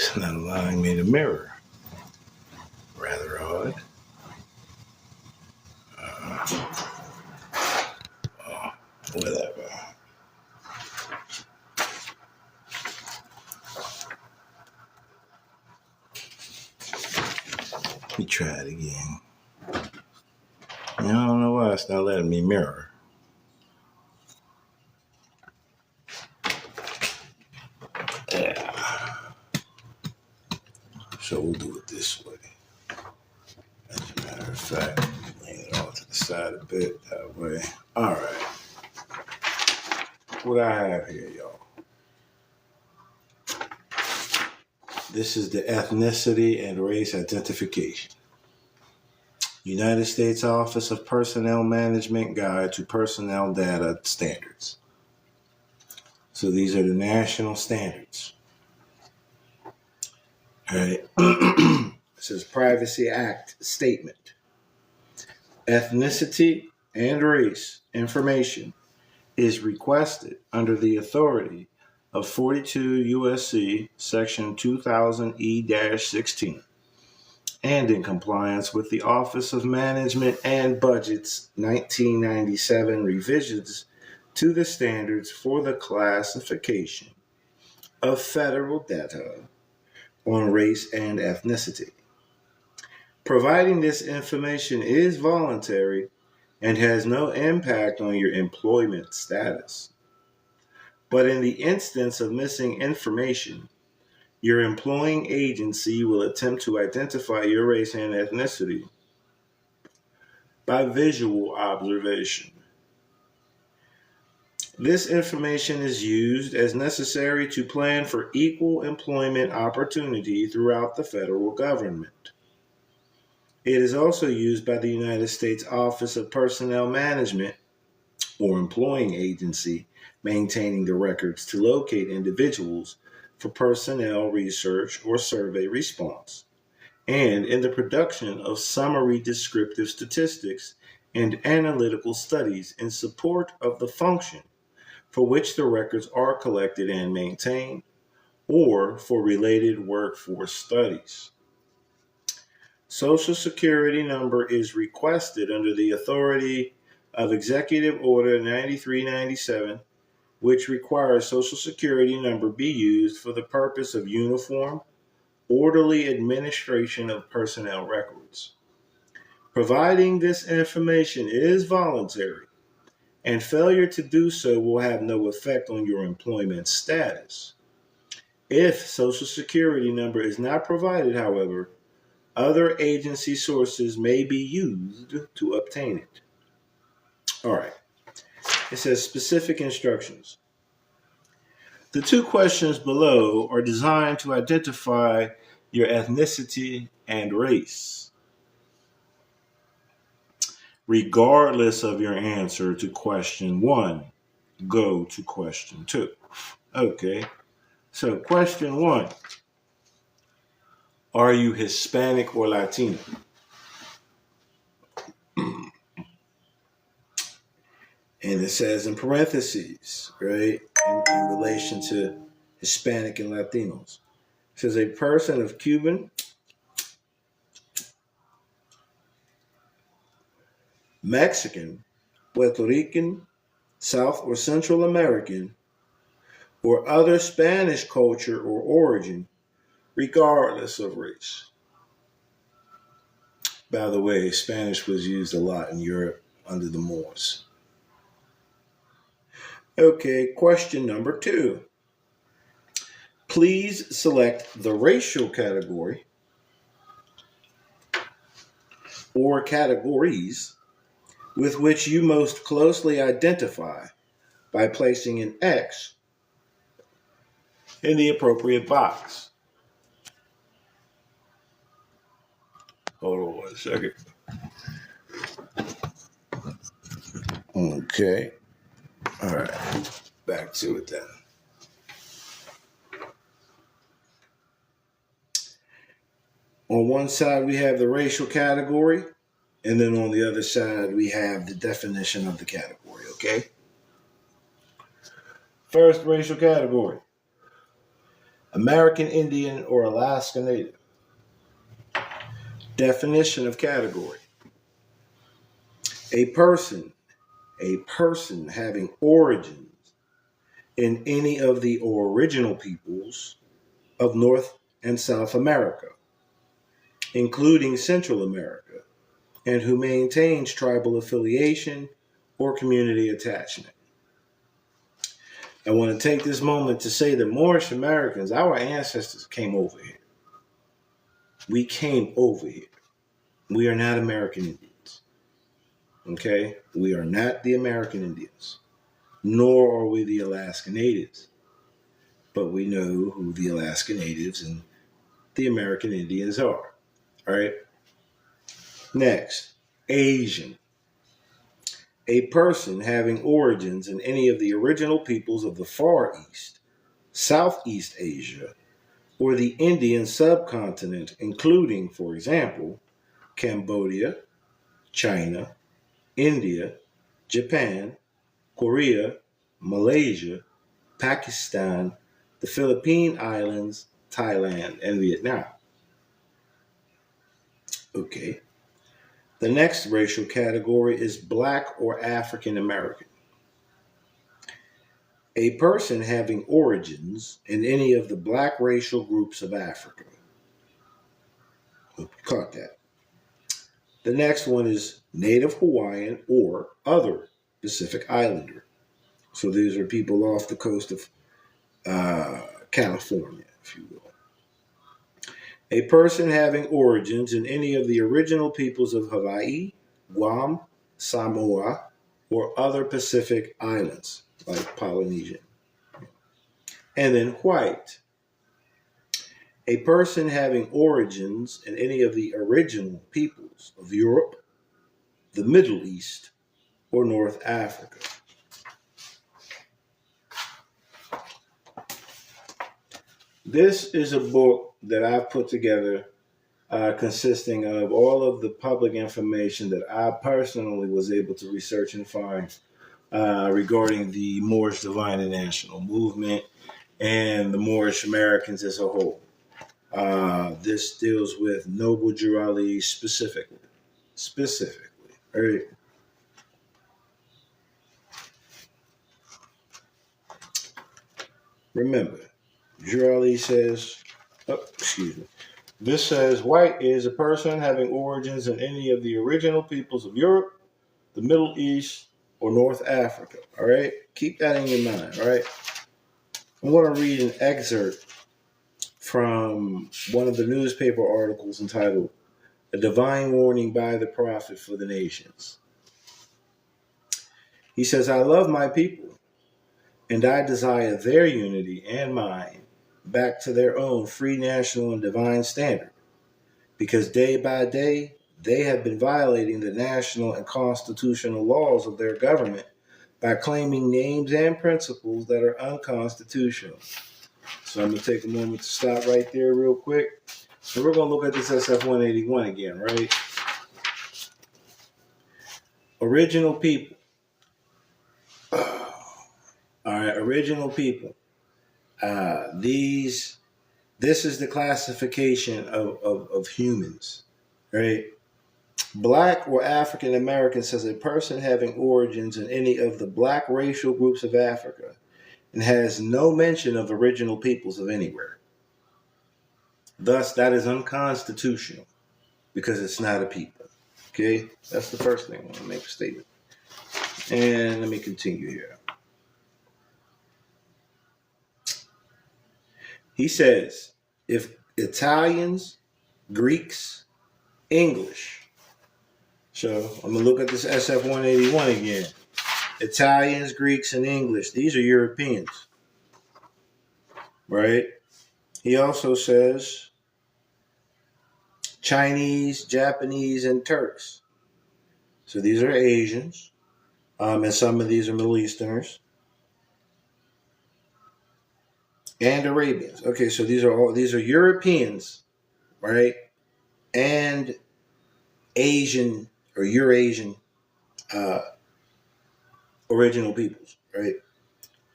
It's not allowing me to mirror. Rather odd. Whatever. Let me try it again. I don't know why it's not letting me mirror. Yeah. So we'll do it this way. As a matter of fact, lean it off to the side a bit that way. All right. What I have here, y'all. This is the ethnicity and race identification. United States Office of Personnel Management Guide to Personnel Data Standards. So these are the national standards. All right. It says Privacy Act statement. Ethnicity and race information is requested under the authority of 42 U.S.C. Section 2000E-16 and in compliance with the Office of Management and Budget's 1997 revisions to the standards for the classification of federal data on race and ethnicity. Providing this information is voluntary and has no impact on your employment status. But in the instance of missing information, your employing agency will attempt to identify your race and ethnicity by visual observation. This information is used as necessary to plan for equal employment opportunity throughout the federal government. It is also used by the United States Office of Personnel Management or employing agency maintaining the records to locate individuals for personnel research or survey response, and in the production of summary descriptive statistics and analytical studies in support of the function for which the records are collected and maintained, or for related workforce studies. Social Security number is requested under the authority of Executive Order 9397, which requires Social Security number be used for the purpose of uniform, orderly administration of personnel records. Providing this information is voluntary, and failure to do so will have no effect on your employment status. If Social Security number is not provided, however, other agency sources may be used to obtain it. All right. It says specific instructions. The two questions below are designed to identify your ethnicity and race. Regardless of your answer to question 1, go to question 2. Okay, so question 1. Are you Hispanic or Latino? And it says in parentheses, right, in relation to Hispanic and Latinos. It says a person of Cuban, Mexican, Puerto Rican, South or Central American, or other Spanish culture or origin, regardless of race. By the way, Spanish was used a lot in Europe under the Moors. Okay, question number 2. Please select the racial category or categories with which you most closely identify by placing an X in the appropriate box. Hold on 1 second. Okay. All right. Back to it then. On one side, we have the racial category, and then on the other side, we have the definition of the category, okay? First, racial category. American Indian or Alaska Native. Definition of category. A person having origins in any of the original peoples of North and South America, including Central America, and who maintains tribal affiliation or community attachment. I want to take this moment to say that Moorish Americans, our ancestors came over here. We came over here. We are not American Indians. Okay? We are not the American Indians, nor are we the Alaska Natives. But we know who the Alaska Natives and the American Indians are. All right? Next, Asian. A person having origins in any of the original peoples of the Far East, Southeast Asia, or the Indian subcontinent, including, for example, Cambodia, China, India, Japan, Korea, Malaysia, Pakistan, the Philippine Islands, Thailand, and Vietnam. Okay. The next racial category is Black or African American. A person having origins in any of the Black racial groups of Africa. Hope you caught that. The next one is Native Hawaiian or other Pacific Islander. So these are people off the coast of California, if you will. A person having origins in any of the original peoples of Hawaii, Guam, Samoa, or other Pacific islands, like Polynesian. And then white. A person having origins in any of the original peoples of Europe, the Middle East, or North Africa. This is a book that I've put together consisting of all of the public information that I personally was able to research and find regarding the Moorish Divine and National Movement and the Moorish Americans as a whole. This deals with Noble Drew Ali specifically. All right. Remember, Drew Ali says, this says, white is a person having origins in any of the original peoples of Europe, the Middle East, or North Africa. All right? Keep that in your mind. All right? I'm going to read an excerpt from one of the newspaper articles entitled, A Divine Warning by the Prophet for the Nations. He says, I love my people, and I desire their unity and mine back to their own free national and divine standard, because day by day they have been violating the national and constitutional laws of their government by claiming names and principles that are unconstitutional. So I'm going to take a moment to stop right there real quick, and we're going to look at this SF-181 again, right? Original people. All right, original people. This is the classification of humans, right? Black or African American says a person having origins in any of the Black racial groups of Africa and has no mention of original peoples of anywhere. Thus, that is unconstitutional because it's not a people. Okay? That's the first thing I want to make a statement. And let me continue here. He says, if Italians, Greeks, English. So I'm going to look at this SF-181 again. Italians, Greeks, and English. These are Europeans. Right? He also says Chinese, Japanese, and Turks. So these are Asians. And some of these are Middle Easterners. And Arabians. Okay, so these are Europeans, right? And Asian or Eurasian original peoples, right?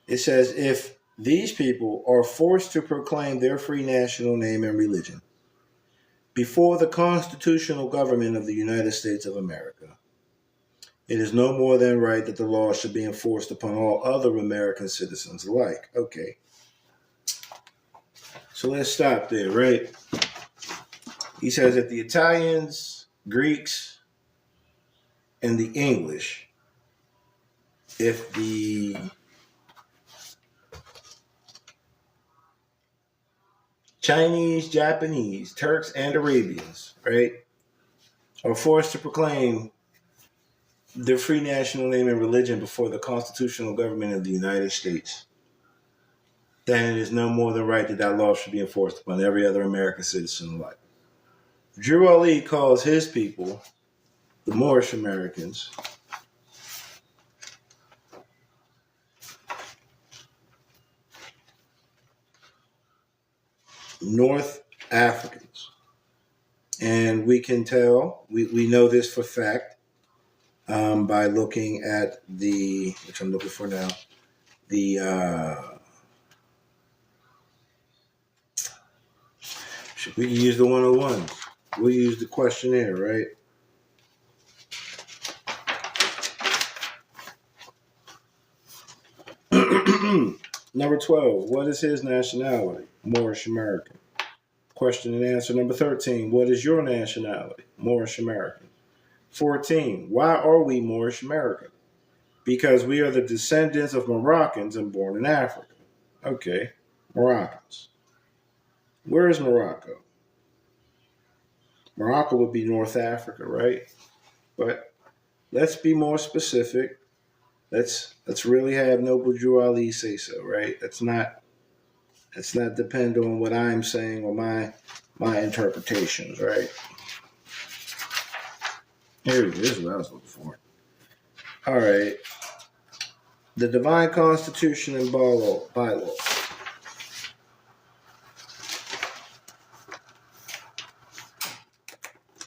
It says if These people are forced to proclaim their free national name and religion before the constitutional government of the United States of America. It is no more than right that the law should be enforced upon all other American citizens alike. Okay. So let's stop there, right? He says that the Italians, Greeks, and the English, if the Chinese, Japanese, Turks, and Arabians, right, are forced to proclaim their free national name and religion before the constitutional government of the United States, then it is no more than right that that law should be enforced upon every other American citizen alike. Drew Ali calls his people, the Moorish Americans, North Africans. And we can tell, we know this for fact, by looking at the, which I'm looking for now, we can use the 101s. We'll use the questionnaire, right? Number 12, what is his nationality? Moorish American. Question and answer number 13, what is your nationality? Moorish American. 14, why are we Moorish American? Because we are the descendants of Moroccans and born in Africa. Okay, Moroccans. Where is Morocco? Morocco would be North Africa, right? But let's be more specific. Let's really have Noble Drew Ali say so, right? Let's not depend on what I'm saying or my interpretations, right? Here it is. This is what I was looking for. All right. The Divine Constitution and Bylaws.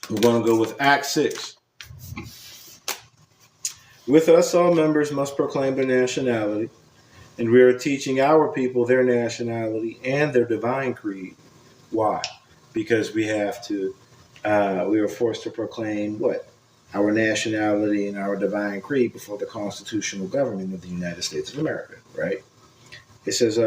We're going to go with Act 6. With us, all members must proclaim their nationality, and we are teaching our people their nationality and their divine creed. Why? Because we have to, we are forced to proclaim what? Our nationality and our divine creed before the constitutional government of the United States of America, right? It says,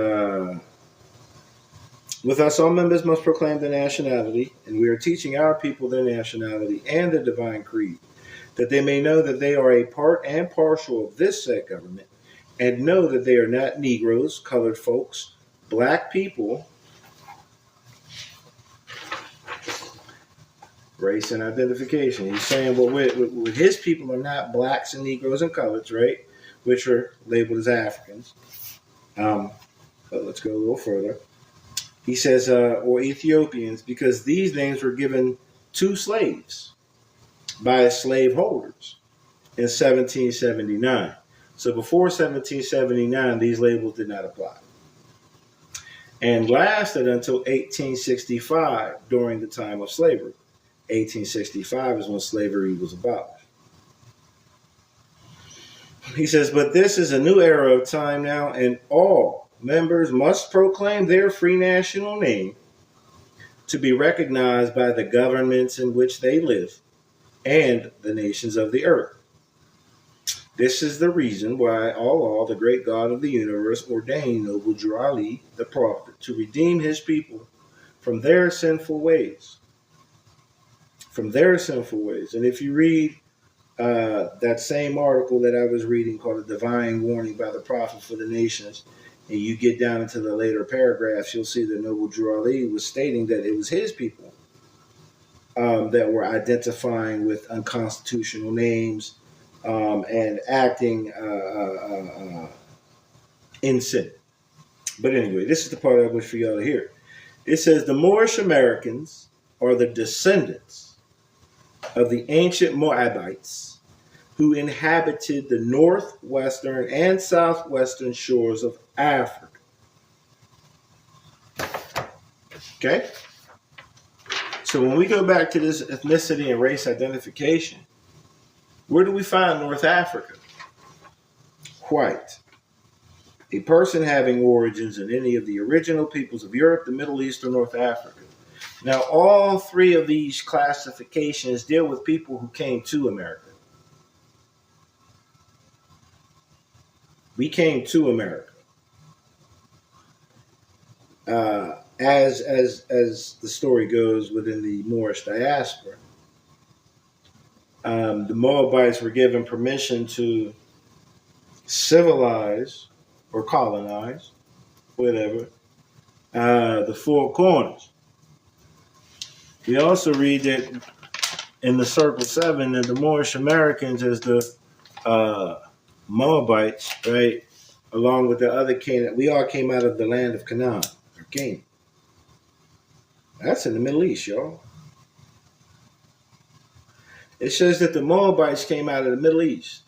with us, all members must proclaim their nationality, and we are teaching our people their nationality and their divine creed, that they may know that they are a part and parcel of this said government, and know that they are not Negroes, colored folks, black people, race and identification. He's saying, well, with his people are not blacks and Negroes and coloreds, right? Which are labeled as Africans. But let's go a little further. He says, or Ethiopians, because these names were given to slaves by slaveholders in 1779. So before 1779, these labels did not apply. And lasted until 1865 during the time of slavery. 1865 is when slavery was abolished. He says, but this is a new era of time now, and all members must proclaim their free national name to be recognized by the governments in which they live and the nations of the earth. This is the reason why Allah, the great God of the universe, ordained Noble Drew Ali, the prophet, to redeem his people from their sinful ways. From their sinful ways. And if you read that same article that I was reading called A Divine Warning by the Prophet for the Nations, and you get down into the later paragraphs, you'll see that Noble Drew Ali was stating that it was his people that were identifying with unconstitutional names and acting in sin. But anyway, this is the part I wish for y'all to hear. It says the Moorish Americans are the descendants of the ancient Moabites who inhabited the northwestern and southwestern shores of Africa. Okay? So when we go back to this ethnicity and race identification, where do we find North Africa? White. a person having origins in any of the original peoples of Europe, the Middle East, or North Africa. Now, all three of these classifications deal with people who came to America. We came to America. As the story goes within the Moorish diaspora, the Moabites were given permission to civilize or colonize, whatever, the four corners. We also read that in the Circle 7 that the Moorish Americans, as the Moabites, right, along with the other Canaan, we all came out of the land of Canaan, or Canaan. That's in the Middle East, y'all. It says that the Moabites came out of the Middle East.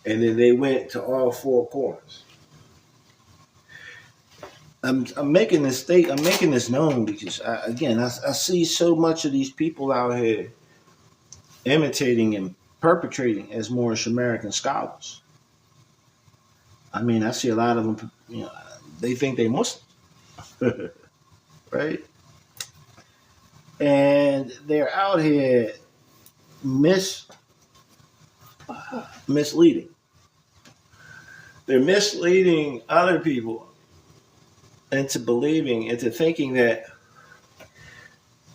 And then they went to all four corners. I'm making this known because I see so much of these people out here imitating and perpetrating as Moorish American scholars. I mean, I see a lot of them. They think they Muslim, right? And they're out here misleading. They're misleading other people into thinking that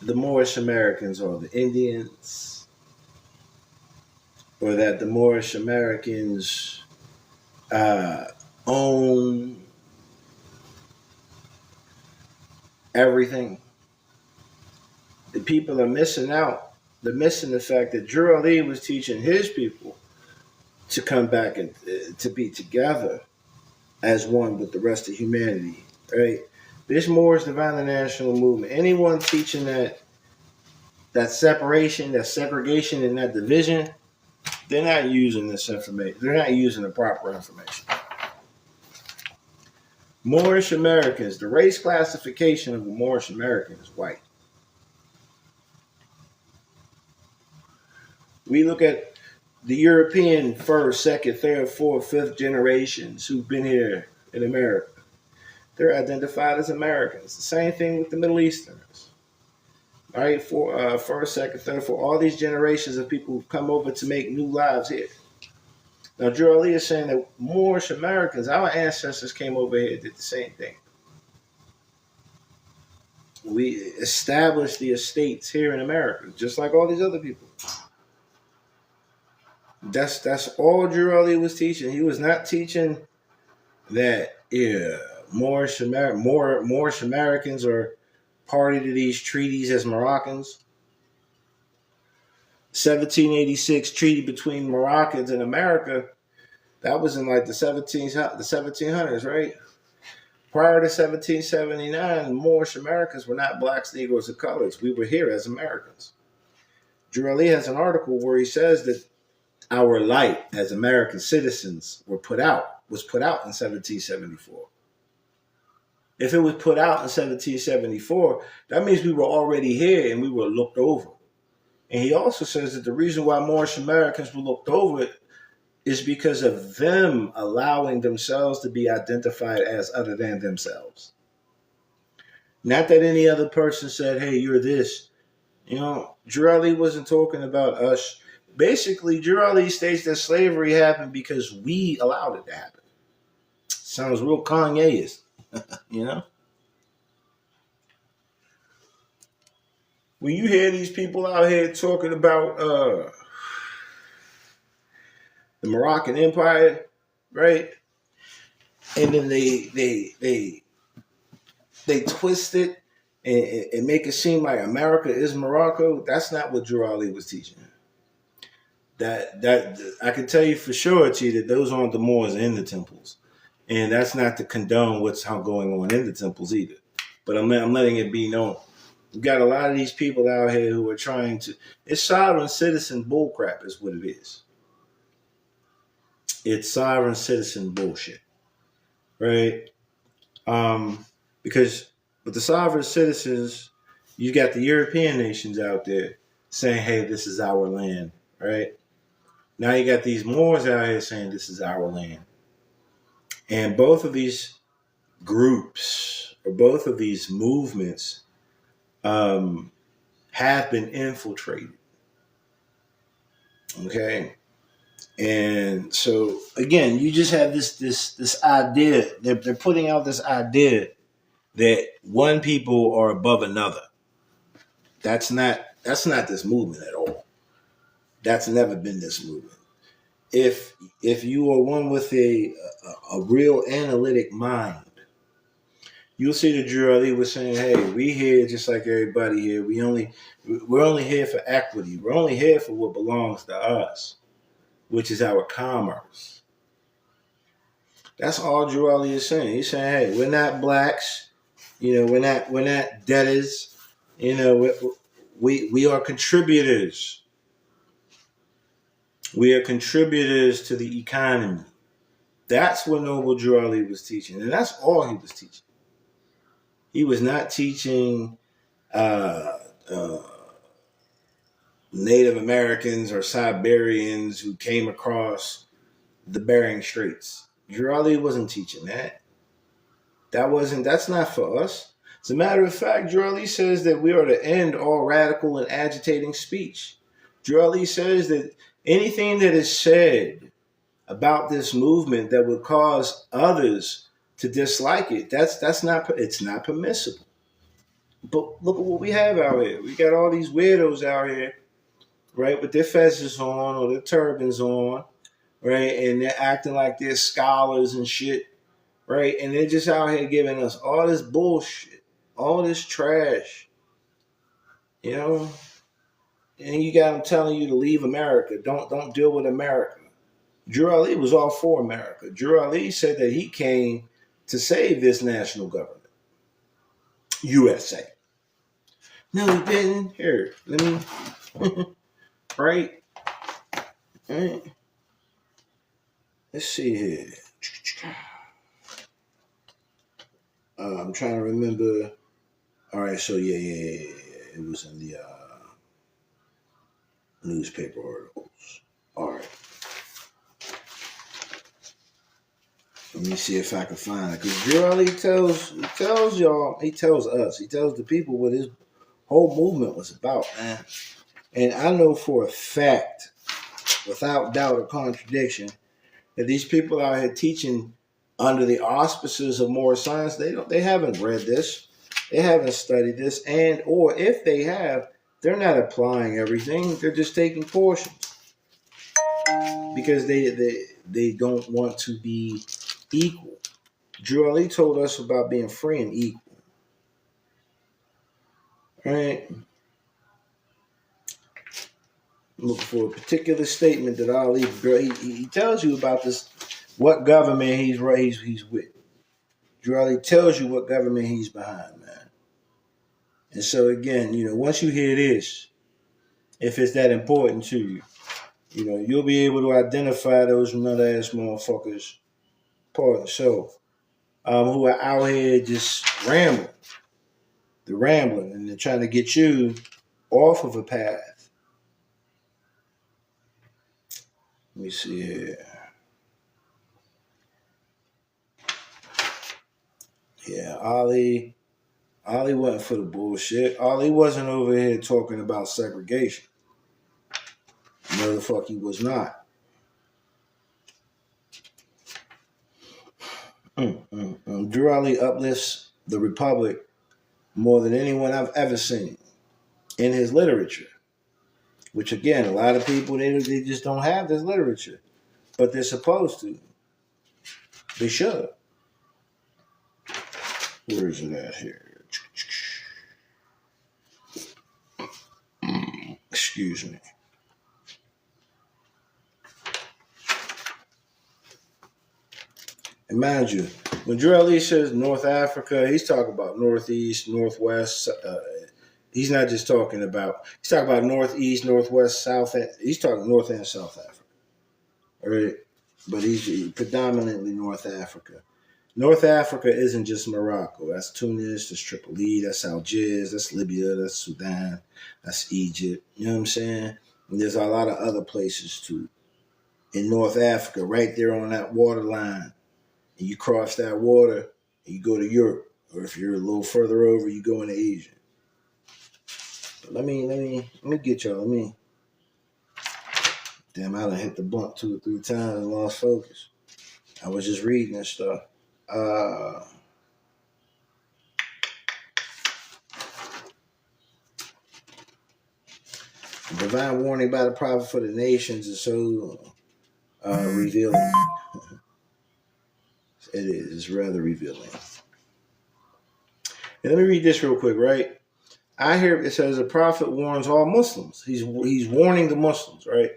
the Moorish Americans are the Indians, or that the Moorish Americans own everything. The people are missing out. They're missing the fact that Drew Ali was teaching his people to come back and to be together as one with the rest of humanity. Right? This Moorish Divine National Movement. Anyone teaching that separation, that segregation, and that division, they're not using this information. They're not using the proper information. Moorish Americans, the race classification of a Moorish American is white. We look at the European first, second, third, fourth, fifth generations who've been here in America. They're identified as Americans. The same thing with the Middle Easterners. All right, for first, second, third, for all these generations of people who've come over to make new lives here. Now, Drew Ali is saying that Moorish Americans, our ancestors came over here and did the same thing. We established the estates here in America, just like all these other people. That's all Drew Ali was teaching. He was not teaching that Moorish Americans are party to these treaties as Moroccans. 1786 treaty between Moroccans and America, that was in like the 1700s, right? Prior to 1779, Moorish Americans were not blacks, Negroes, or colors. We were here as Americans. Drew Ali has an article where he says that our light as American citizens was put out in 1774. If it was put out in 1774, that means we were already here and we were looked over. And he also says that the reason why Moorish Americans were looked over is because of them allowing themselves to be identified as other than themselves. Not that any other person said, hey, you're this. Drew Ali wasn't talking about us. Basically, Drew Ali states that slavery happened because we allowed it to happen. Sounds real Kanye-ist, When you hear these people out here talking about the Moroccan Empire, right? And then they twist it and make it seem like America is Morocco. That's not what Drew Ali was teaching. That I can tell you for sure, that those aren't the Moors in the temples, and that's not to condone what's going on in the temples either. But I'm letting it be known. You've got a lot of these people out here who are trying to. It's sovereign citizen bullcrap, is what it is. It's sovereign citizen bullshit, right? Because with the sovereign citizens, you got the European nations out there saying, "Hey, this is our land," right? Now you got these Moors out here saying this is our land. And both of these groups or both of these movements um, have been infiltrated. Okay. And so again, you just have this idea. They're putting out this idea that one people are above another. That's not this movement at all. That's never been this movement. If you are one with a real analytic mind, you'll see that Drew Ali was saying, "Hey, we here just like everybody here. We're only here for equity. We're only here for what belongs to us, which is our commerce." That's all Drew Ali is saying. He's saying, "Hey, we're not blacks. We're not debtors. We are contributors. We are contributors to the economy." That's what Noble Drew Ali was teaching, and that's all he was teaching. He was not teaching uh, uh, Native Americans or Siberians who came across the Bering Straits. Drew Ali wasn't teaching that. That's not for us. As a matter of fact, Drew Ali says that we are to end all radical and agitating speech. Drew Ali says that anything that is said about this movement that would cause others to dislike it, it's not permissible. But look at what we have out here. We got all these weirdos out here, right, with their fezzes on or their turbans on, right, and they're acting like they're scholars and shit, right, and they're just out here giving us all this bullshit, all this trash, you know, and you got them telling you to leave America, don't deal with America. Drew Ali was all for America. Drew Ali said that he came to save this national government, USA. No, he didn't. Here, let me. Right? Right? Let's see here. I'm trying to remember. All right, so yeah. It was in the newspaper articles. All right. Let me see if I can find it. Because Drew Ali tells y'all, he tells us, he tells the people what his whole movement was about, man. And I know for a fact, without doubt or contradiction, that these people out here teaching under the auspices of Moorish science, they haven't read this, they haven't studied this, and or if they have, they're not applying everything. They're just taking portions because they don't want to be equal. Drew Ali told us about being free and equal. Right? I'm looking for a particular statement that Ali he tells you about this, what government he's with. Drew Ali tells you what government he's behind, man. And so again, once you hear this, if it's that important to you, you'll be able to identify those nut ass motherfuckers part of the show, who are out here just rambling. They're rambling and they're trying to get you off of a path. Let me see here. Yeah, Ali wasn't for the bullshit. Ali wasn't over here talking about segregation. No, the fuck he was not. Drew Ali uplifts the Republic more than anyone I've ever seen in his literature. Which again, a lot of people they just don't have this literature, but they're supposed to. They should. Where is it at here? Excuse me. And mind you, when Drew Ali says North Africa, he's talking about Northeast, Northwest. He's not just talking about. He's talking about Northeast, Northwest, South. He's talking North and South Africa, all right? But he's predominantly North Africa. North Africa isn't just Morocco. That's Tunis, that's Tripoli, that's Algiers, that's Libya, that's Sudan, that's Egypt. You know what I'm saying? And there's a lot of other places too. in North Africa, right there on that water line. And you cross that water and you go to Europe. Or if you're a little further over, you go into Asia. But let me get y'all. Damn, I done hit the blunt 2 or 3 times and lost focus. I was just reading this stuff. Divine warning by the prophet for the nations is so revealing. It is. It's rather revealing. And let me read this real quick, right? I hear it says the prophet warns all Muslims. He's warning the Muslims, right?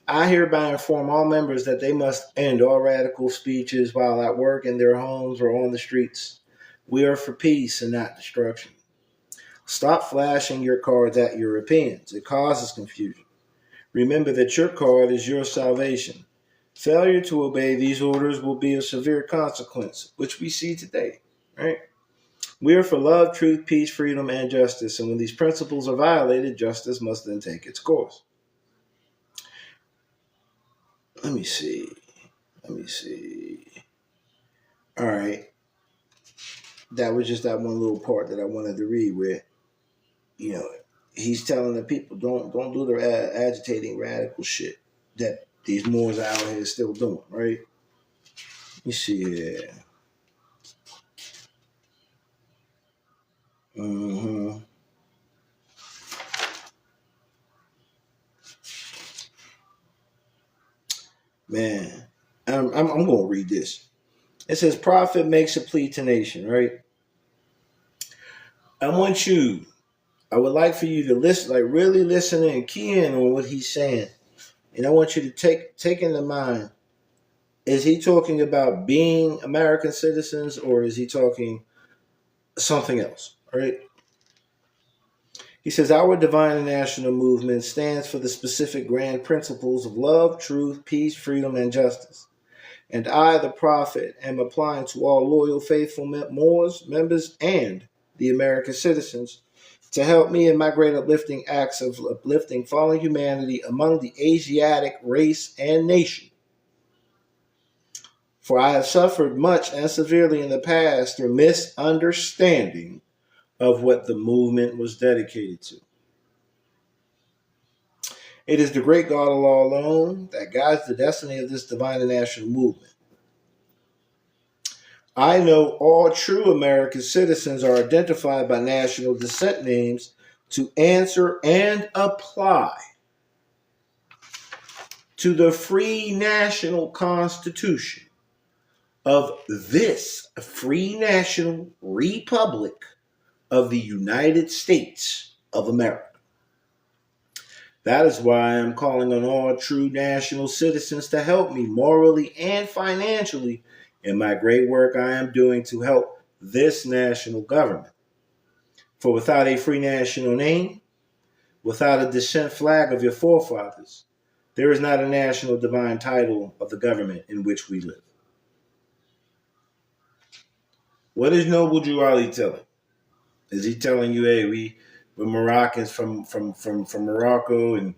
I hereby inform all members that they must end all radical speeches while at work, in their homes, or on the streets. We are for peace and not destruction. Stop flashing your cards at Europeans. It causes confusion. Remember that your card is your salvation. Failure to obey these orders will be a severe consequence, which we see today, right? We are for love, truth, peace, freedom, and justice. And when these principles are violated, justice must then take its course. Let me see. All right. That was just that one little part that I wanted to read where, he's telling the people don't do the agitating radical shit that these Moors out here still doing, right? Let me see here. Man, I'm going to read this. It says, prophet makes a plea to nation, right? I would like for you to listen, like really listen and key in on what he's saying. And I want you to take into mind, is he talking about being American citizens or is he talking something else, right? He says, our divine national movement stands for the specific grand principles of love, truth, peace, freedom, and justice. And I, the prophet, am applying to all loyal, faithful Moors, members, and the American citizens to help me in my great uplifting acts of uplifting fallen humanity among the Asiatic race and nation. For I have suffered much and severely in the past through misunderstanding of what the movement was dedicated to. It is the great God Allah alone that guides the destiny of this divine and national movement. I know all true American citizens are identified by national descent names to answer and apply to the free national constitution of this free national republic of the United States of America. That is why I am calling on all true national citizens to help me morally and financially in my great work I am doing to help this national government. For without a free national name, without a descent flag of your forefathers, there is not a national divine title of the government in which we live. What is Noble Drew Ali telling? Is he telling you, hey, we're Moroccans from Morocco, and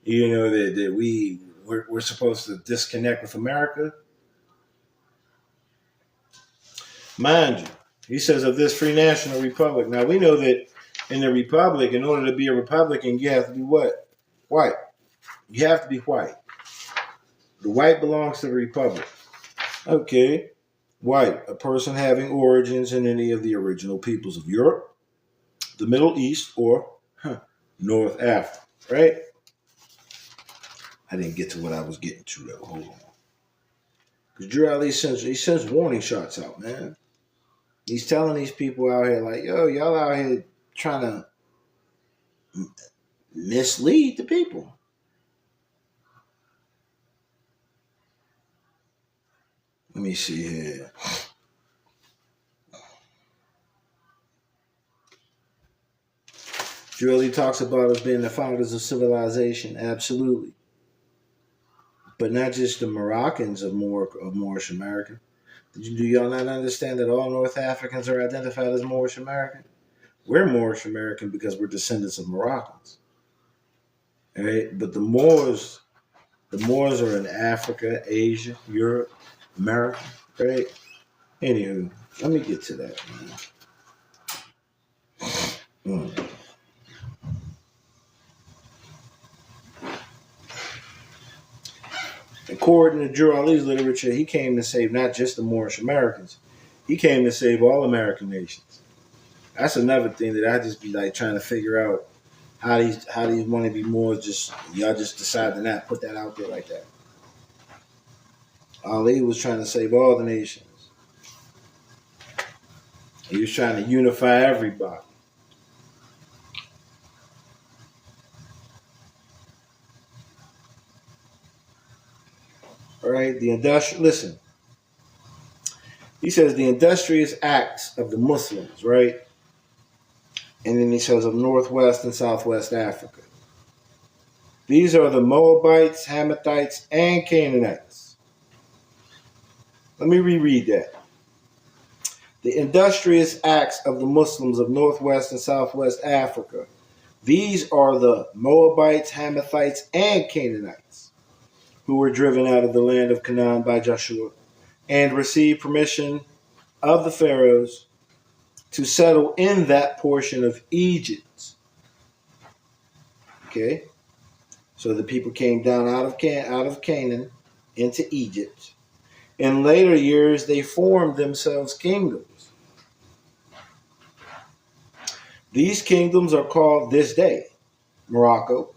that we're supposed to disconnect with America? Mind you, he says of this free national republic. Now we know that in the republic, in order to be a Republican, you have to be what? White. You have to be white. The white belongs to the republic. Okay. White, a person having origins in any of the original peoples of Europe, the Middle East, or North Africa, right? I didn't get to what I was getting to, though. Hold on. Because Drew Ali sends warning shots out, man. He's telling these people out here, like, yo, y'all out here trying to mislead the people. Let me see here. Drew Ali talks about us being the founders of civilization. Absolutely. But not just the Moroccans of Moorish American. Do y'all not understand that all North Africans are identified as Moorish American? We're Moorish American because we're descendants of Moroccans. All right? But the Moors The Moors are in Africa, Asia, Europe, America, right? Anywho, let me get to that. Mm. According to Drew Ali's literature, he came to save not just the Moorish Americans, he came to save all American nations. That's another thing that I just be like trying to figure out how these want to be Moors. Just y'all just decide to not put that out there like that. Ali was trying to save all the nations. He was trying to unify everybody. All right, listen. He says the industrious acts of the Muslims, right? And then he says of Northwest and Southwest Africa. These are the Moabites, Hamathites, and Canaanites. Let me reread that. The industrious acts of the Muslims of Northwest and Southwest Africa. These are the Moabites, Hamathites, and Canaanites who were driven out of the land of Canaan by Joshua and received permission of the pharaohs to settle in that portion of Egypt. Okay, so the people came down out of Canaan into Egypt. In later years, they formed themselves kingdoms. These kingdoms are called this day Morocco,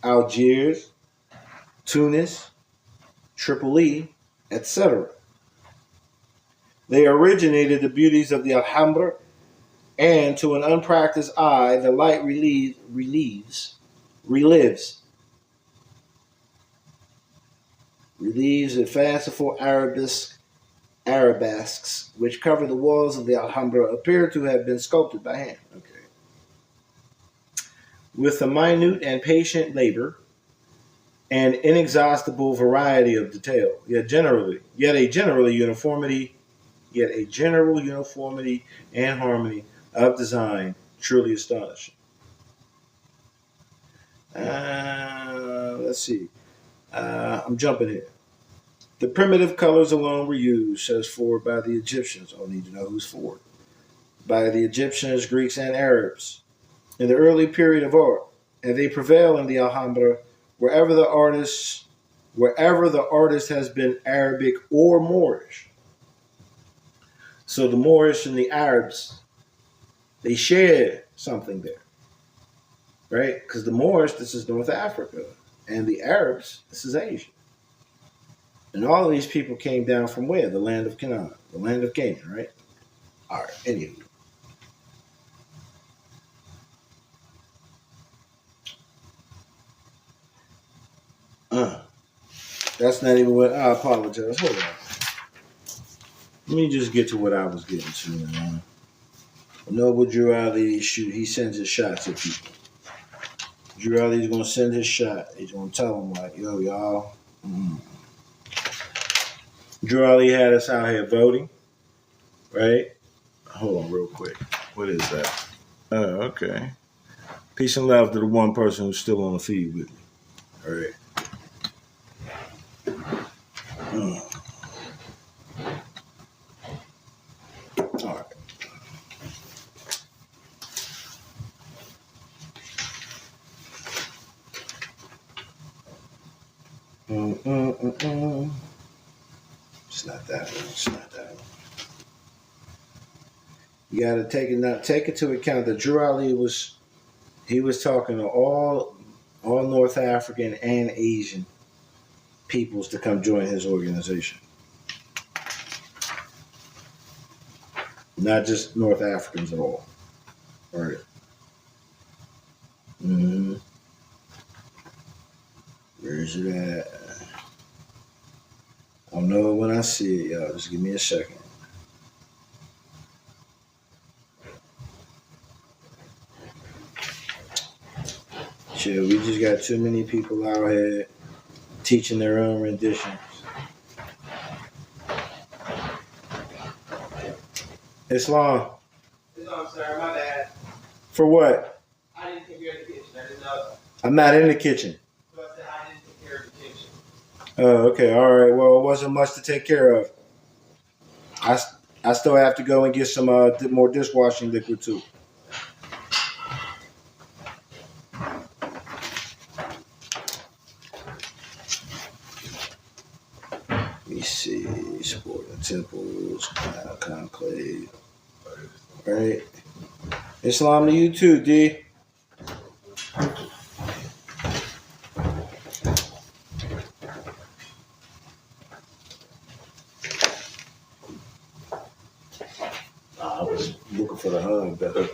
Algiers, Tunis, Tripoli, etc. They originated the beauties of the Alhambra, and to an unpracticed eye, the light relives the fanciful arabesques which cover the walls of the Alhambra appear to have been sculpted by hand. Okay. With a minute and patient labor and inexhaustible variety of detail, yet a general uniformity and harmony of design truly astonishing. Let's see. I'm jumping here. The primitive colors alone were used, says Ford, by the Egyptians. I'll need to know who's Ford. By the Egyptians, Greeks, and Arabs in the early period of art, and they prevail in the Alhambra wherever the artist has been Arabic or Moorish. So the Moorish and the Arabs, they share something there, right? Because the Moorish, this is North Africa, and the Arabs, this is Asia. And all of these people came down from where? The land of Canaan, the land of Canaan, right? All right, anyway. That's not even what I apologize. Hold on. Let me just get to what I was getting to. Man. Noble Drew Ali he sends his shots at people. Drew Ali's gonna send his shot. He's gonna tell them like, yo, y'all. Drew Ali had us out here voting, right? Hold on real quick. What is that? Oh, okay. Peace and love to the one person who's still on the feed with me. All right. All right. It's not that one. It's not that one. You got to take into account that Drew Ali was talking to all North African and Asian peoples to come join his organization. Not just North Africans at all. All right. Where's it at? I'll know it when I see it, y'all. Just give me a second. Chill, we just got too many people out here teaching their own renditions. Islam, sir. My bad. for what? I didn't think you were in the kitchen. I didn't know. I'm not in the kitchen. So I said I didn't take care of the kitchen. Oh, okay. All right. Well, it wasn't much to take care of. I, I still have to go and get some more dishwashing liquid too. Let me see. Sporting temples, conclave. All right. Islam to you too, D. I was looking for the hug, better.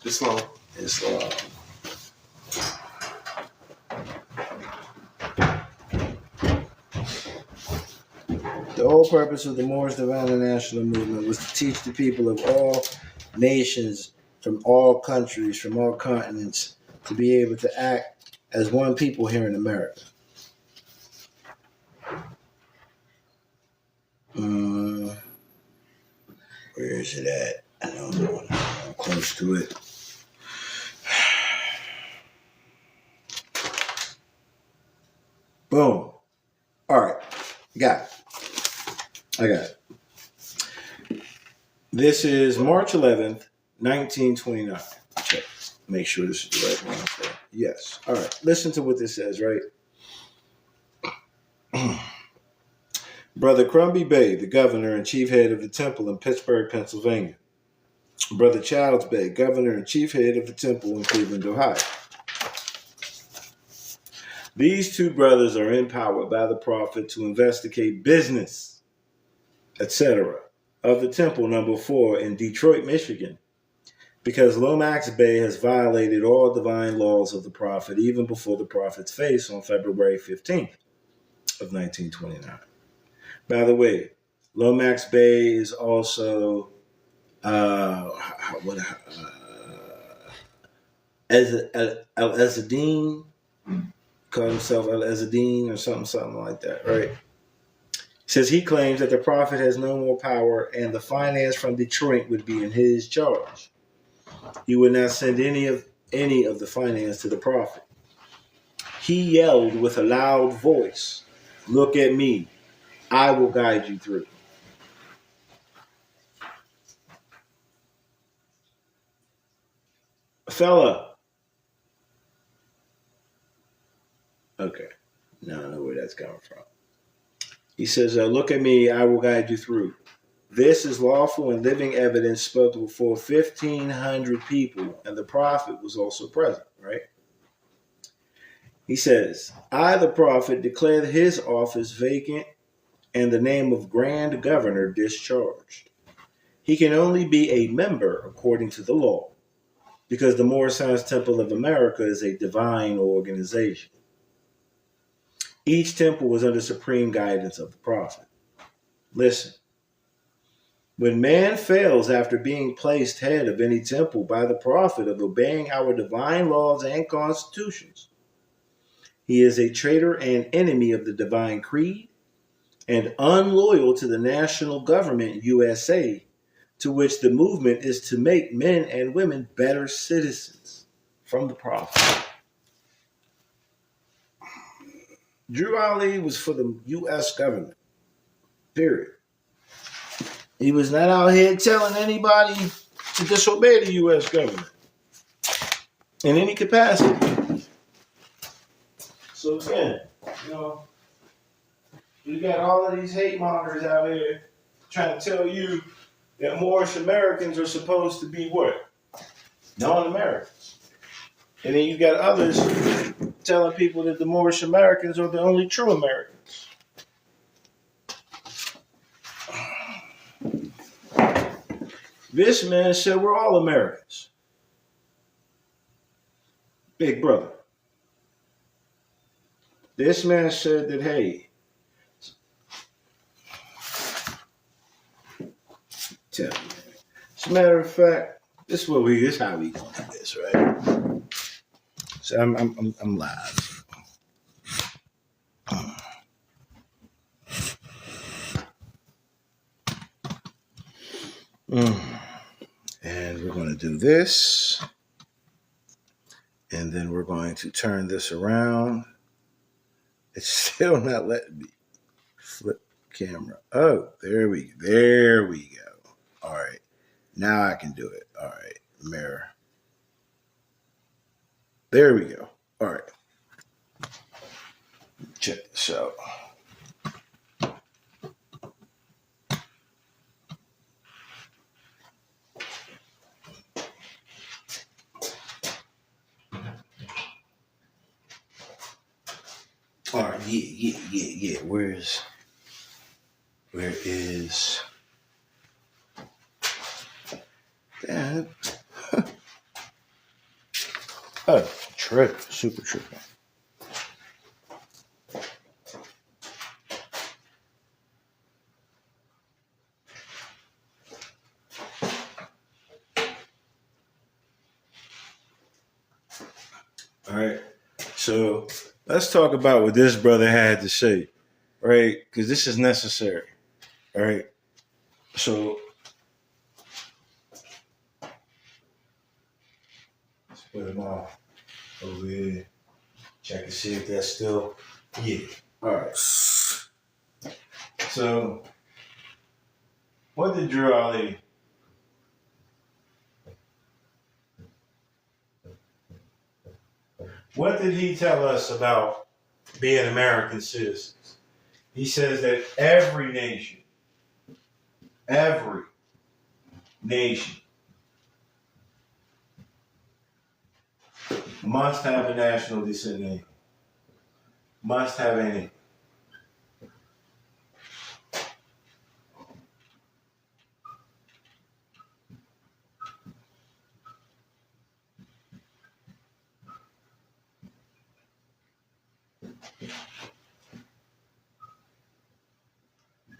Islam. Islam. The whole purpose of the Moorish Divine National Movement was to teach the people of all nations, from all countries, from all continents, to be able to act as one people here in America. Where is it at? I don't know. I'm close to it. Boom. All right. Got it. I got it. This is March 11th, 1929. Check. Make sure this is the right one. Okay. Yes. All right. Listen to what this says, right? Brother Crumbie Bay, the governor and chief head of the temple in Pittsburgh, Pennsylvania. Brother Childs Bay, governor and chief head of the temple in Cleveland, Ohio. These two brothers are empowered by the prophet to investigate business, etc., of the temple number 4 in Detroit, Michigan, because Lomax Bay has violated all divine laws of the prophet even before the prophet's face on February 15th of 1929. By the way, Lomax Bay is also Al-Azadeen, called himself Al-Azadeen or something like that, right? Says he claims that the prophet has no more power and the finance from Detroit would be in his charge. He would not send any of the finance to the prophet. He yelled with a loud voice, "Look at me. I will guide you through." Fella. Okay. Now I know where that's coming from. He says, "Look at me. I will guide you through. This is lawful and living evidence spoken before 1,500 people, and the prophet was also present," right? He says, "I, the prophet, declare his office vacant and the name of Grand Governor discharged. He can only be a member according to the law, because the Moorish Science Temple of America is a divine organization. Each temple was under supreme guidance of the prophet. Listen, when man fails after being placed head of any temple by the prophet of obeying our divine laws and constitutions, he is a traitor and enemy of the divine creed and unloyal to the national government, USA, to which the movement is to make men and women better citizens." From the prophet. Drew Ali was for the U.S. government. Period. He was not out here telling anybody to disobey the U.S. government in any capacity. So again, you got all of these hate mongers out here trying to tell you that Moorish Americans are supposed to be what? Non-Americans. And then you got others telling people that the Moorish Americans are the only true Americans. This man said we're all Americans. Big brother. This man said that, hey, tell me, as a matter of fact, this is how we gonna do this, right? So I'm live. And we're going to do this. And then we're going to turn this around. It's still not letting me flip camera. Oh, there we go. All right. Now I can do it. All right. Mirror. There we go. All right. Check this out. All right. Yeah. Where is that? Oh, super tripping. All right. So let's talk about what this brother had to say, right? Because this is necessary. All right. So let's put him off over here. Check and see if that's still. Yeah. All right. So what did Drew Ali? What did he tell us about being American citizens? He says that every nation must have a national descent name. Must have a name.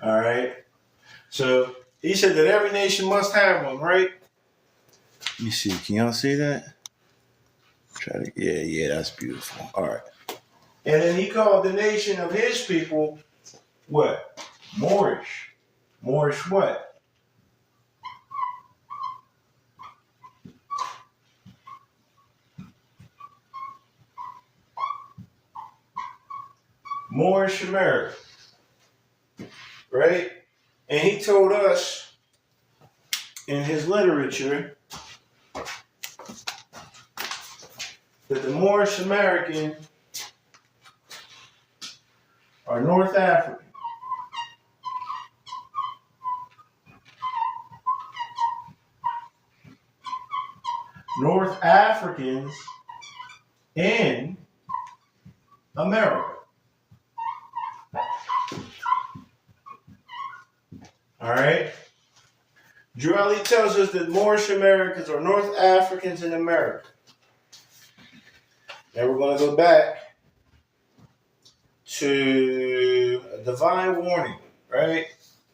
All right. So he said that every nation must have one, right? Let me see. Can y'all see that? Try to. Yeah. That's beautiful. All right. And then he called the nation of his people what? Moorish. Moorish what? Moorish America. Right? And he told us in his literature that the Moorish American are North African. North Africans in America. All right? Drew Ali tells us that Moorish Americans are North Africans in America. Now we're going to go back to a divine warning, right?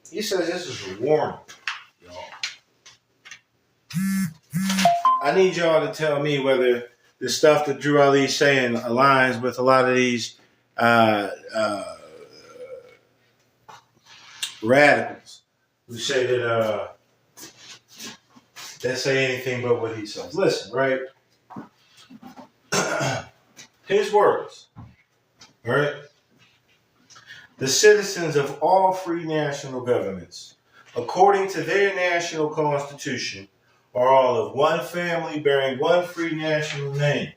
He says this is a warning, y'all. I need y'all to tell me whether the stuff that Drew Ali is saying aligns with a lot of these radicals who say that say anything but what he says. Listen, right? His words, right? The citizens of all free national governments, according to their national constitution, are all of one family bearing one free national name.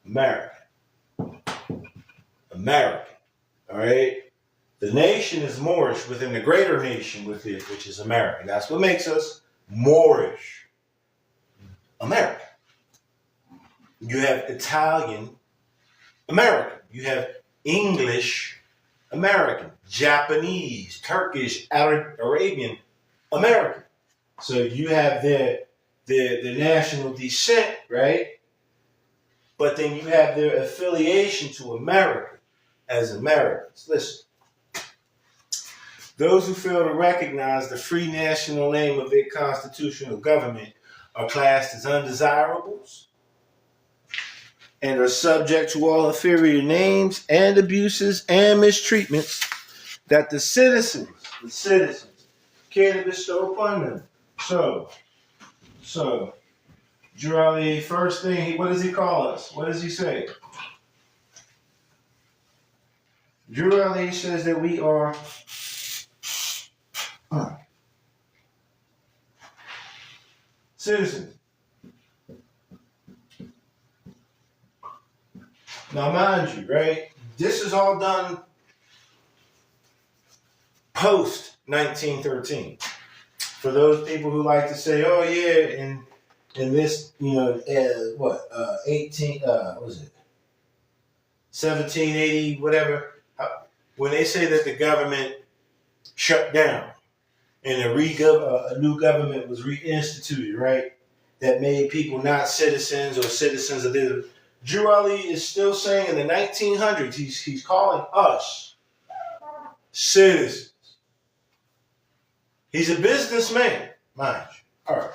American. American. All right? The nation is Moorish within the greater nation with it, which is American. That's what makes us Moorish. American. You have Italian American. You have English American, Japanese, Turkish, Arabian American. So you have the national descent, right? But then you have their affiliation to America as Americans. Listen. Those who fail to recognize the free national name of their constitutional government are classed as undesirables and are subject to all inferior names and abuses and mistreatments that the citizens care to bestow upon them. So, Drew Ali, first thing, what does he call us? What does he say? Drew Ali says that we are citizens. Now, mind you, right? This is all done post 1913. For those people who like to say, "Oh yeah," in this, 18, what was it, 1780, whatever. When they say that the government shut down and a new government was reinstituted, right? That made people not citizens or citizens of this. Drew Ali is still saying in the 1900s, he's calling us citizens. He's a businessman, mind you. All right.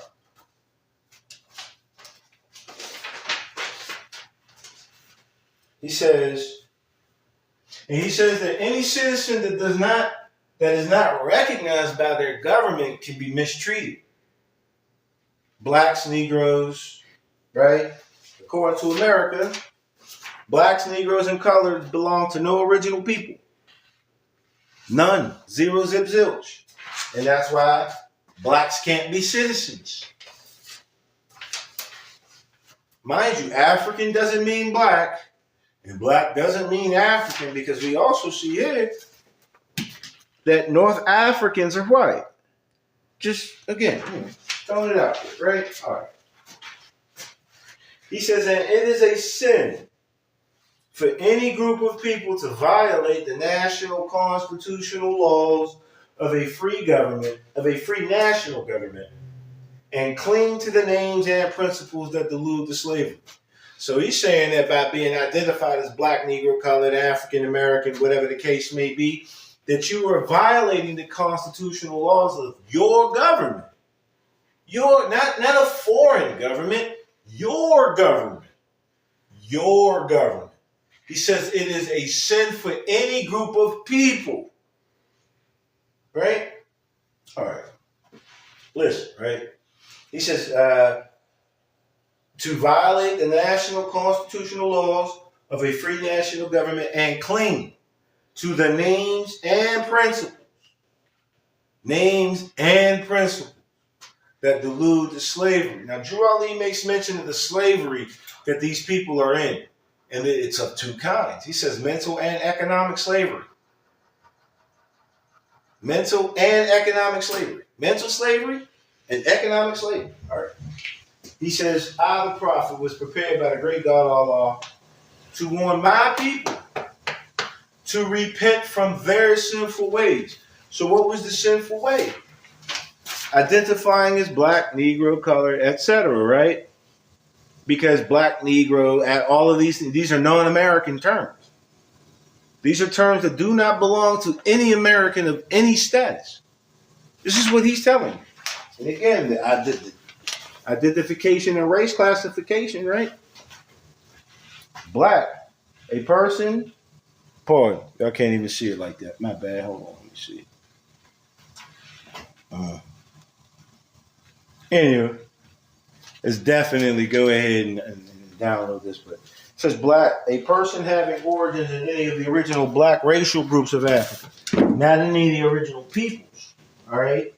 He says that any citizen that is not recognized by their government can be mistreated. Blacks, Negroes, right? According to America, blacks, Negroes, and coloreds belong to no original people. None. Zero, zip, zilch. And that's why blacks can't be citizens. Mind you, African doesn't mean black, and black doesn't mean African, because we also see here that North Africans are white. Just, again, throwing it out there, right? All right. He says, and it is a sin for any group of people to violate the national constitutional laws of a free government, of a free national government, and cling to the names and principles that delude to slavery. So he's saying that by being identified as black, Negro, colored, African American, whatever the case may be, that you are violating the constitutional laws of your government. Your not a foreign government, your government. Your government. He says it is a sin for any group of people. Right? All right. Listen, right? He says, to violate the national constitutional laws of a free national government and cling to the names and principles that delude to slavery. Now, Drew Ali makes mention of the slavery that these people are in, and it's of two kinds. He says mental and economic slavery. Mental and economic slavery. Mental slavery and economic slavery. All right. He says, I, the prophet, was prepared by the great God Allah to warn my people to repent from their sinful ways. So what was the sinful way? Identifying as black, Negro, colored, etc., right? Because black, Negro, all of these are non-American terms. These are terms that do not belong to any American of any status. This is what he's telling you. And again, the identification and race classification, right? Black, a person. Pardon, I can't even see it like that. My bad. Hold on, let me see. Anyway, let's definitely go ahead and download this. But it says black, a person having origins in any of the original black racial groups of Africa, not any of the original peoples. All right,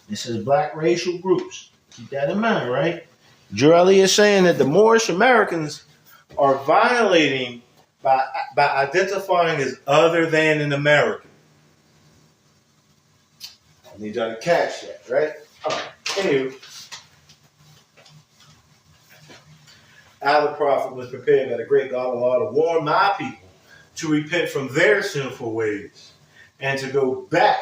this is black racial groups. Keep that in mind, right? Jurali is saying that the Moorish Americans are violating by identifying as other than an American. I need y'all to catch that, right? All right. Anyway, I, the prophet, was prepared by the great God Allah to warn my people to repent from their sinful ways and to go back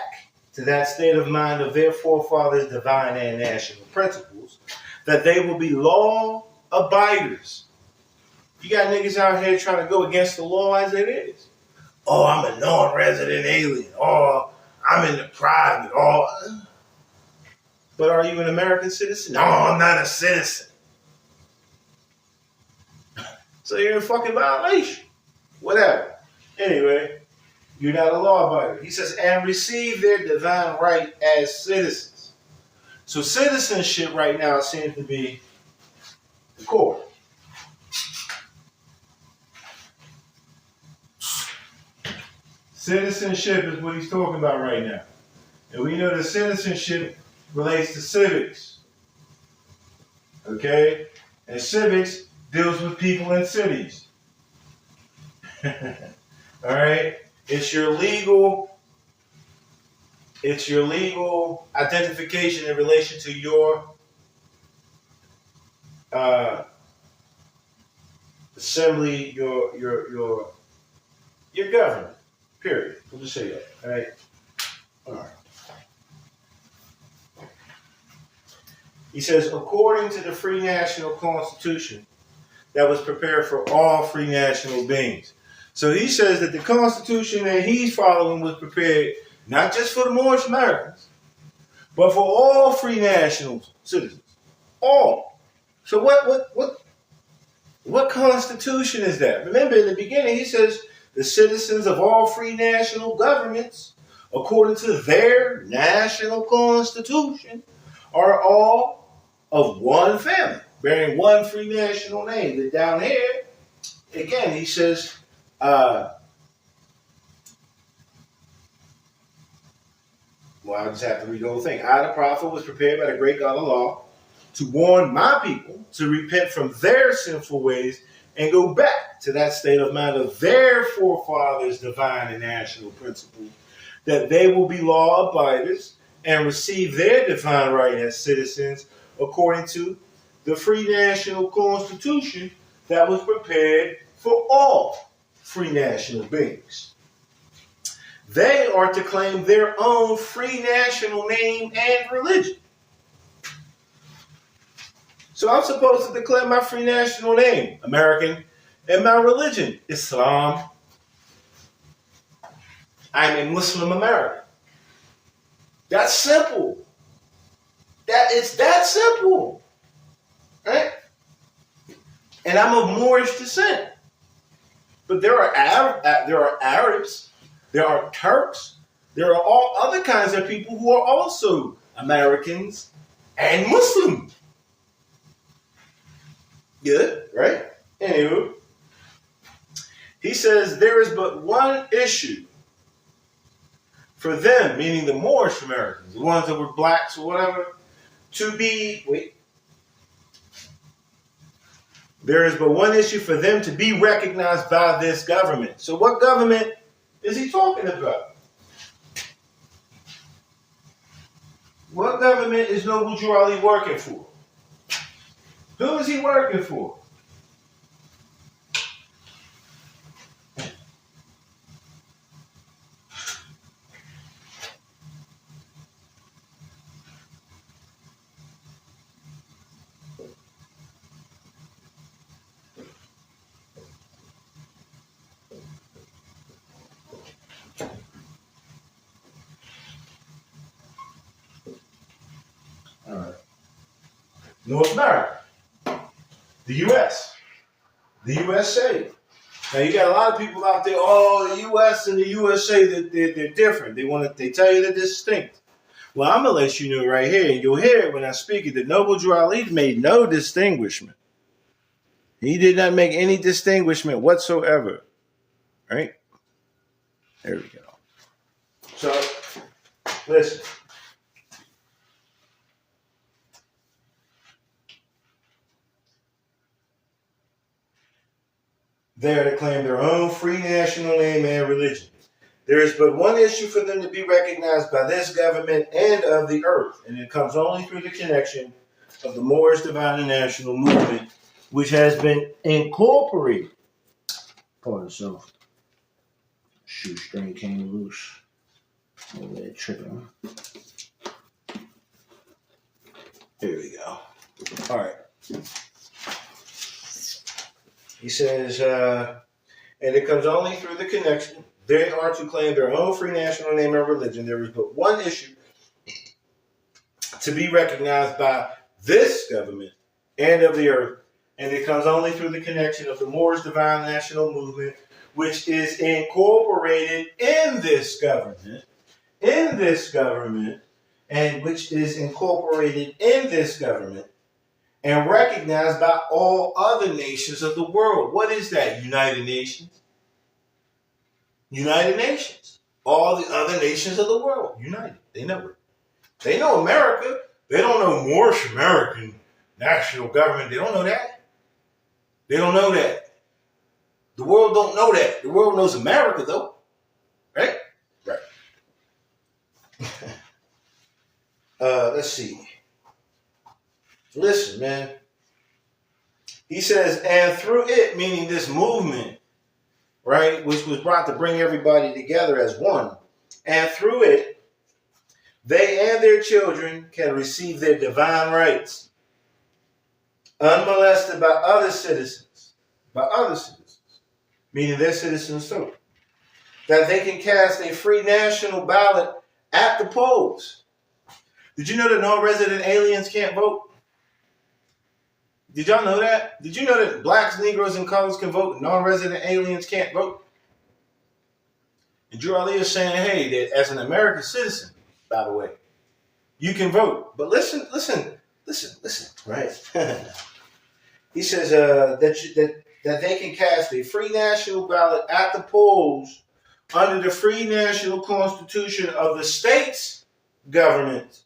to that state of mind of their forefathers' divine and national principles, that they will be law abiders. You got niggas out here trying to go against the law as it is. Oh, I'm a non-resident alien. Oh, I'm in the private. Oh, but are you an American citizen? No, I'm not a citizen. So you're in fucking violation. Whatever. Anyway, you're not a law abider. He says, and receive their divine right as citizens. So citizenship right now seems to be the core. Citizenship is what he's talking about right now. And we know that citizenship relates to civics. Okay? And civics deals with people in cities. All right? It's your legal identification in relation to your assembly, your government. Period. We'll just say that. All right. All right. He says, according to the Free National Constitution that was prepared for all free national beings. So he says that the Constitution that he's following was prepared not just for the Moorish Americans, but for all free national citizens. All. So what Constitution is that? Remember, in the beginning, he says the citizens of all free national governments, according to their national constitution, are all of one family, bearing one free national name. Then down here, again, he says, well, I just have to read the whole thing. I, the prophet, was prepared by the great God of law to warn my people to repent from their sinful ways and go back to that state of mind of their forefathers' divine and national principles, that they will be law abiders and receive their divine right as citizens according to the free national constitution that was prepared for all free national beings. They are to claim their own free national name and religion. So I'm supposed to declare my free national name, American, and my religion, Islam. I'm a Muslim American. That's simple. It's that simple. Right? And I'm of Moorish descent. But there are Arabs, there are Turks, there are all other kinds of people who are also Americans and Muslim. Good, right? Anywho, he says there is but one issue for them, meaning the Moorish Americans, the ones that were blacks or whatever, there is but one issue for them to be recognized by this government. So what government is he talking about? What government is Noble Drew Ali working for? Who is he working for? All right. North America. The U.S. The USA. Now you got a lot of people out there, the U.S. and the USA, they're different. They tell you they're distinct. Well, I'm going to let you know right here, and you'll hear it when I speak it, that Noble Drew Ali made no distinguishment. He did not make any distinguishment whatsoever. Right? There we go. So, listen. They are to claim their own free national name and religion. There is but one issue for them to be recognized by this government and of the earth, and it comes only through the connection of the Moorish Divine and National Movement, which has been incorporated. Pardon yourself. Shoestring came loose. Over there tripping. There we go. All right. He says, and it comes only through the connection. They are to claim their own free national name and religion. There is but one issue to be recognized by this government and of the earth, and it comes only through the connection of the Moorish Divine National Movement, which is incorporated in this government, and which is incorporated in this government, and recognized by all other nations of the world. What is that? United Nations? United Nations. All the other nations of the world united. They know it. They know America. They don't know Moorish American national government. They don't know that. They don't know that. The world don't know that. The world knows America, though. Right? Right. Let's see. Listen, man. He says, and through it, meaning this movement, right, which was brought to bring everybody together as one, and through it, they and their children can receive their divine rights, unmolested by other citizens, meaning their citizens too, that they can cast a free national ballot at the polls. Did you know that non-resident aliens can't vote? Did y'all know that? Did you know that blacks, Negroes, and colors can vote? Non-resident aliens can't vote? And Drew Ali is saying, hey, that as an American citizen, by the way, you can vote. But listen, right? He says that they can cast a free national ballot at the polls under the free national constitution of the state's government,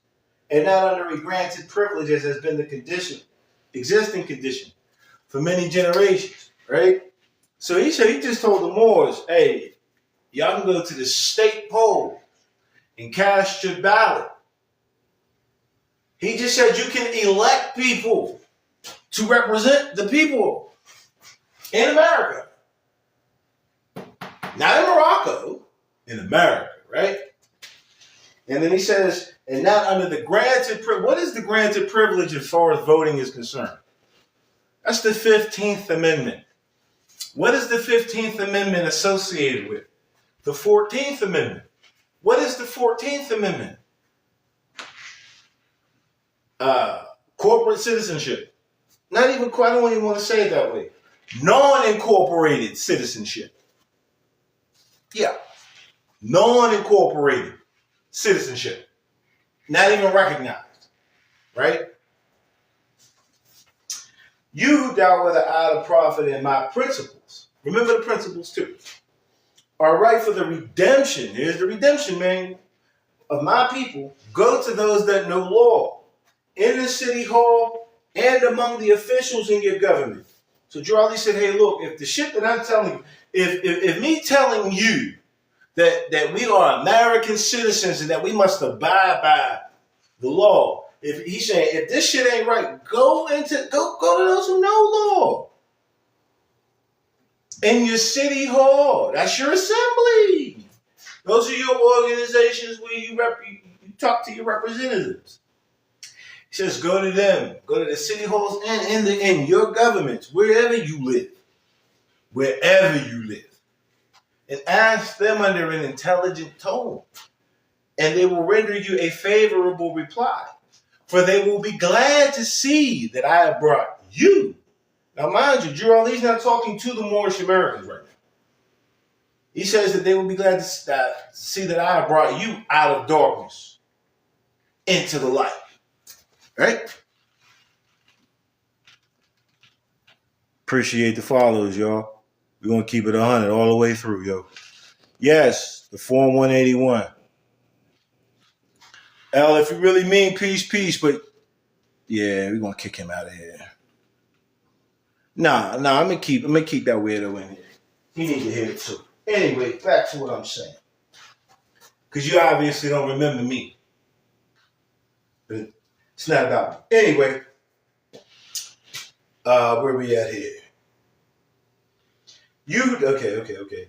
and not under a granted privilege as has been the existing condition for many generations, right? So he said he just told the Moors, hey, y'all can go to the state poll and cast your ballot. He just said you can elect people to represent the people in America. Not in Morocco, in America, right? And then he says, and not under the granted privilege. What is the granted privilege as far as voting is concerned? That's the 15th Amendment. What is the 15th Amendment associated with? The 14th Amendment. What is the 14th Amendment? Corporate citizenship. I don't even want to say it that way. Non-incorporated citizenship. Yeah. Non-incorporated citizenship. Not even recognized. Right? You who doubt whether I the prophet and my principles, remember the principles too, are right for the redemption. Here's the redemption, man, of my people. Go to those that know law, in the city hall, and among the officials in your government. So Drew Ali said, hey, look, if the shit that I'm telling you, if me telling you that we are American citizens and that we must abide by the law, if he's saying if this shit ain't right, go to those who know law. In your city hall, that's your assembly. Those are your organizations where you talk to your representatives. He says, go to them, go to the city halls and in your governments, wherever you live, and ask them under an intelligent tone, and they will render you a favorable reply, for they will be glad to see that I have brought you. Now, mind you, Drew Ali's not talking to the Moorish Americans right now. He says that they will be glad to see that I have brought you out of darkness into the light. Right? Appreciate the follows, y'all. We're going to keep it 100 all the way through, yo. Yes, the Form 181. L, if you really mean peace, but yeah, we're going to kick him out of here. Nah, I'm going to keep that weirdo in here. He needs to hear it too. Anyway, back to what I'm saying. Because you obviously don't remember me. But it's not about me. Anyway, where we at here? Okay.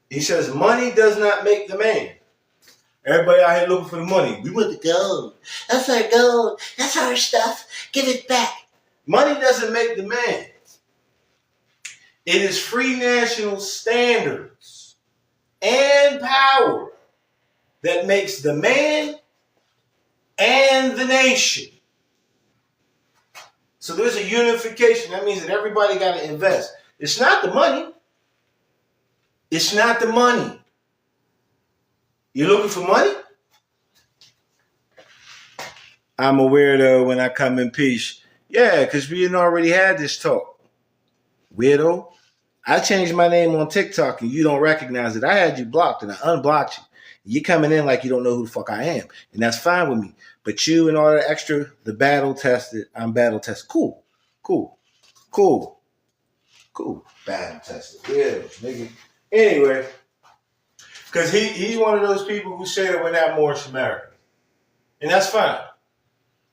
He says, money does not make the man. Everybody out here looking for the money. We want the gold. That's our gold. That's our stuff. Give it back. Money doesn't make the man. It is free national standards and power that makes the man and the nation. So there's a unification. That means that everybody got to invest. It's not the money. It's not the money. You looking for money? I'm a weirdo when I come in peace. Yeah, because we already had this talk. Weirdo. I changed my name on TikTok and you don't recognize it. I had you blocked and I unblocked you. You're coming in like you don't know who the fuck I am. And that's fine with me. But you and all that extra, the battle tested, I'm battle tested. Cool. Cool. Cool. Cool. Battle tested. Yeah, nigga. Anyway, because he's one of those people who say that we're not Moorish American. And that's fine.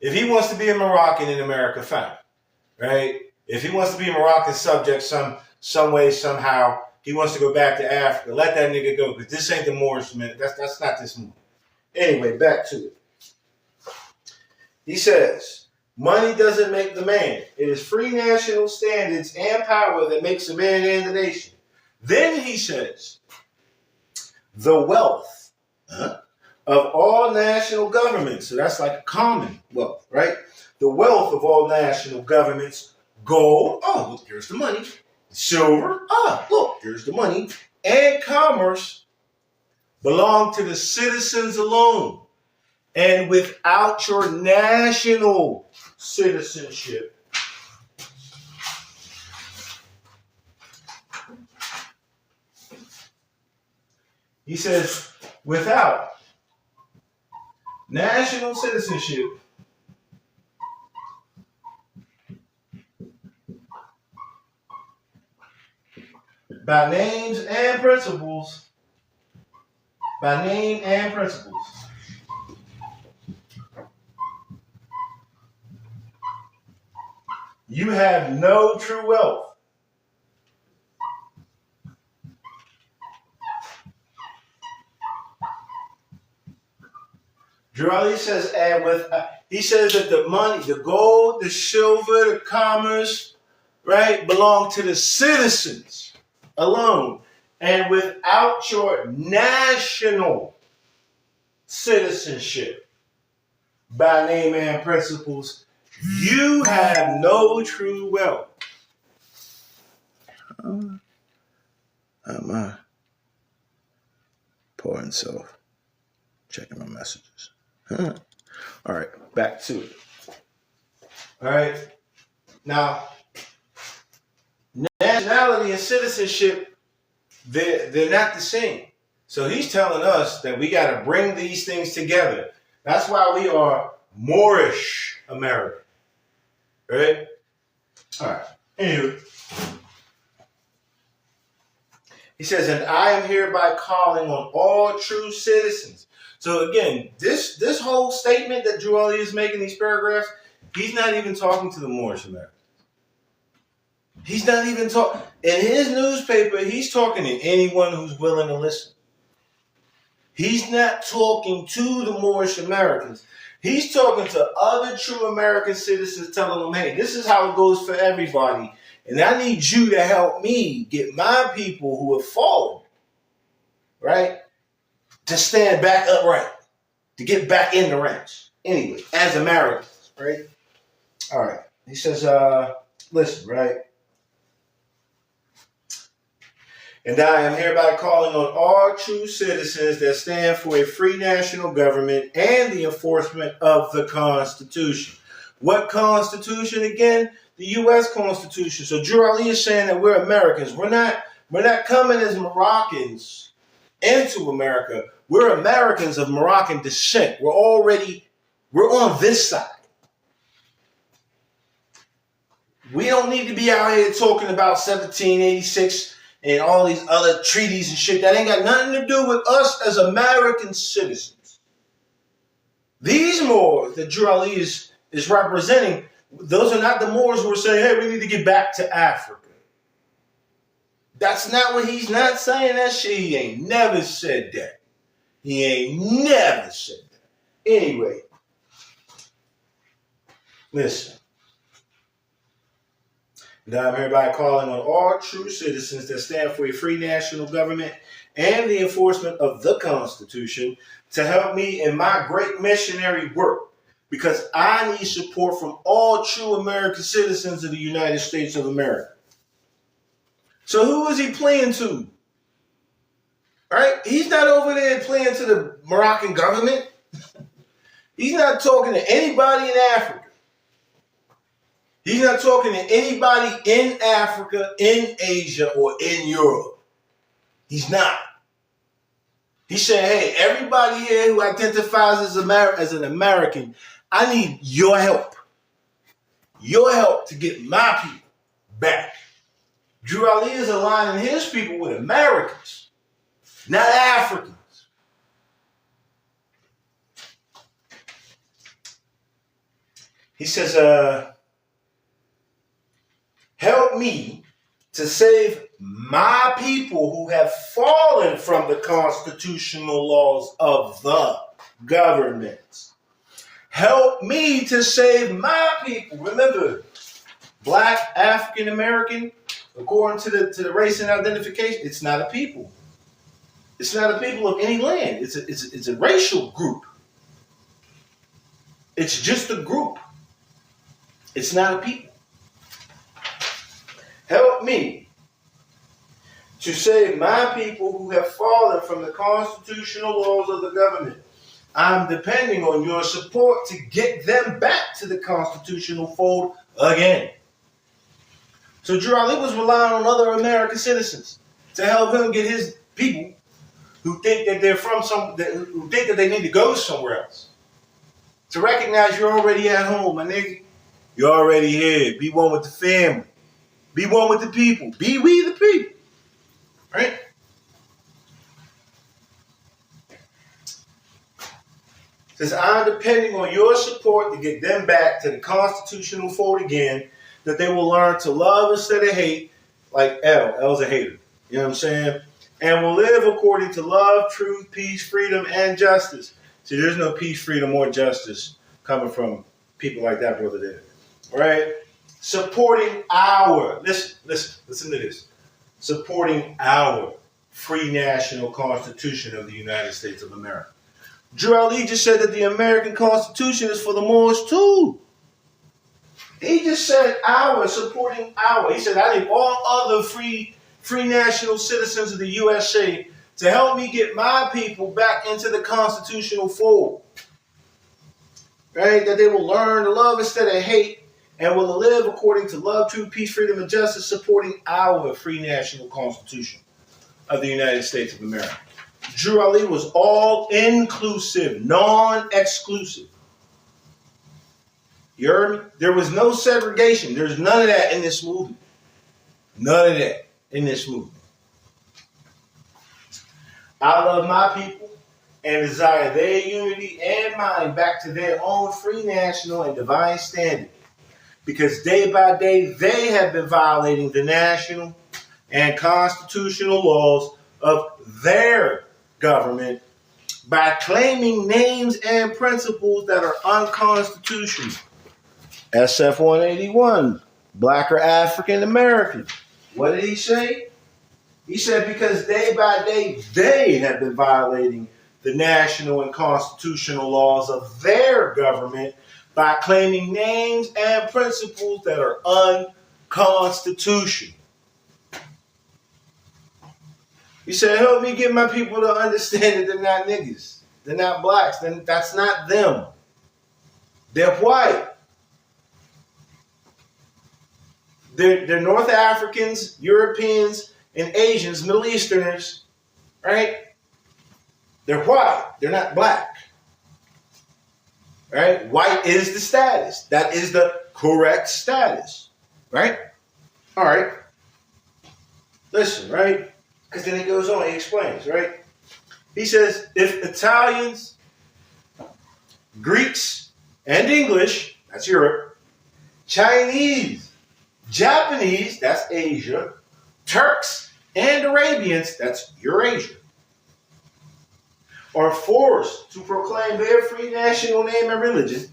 If he wants to be a Moroccan in America, fine. Right? If he wants to be a Moroccan subject some way, somehow, he wants to go back to Africa, let that nigga go, because this ain't the Moorish man. That's not this movie. Anyway, back to it. He says, money doesn't make the man. It is free national standards and power that makes a man and the nation. Then he says, the wealth of all national governments, so that's like a common wealth, right? The wealth of all national governments, gold, oh, look, here's the money. Silver, look, here's the money. And commerce belong to the citizens alone. And without your national citizenship, he says, without national citizenship, by names and principles, you have no true wealth. Girardi says, he says that the money, the gold, the silver, the commerce, right, belong to the citizens alone. And without your national citizenship, by name and principles, you have no true wealth. My poor and self. Checking my messages. All right, back to it. All right. Now, nationality and citizenship, they're not the same. So he's telling us that we got to bring these things together. That's why we are Moorish American. Right? All right. Anyway. He says, and I am hereby calling on all true citizens. So again, this whole statement that Joel is making, these paragraphs, he's not even talking to the Moorish Americans. He's not even talking. In his newspaper, he's talking to anyone who's willing to listen. He's not talking to the Moorish Americans. He's talking to other true American citizens, telling them, hey, this is how it goes for everybody. And I need you to help me get my people who have fallen, right, to stand back upright, to get back in the ranks. Anyway, as Americans, right? All right. He says, listen, right? And I am hereby calling on all true citizens that stand for a free national government and the enforcement of the Constitution. What Constitution again? The U.S. Constitution. So Drew Ali is saying that we're Americans. We're not coming as Moroccans into America. We're Americans of Moroccan descent. We're on this side. We don't need to be out here talking about 1786 and all these other treaties and shit. That ain't got nothing to do with us as American citizens. These Moors that Drew Ali is representing, those are not the Moors who are saying, hey, we need to get back to Africa. That's not what he's not saying. That shit, he ain't never said that. He ain't never said that. Anyway, listen. And I'm hereby calling on all true citizens that stand for a free national government and the enforcement of the Constitution to help me in my great missionary work, because I need support from all true American citizens of the United States of America. So who is he playing to? Right? He's not over there playing to the Moroccan government. He's not talking to anybody in Africa. He's not talking to anybody in Africa, in Asia, or in Europe. He's not. He's saying, hey, everybody here who identifies as an American, I need your help. Your help to get my people back. Drew Ali is aligning his people with Americans, not Africans. He says, help me to save my people who have fallen from the constitutional laws of the government. Help me to save my people. Remember, Black, African American, according to the race and identification, it's not a people. It's not a people of any land. It's a racial group. It's just a group. It's not a people. Help me to save my people who have fallen from the constitutional laws of the government. I'm depending on your support to get them back to the constitutional fold again. So Drew Ali was relying on other American citizens to help him get his people who think that they're from who think that they need to go somewhere else. To recognize you're already at home, my nigga. You're already here. Be one with the family. Be one with the people. Be we the people. Right? Says, I'm depending on your support to get them back to the constitutional fold again, that they will learn to love instead of hate, like L's a hater. You know what I'm saying? And will live according to love, truth, peace, freedom, and justice. See, there's no peace, freedom, or justice coming from people like that brother there. Right? Supporting our, listen to this. Supporting our free national constitution of the United States of America. Drew Ali just said that the American Constitution is for the Moors too. He just said our, supporting our. He said, I need all other free national citizens of the USA to help me get my people back into the constitutional fold. Right? That they will learn to love instead of hate and will live according to love, truth, peace, freedom, and justice, supporting our free national constitution of the United States of America. Drew Ali was all-inclusive, non-exclusive. You heard me? There was no segregation. There's none of that in this movement. None of that in this movement. I love my people and desire their unity and mine back to their own free national and divine standard. Because day by day, they have been violating the national and constitutional laws of their government by claiming names and principles that are unconstitutional. SF 181, Black or African American. What did he say? He said because day by day, they have been violating the national and constitutional laws of their government by claiming names and principles that are unconstitutional. He said, help me get my people to understand that they're not niggas. They're not blacks. That's not them. They're white. They're North Africans, Europeans, and Asians, Middle Easterners, right? They're white. They're not black. Right? White is the status. That is the correct status. Right? All right. Listen, right? Because then he goes on, he explains, right? He says, if Italians, Greeks, and English, that's Europe, Chinese, Japanese, that's Asia, Turks, and Arabians, that's Eurasia, are forced to proclaim their free national name and religion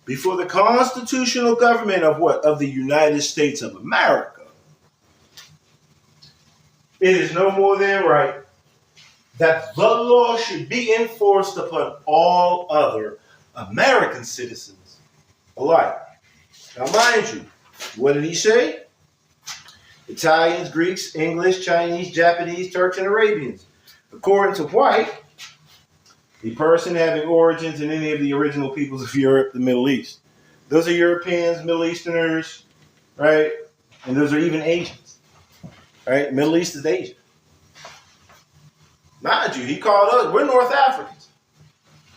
before the constitutional government of what? Of the United States of America. It is no more than right that the law should be enforced upon all other American citizens alike. Now, mind you, what did he say? Italians, Greeks, English, Chinese, Japanese, Turks, and Arabians. According to White, the person having origins in any of the original peoples of Europe, the Middle East. Those are Europeans, Middle Easterners, right? And those are even Asians, right? Middle East is Asian. Mind you, he called us, we're North Africans.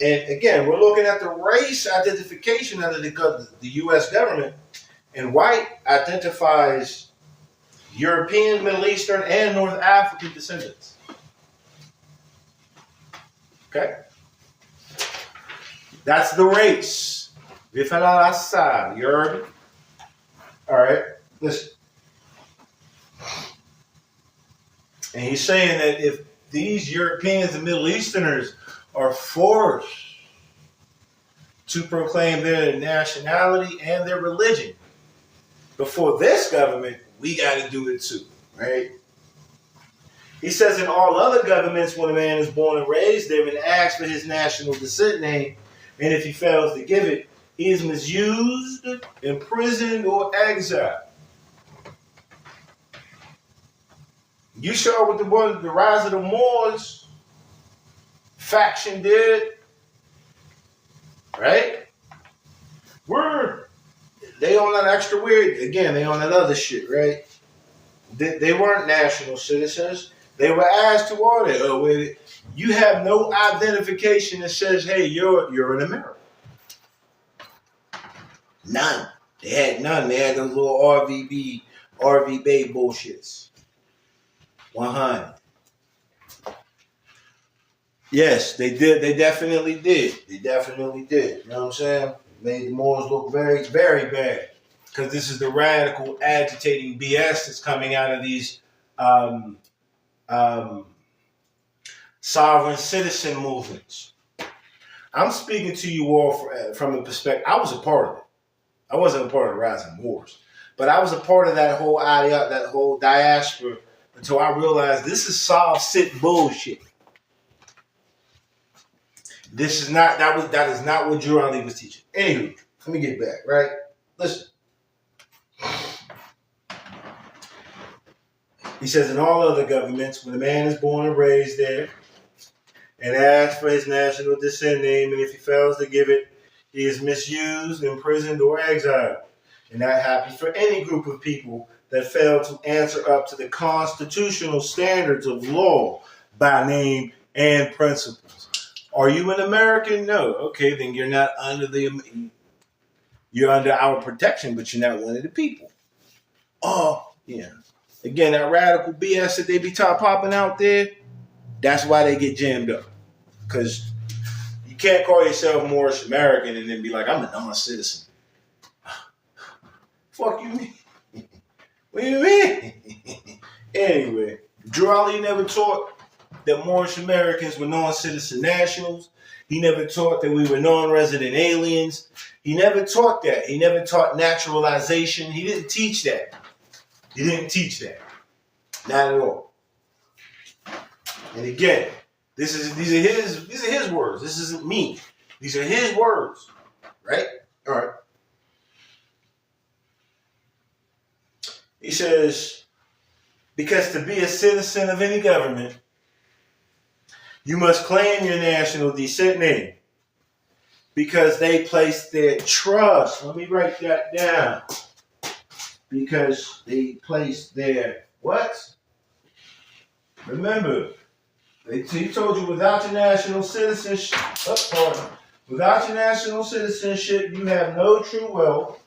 And again, we're looking at the race identification under the U.S. government, and white identifies European, Middle Eastern, and North African descendants. Okay? That's the race. You heard me? All right, listen. And he's saying that if these Europeans and Middle Easterners are forced to proclaim their nationality and their religion before this government, we got to do it too, right? He says in all other governments, when a man is born and raised there and asks for his national descent name, and if he fails to give it, he is misused, imprisoned, or exiled. You saw what the rise of the Moors faction did, right? They on that extra weird, again, they on that other shit, right? They weren't national citizens. They were asked to audit. You have no identification that says, hey, you're an American. None. They had none. They had those little RV Bay bullshits. 100. Yes, they did. They definitely did. You know what I'm saying? Made the Moors look very, very bad. Because this is the radical, agitating BS that's coming out of these sovereign citizen movements. I'm speaking to you all from a perspective. I was a part of it. I wasn't a part of the Rising Moors, but I was a part of that whole idea, that whole diaspora, until I realized this is soft sit bullshit. That is not what Drew Ali was teaching. Anywho, let me get back, right? Listen. He says in all other governments, when a man is born and raised there and asks for his national descent name, and if he fails to give it, he is misused, imprisoned, or exiled. And that happens for any group of people that fail to answer up to the constitutional standards of law by name and principles. Are you an American? No. Okay, then you're not you're under our protection, but you're not one of the people. Oh, yeah. Again, that radical BS that they be popping out there, that's why they get jammed up. Because you can't call yourself Moorish American and then be like, I'm a non-citizen. Fuck you mean? What do you mean? Anyway, Drew Ali never taught that Moorish Americans were non-citizen nationals. He never taught that we were non-resident aliens. He never taught that. He never taught naturalization. He didn't teach that. Not at all. And again, these are his words. This isn't me. These are his words. Right? All right. He says, because to be a citizen of any government, you must claim your national descent name. Because they place their trust. Let me write that down. Because they place their what? Remember, he told you without your national citizenship, without your national citizenship, you have no true wealth,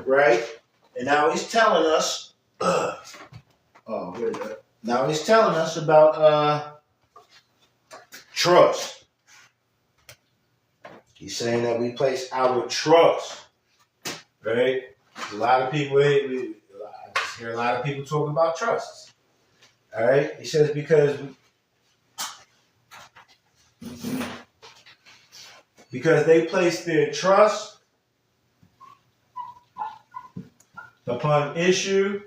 right? And now he's telling us, now he's telling us about trust. He's saying that we place our trust, right? A lot of people, I just hear a lot of people talk about trusts. All right? He says because they place their trust upon issue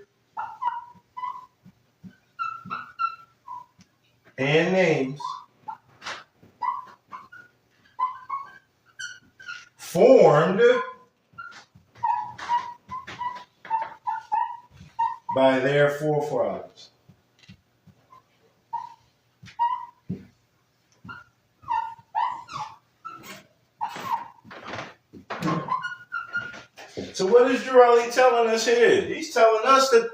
and names formed by their forefathers. So So what is Durrelli telling us here? He's telling us that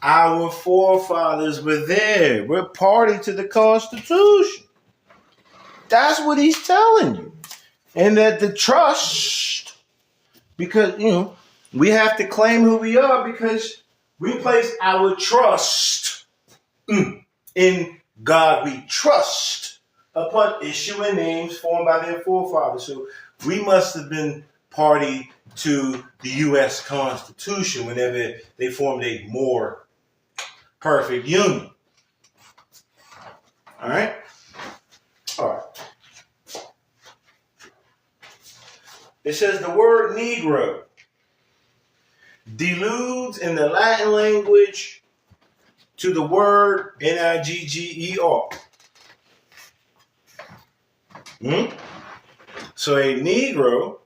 our forefathers were there. We're party to the Constitution. That's what he's telling you. And that the trust, because, we have to claim who we are because we place our trust in God. We trust upon issuing names formed by their forefathers. So we must have been party to the U.S. Constitution whenever they formed a more perfect union. All right? All right. It says the word Negro deludes in the Latin language to the word Nigger. So a Negro,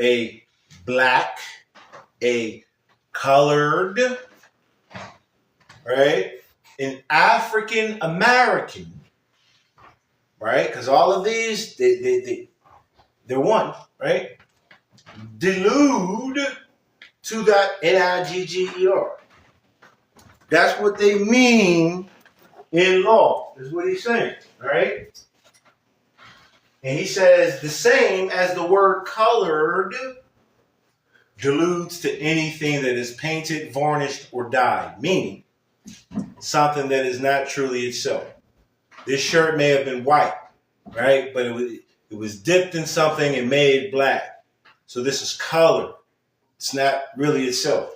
a black, a colored, right? An African American, right? Because all of these, they're one, right? Delude to that Nigger. That's what they mean in law, is what he's saying, right? And he says the same as the word colored deludes to anything that is painted, varnished, or dyed, meaning something that is not truly itself. This shirt may have been white, right? But it was dipped in something and made black. So this is color. It's not really itself.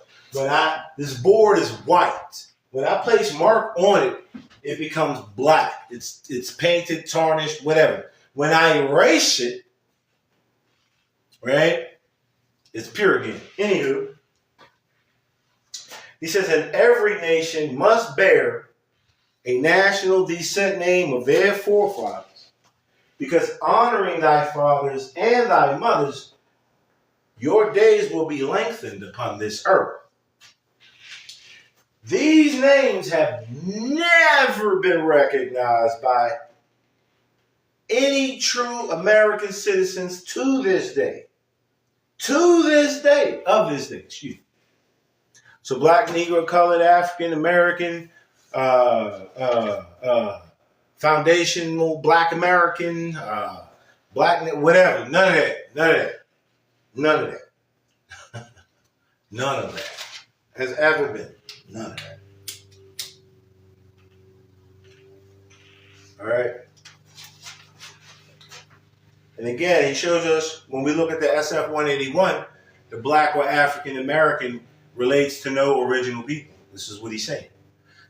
This board is white. When I place mark on it, it becomes black. It's painted, tarnished, whatever. When I erase it, right, it's pure again. Anywho, he says that every nation must bear a national descent name of their forefathers, because honoring thy fathers and thy mothers, your days will be lengthened upon this earth. These names have never been recognized by any true American citizens to this day. Of this day, excuse me. So black, Negro, colored, African American, foundational black American, black, whatever. None of that. None of that has ever been. None of that. All right. And again, he shows us when we look at the SF 181, the black or African American relates to no original people. This is what he's saying.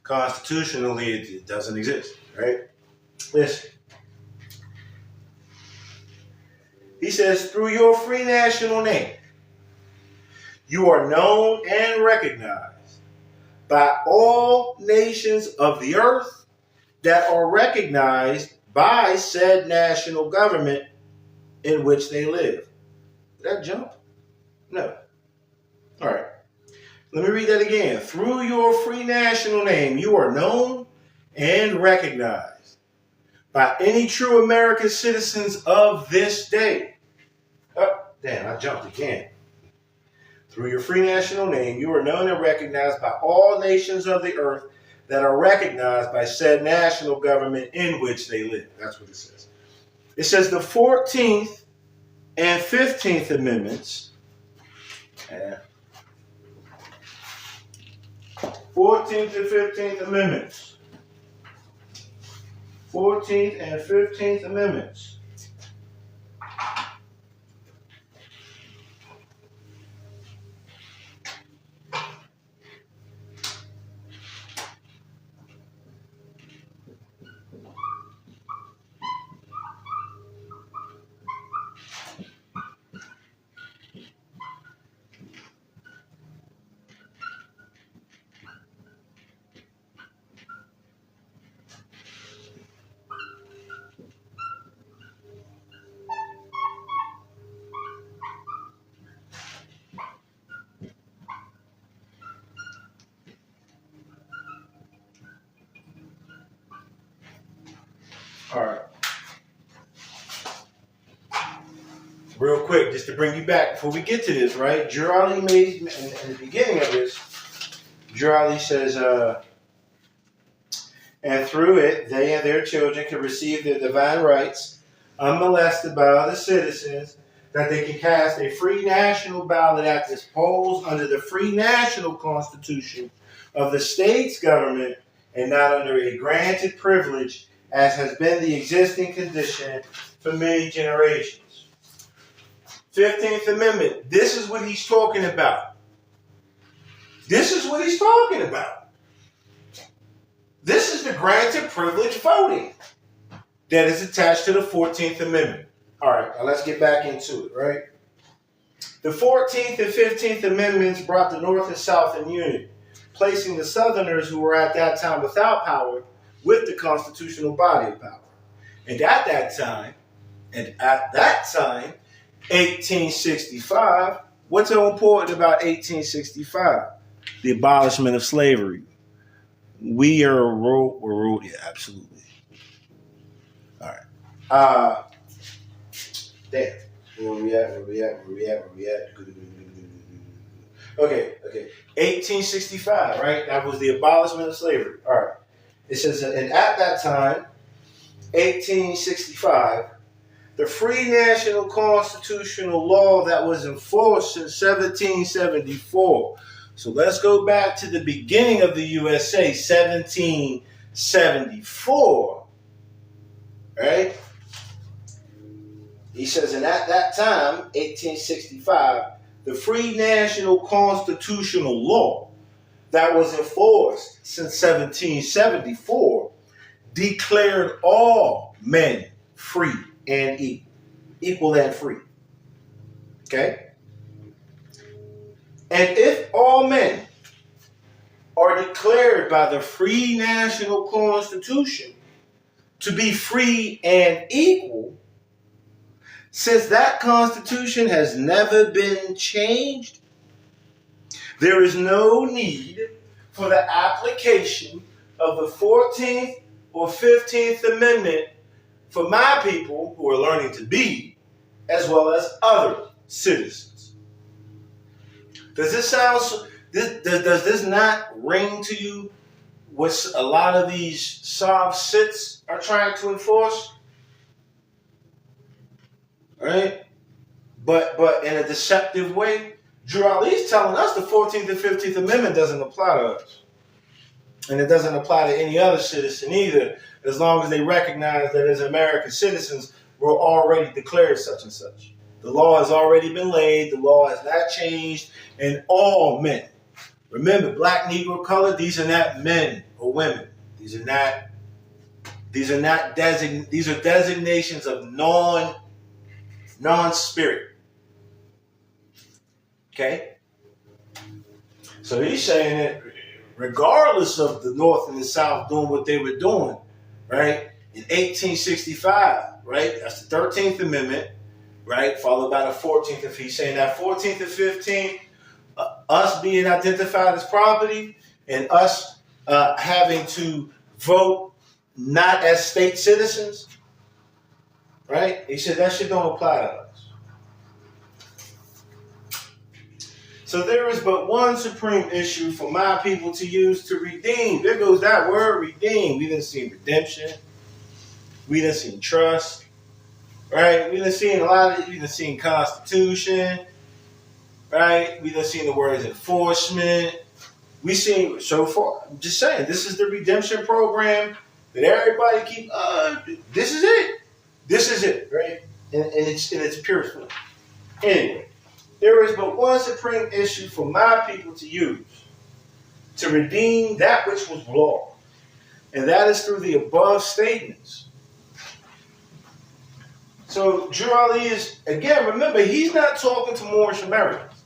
Constitutionally, it doesn't exist, right? Listen. He says, through your free national name, you are known and recognized by all nations of the earth that are recognized by said national government in which they live. Did that jump? No. All right. Let me read that again. Through your free national name, you are known and recognized by any true American citizens of this day. Oh, damn, I jumped again. Through your free national name, you are known and recognized by all nations of the earth that are recognized by said national government in which they live. That's what it says. It says the 14th and 15th Amendments. 14th and 15th Amendments. 14th and 15th Amendments. All right. real quick, just to bring you back before we get to this, right? Jurali made, in the beginning of this, Jurali says, and through it, they and their children can receive their divine rights unmolested by other citizens, that they can cast a free national ballot at the polls under the free national constitution of the state's government and not under a granted privilege as has been the existing condition for many generations. 15th Amendment, this is what he's talking about. This is what he's talking about. This is the granted privilege voting that is attached to the 14th Amendment. All right, now let's get back into it, right? The 14th and 15th Amendments brought the North and South in unity, placing the Southerners who were at that time without power with the constitutional body of power. And at that time, 1865, what's so important about 1865? The abolishment of slavery. Yeah, absolutely. All right. There. Where we at? Okay. 1865, right? That was the abolishment of slavery. All right. It says, and at that time, 1865, the free national constitutional law that was enforced since 1774. So let's go back to the beginning of the USA, 1774, right? He says, and at that time, 1865, the free national constitutional law that was enforced since 1774 declared all men free and equal and free. Okay? And if all men are declared by the free national constitution to be free and equal, since that constitution has never been changed, there is no need for the application of the 14th or 15th Amendment for my people who are learning to be, as well as other citizens. Does this sound? Does this not ring to you what a lot of these soft sits are trying to enforce? Right? But in a deceptive way. Drew Ali's telling us the 14th and 15th Amendment doesn't apply to us. And it doesn't apply to any other citizen either, as long as they recognize that as American citizens, we're already declared such and such. The law has already been laid. The law has not changed. And all men. Remember, black, Negro, color, these are not men or women. These are designations of non-spirit. Okay? So he's saying that regardless of the North and the South doing what they were doing, right, in 1865, right, that's the 13th Amendment, right, followed by the 14th. If he's saying that 14th and 15th, us being identified as property and us having to vote not as state citizens, right, he said that shit don't apply to us. So there is but one supreme issue for my people to use to redeem. There goes that word, redeem. We done seen redemption. We done seen trust. Right? We done seen a lot of, we done seen constitution. Right? We done seen the words enforcement. We seen, so far, I'm just saying, this is the redemption program that everybody keep, this is it. This is it, right? In its purest form. Anyway. There is but one supreme issue for my people to use to redeem that which was law, and that is through the above statements. So Jurali is, again, remember, he's not talking to Moorish Americans.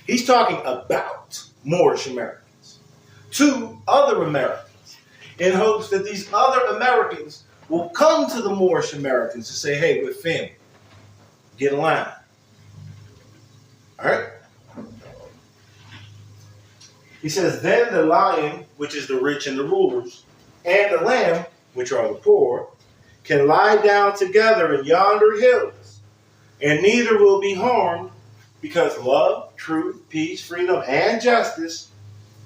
He's talking about Moorish Americans to other Americans in hopes that these other Americans will come to the Moorish Americans and say, hey, we're family. Get in line. All right. He says, then the lion, which is the rich and the rulers, and the lamb, which are the poor, can lie down together in yonder hills, and neither will be harmed, because love, truth, peace, freedom, and justice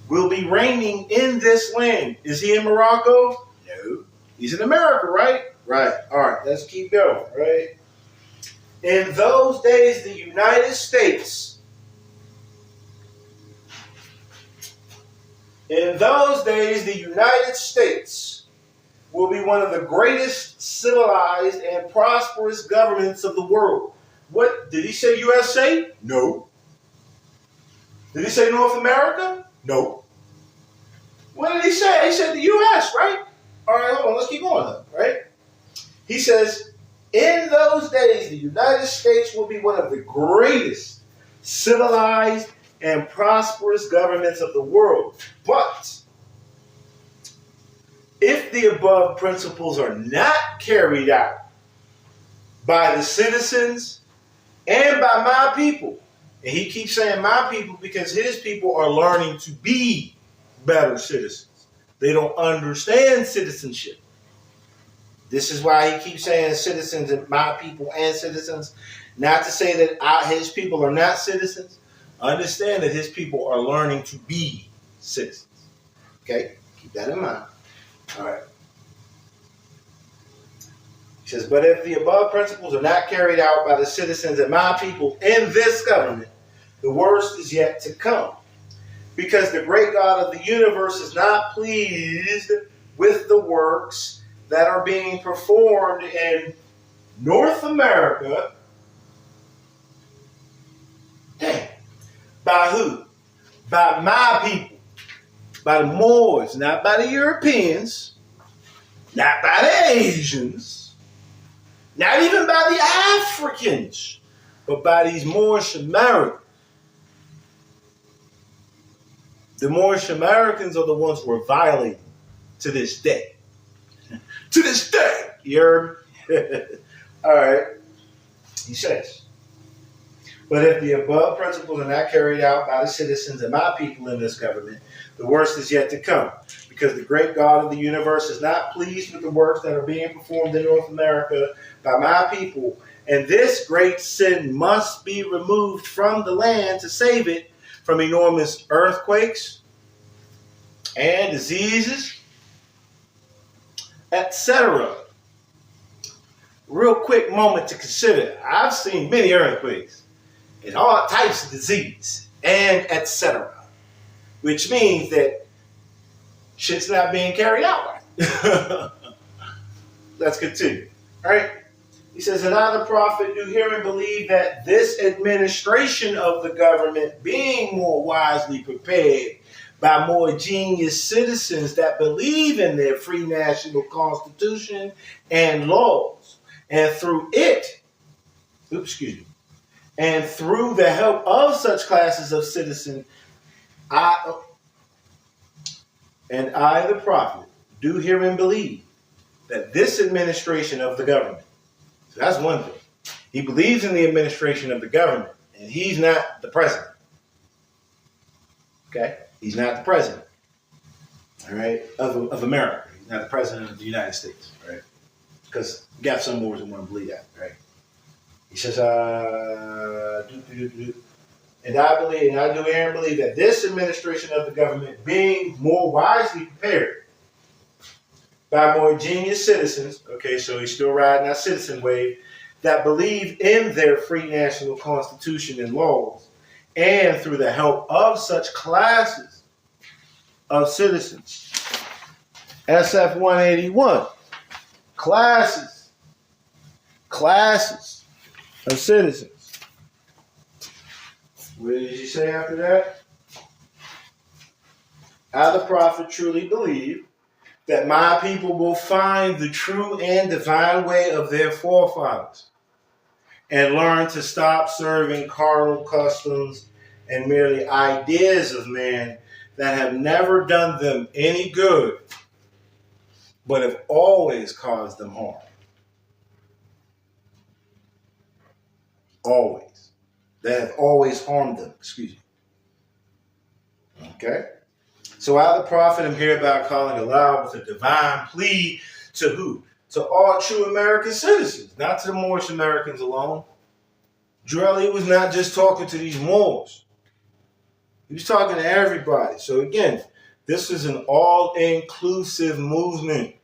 will be reigning in this land. Is he in Morocco? No. He's in America, right? Right. All right, let's keep going, right? In those days, the United States will be one of the greatest civilized and prosperous governments of the world. What, did he say USA? No. Did he say North America? No. What did he say? He said the US, right? All right, hold on, let's keep going though, right? He says, in those days, the United States will be one of the greatest civilized and prosperous governments of the world. But if the above principles are not carried out by the citizens and by my people, and he keeps saying my people because his people are learning to be better citizens. They don't understand citizenship. This is why he keeps saying citizens and my people and citizens. Not to say that his people are not citizens. Understand that his people are learning to be citizens. Okay? Keep that in mind. All right. He says, but if the above principles are not carried out by the citizens and my people in this government, the worst is yet to come. Because the great God of the universe is not pleased with the works that are being performed in North America. Dang. By who? By my people. By the Moors, not by the Europeans, not by the Asians, not even by the Africans, but by these Moorish Americans. The Moorish Americans are the ones who are violating to this day. To this day. You heard? All right. He says, but if the above principles are not carried out by the citizens and my people in this government, the worst is yet to come. Because the great God of the universe is not pleased with the works that are being performed in North America by my people. And this great sin must be removed from the land to save it from enormous earthquakes and diseases, etc. Real quick moment to consider. I've seen many earthquakes and all types of disease and etc. Which means that shit's not being carried out right. Let's continue. All right. He says, and I, the prophet, do hear and believe that this administration of the government, being more wisely prepared by more genius citizens that believe in their free national constitution and laws, and through it, and through the help of such classes of citizens, I, the prophet, do hear and believe that this administration of the government. So that's one thing. He believes in the administration of the government, and he's not the president. Okay? He's not the president. All right? Of America. He's not the president of the United States. Right? Because you got some Moors who want to believe that. Right? He says, and I believe, and I do hear and believe that this administration of the government, being more wisely prepared by more genius citizens, okay, so he's still riding that citizen wave, that believe in their free national constitution and laws, and through the help of such classes of citizens. SF 181, classes of citizens. What did he say after that? I, the prophet, truly believe that my people will find the true and divine way of their forefathers and learn to stop serving carnal customs and merely ideas of man that have never done them any good, but have always caused them harm. Always. That have always harmed them. Excuse me. Okay? So I, the prophet, am hereby calling aloud with a divine plea to who? To all true American citizens, not to the Moorish Americans alone. Drelly was not just talking to these Moors. He was talking to everybody. So again, this is an all-inclusive movement.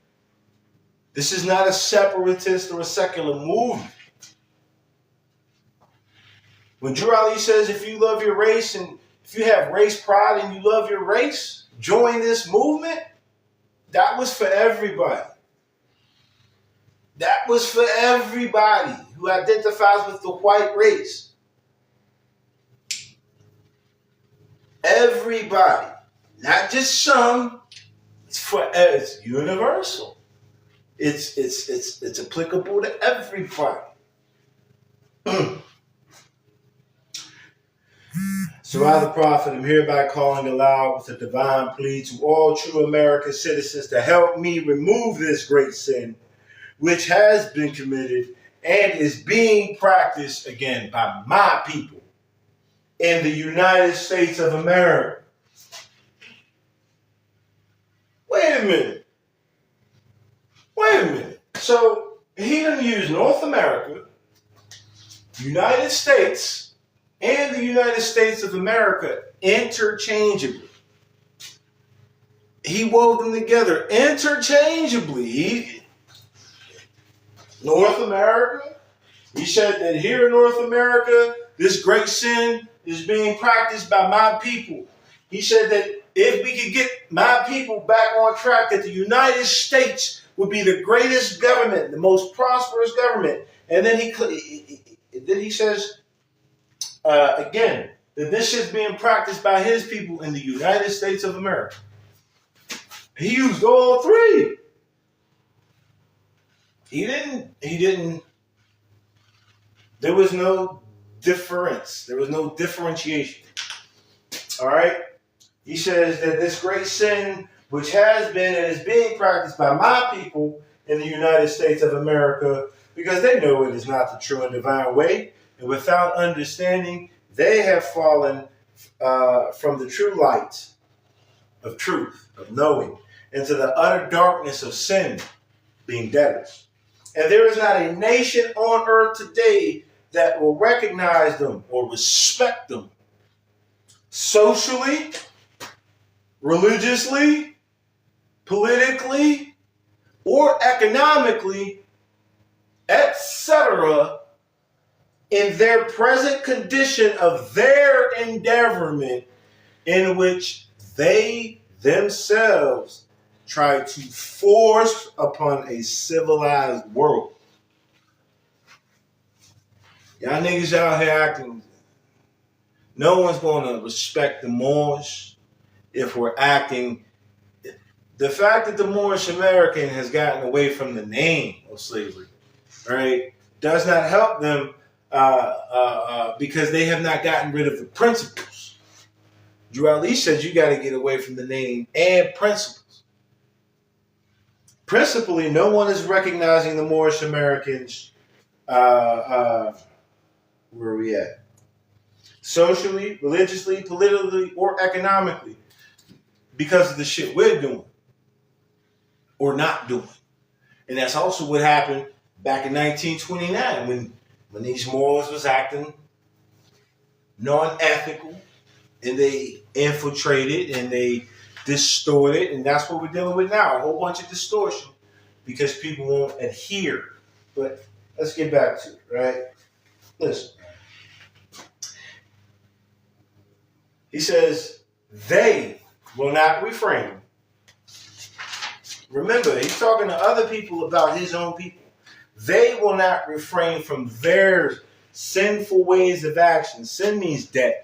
This is not a separatist or a secular movement. When Drew Ali says, if you love your race and if you have race pride and you love your race, join this movement, that was for everybody. That was for everybody who identifies with the white race. Everybody. Not just some. It's universal. It's applicable to everybody. So I, the prophet, am hereby calling aloud with a divine plea to all true American citizens to help me remove this great sin, which has been committed and is being practiced again by my people in the United States of America. Wait a minute. So he done used North America, United States, and the United States of America interchangeably. He wove them together interchangeably. North America, he said that here in North America, this great sin is being practiced by my people. He said that if we could get my people back on track, that the United States would be the greatest government, the most prosperous government. And then he says, again, that this is being practiced by his people in the United States of America. He used all three. He didn't, there was no difference. There was no differentiation. All right? He says that this great sin, which has been and is being practiced by my people in the United States of America, because they know it is not the true and divine way, and without understanding, they have fallen from the true light of truth, of knowing, into the utter darkness of sin, being debtors. And there is not a nation on earth today that will recognize them or respect them socially, religiously, politically, or economically, etc., in their present condition of their endeavorment, in which they themselves try to force upon a civilized world. Y'all niggas out here acting, no one's going to respect the Moors if we're acting. The fact that the Moorish American has gotten away from the name of slavery, right, does not help them because they have not gotten rid of the principles. Drew Ali said you got to get away from the name and principles. Principally, no one is recognizing the Moorish Americans. Where are we at? Socially, religiously, politically, or economically, because of the shit we're doing or not doing. And that's also what happened back in 1929 when these Moors was acting non-ethical and they infiltrated and they distorted, and that's what we're dealing with now, a whole bunch of distortion because people won't adhere. But let's get back to it, right? Listen. He says, they will not refrain. Remember, he's talking to other people about his own people. They will not refrain from their sinful ways of action. Sin means debt.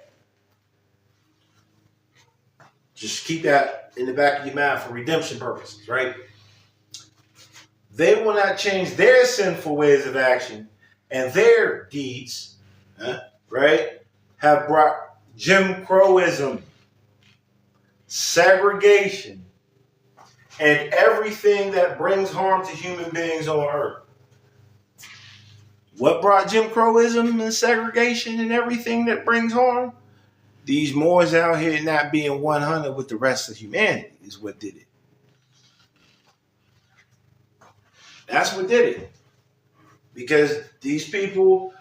Just keep that in the back of your mind for redemption purposes, right? They will not change their sinful ways of action, and their deeds, right, have brought Jim Crowism, segregation, and everything that brings harm to human beings on earth. What brought Jim Crowism and segregation and everything that brings harm? These Moors out here not being 100 with the rest of humanity is what did it. That's what did it. Because these people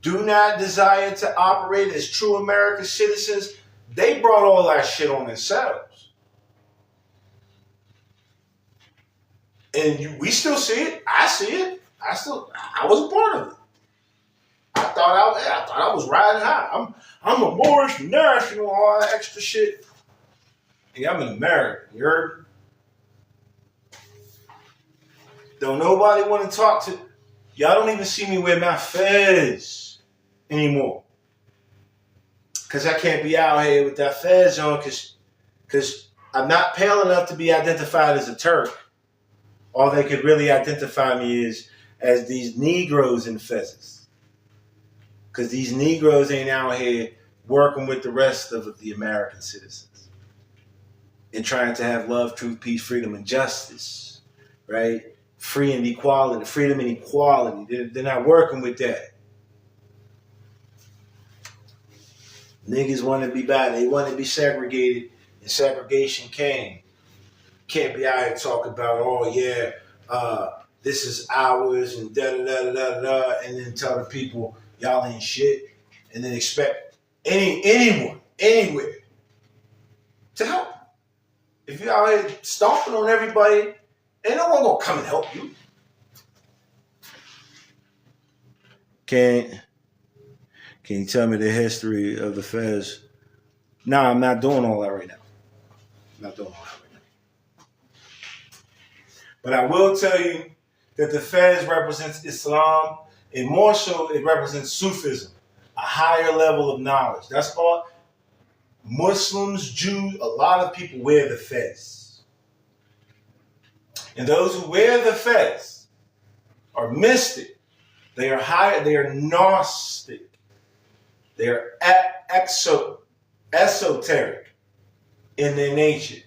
do not desire to operate as true American citizens, they brought all that shit on themselves. And we still see it. I see it. I was a part of it. I thought I was riding high. I'm a Moorish national, all that extra shit. Yeah, I'm an American. You heard me? Don't nobody want to talk to. Y'all don't even see me wear my fez anymore. Because I can't be out here with that fez on because I'm not pale enough to be identified as a Turk. All they could really identify me as these Negroes in fezzes. Because these Negroes ain't out here working with the rest of the American citizens and trying to have love, truth, peace, freedom, and justice, right? Freedom and equality. They're not working with that. Niggas want to be bad. They want to be segregated, and segregation came. Can't be out here talking about, oh yeah, this is ours and da da da da da, and then tell the people y'all ain't shit, and then expect anyone anywhere to help. If you out here stomping on everybody, ain't no one gonna come and help you. Can you tell me the history of the Fez? Nah, I'm not doing all that right now. I'm not doing all that right now. But I will tell you that the Fez represents Islam, and more so, it represents Sufism, a higher level of knowledge. That's all. Muslims, Jews, a lot of people wear the Fez. And those who wear the Fez are mystic. They are high. They are Gnostic. They are esoteric in their nature.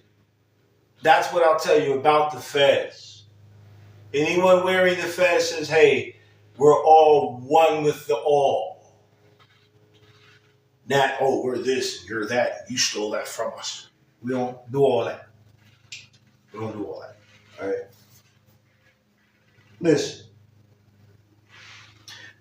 That's what I'll tell you about the Fez. Anyone wearing the Fez says, hey, we're all one with the all. Not, oh, we're this, you're that, you stole that from us. We don't do all that. We don't do all that. All right? Listen.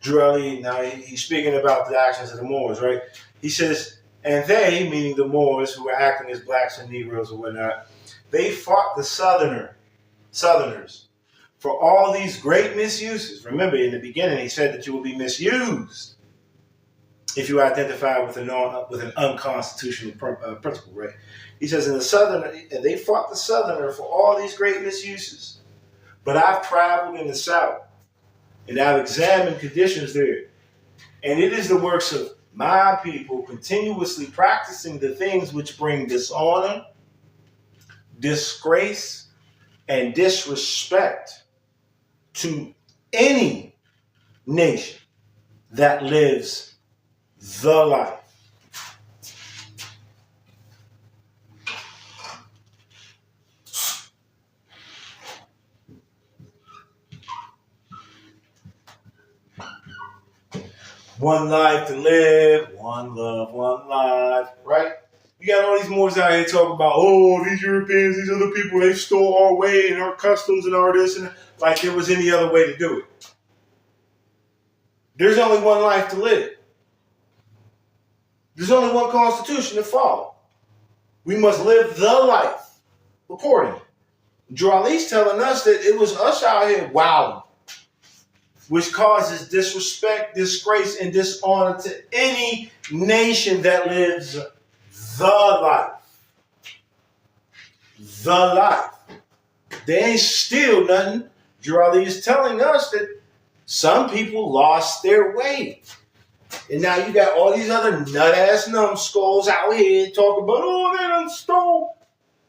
Drew Ali, now he's speaking about the actions of the Moors, right? He says, and they, meaning the Moors, who were acting as blacks and Negroes or whatnot, they fought the Southerners for all these great misuses. Remember, in the beginning, he said that you will be misused if you identify with an unconstitutional principle, right? He says, and they fought the Southerner for all these great misuses. But I've traveled in the South, and I've examined conditions there. And it is the works of my people continuously practicing the things which bring dishonor, disgrace, and disrespect to any nation that lives the life. One life to live, one love, one life, right? You got all these Moors out here talking about, oh, these Europeans, these other people, they stole our way and our customs and our this, and like there was any other way to do it. There's only one life to live. There's only one constitution to follow. We must live the life accordingly. Drew Ali's telling us that it was us out here wilding, which causes disrespect, disgrace, and dishonor to any nation that lives the life. The life. They ain't steal nothing. Drew Ali is telling us that some people lost their way. And now you got all these other nut-ass numbskulls out here talking about, oh, they done stole.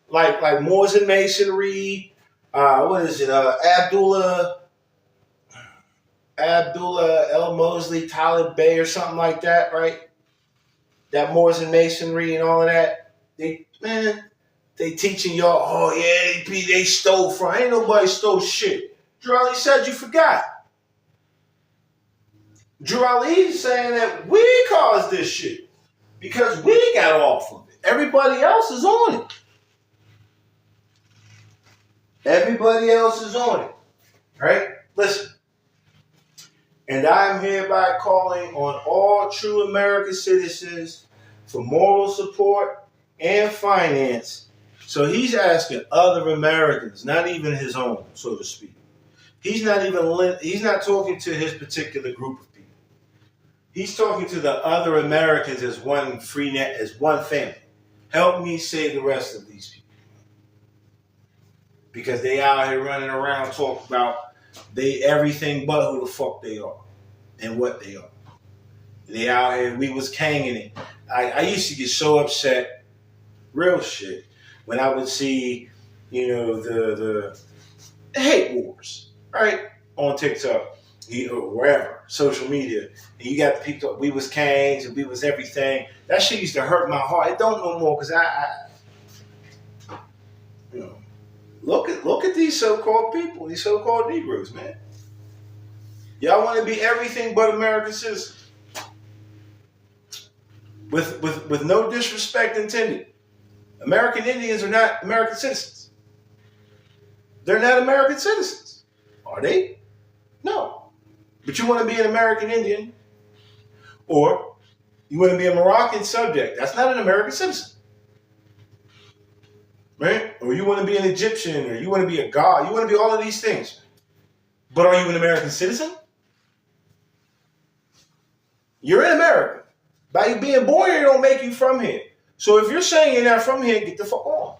Like Moors and Masonry, what is it, Abdullah El Mosley, Talib Bey or something like that, right? That Moors and Masonry and all of that. They teaching y'all, oh yeah, they stole from. Ain't nobody stole shit. Drew Ali said you forgot. Drew Ali saying that we caused this shit because we got off of it. Everybody else is on it. Everybody else is on it. Right? Listen. And I am hereby calling on all true American citizens for moral support and finance. So he's asking other Americans, not even his own, so to speak. He's not talking to his particular group of people. He's talking to the other Americans as one free net, as one family. Help me save the rest of these people. Because they out here running around talking about they everything but who the fuck they are and what they are. They out here, we was canging it. I used to get so upset, real shit, when I would see, the hate wars, right? On TikTok, or wherever, social media. And you got the people, we was kangs and we was everything. That shit used to hurt my heart. It don't no more because look at these so-called people, these so-called Negroes, man. Y'all want to be everything but American citizens. With no disrespect intended. American Indians are not American citizens. They're not American citizens. Are they? No. But you want to be an American Indian, or you want to be a Moroccan subject. That's not an American citizen. Right? Or you want to be an Egyptian, or you want to be a god. You want to be all of these things. But are you an American citizen? You're in America. By you being born here don't make you from here. So if you're saying you're not from here, get the fuck on.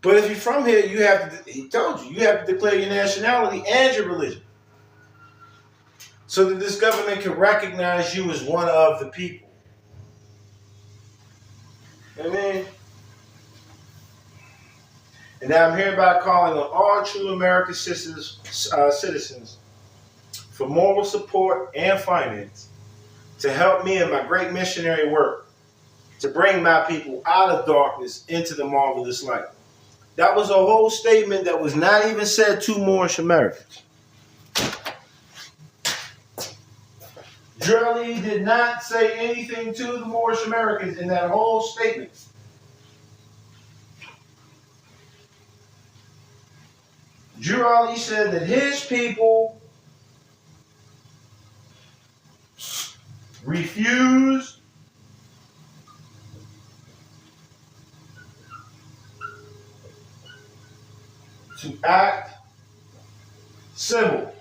But if you're from here, you have to, he told you have to declare your nationality and your religion. So that this government can recognize you as one of the people. I mean, and now I'm hereby calling on all true American citizens for moral support and finance to help me in my great missionary work to bring my people out of darkness into the marvelous light. That was a whole statement that was not even said to Moorish Americans. Drelly did not say anything to the Moorish Americans in that whole statement. Drelly said that his people refused to act civil.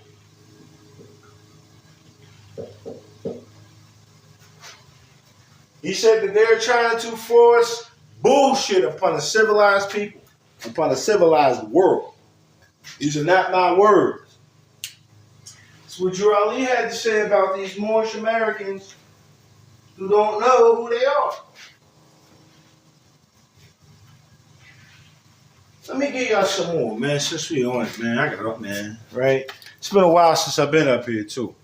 He said that they're trying to force bullshit upon a civilized people, upon a civilized world. These are not my words. It's what Drew Ali had to say about these Moorish Americans who don't know who they are. Let me give y'all some more, man, since we on it, man. I got up, man, right? It's been a while since I've been up here, too.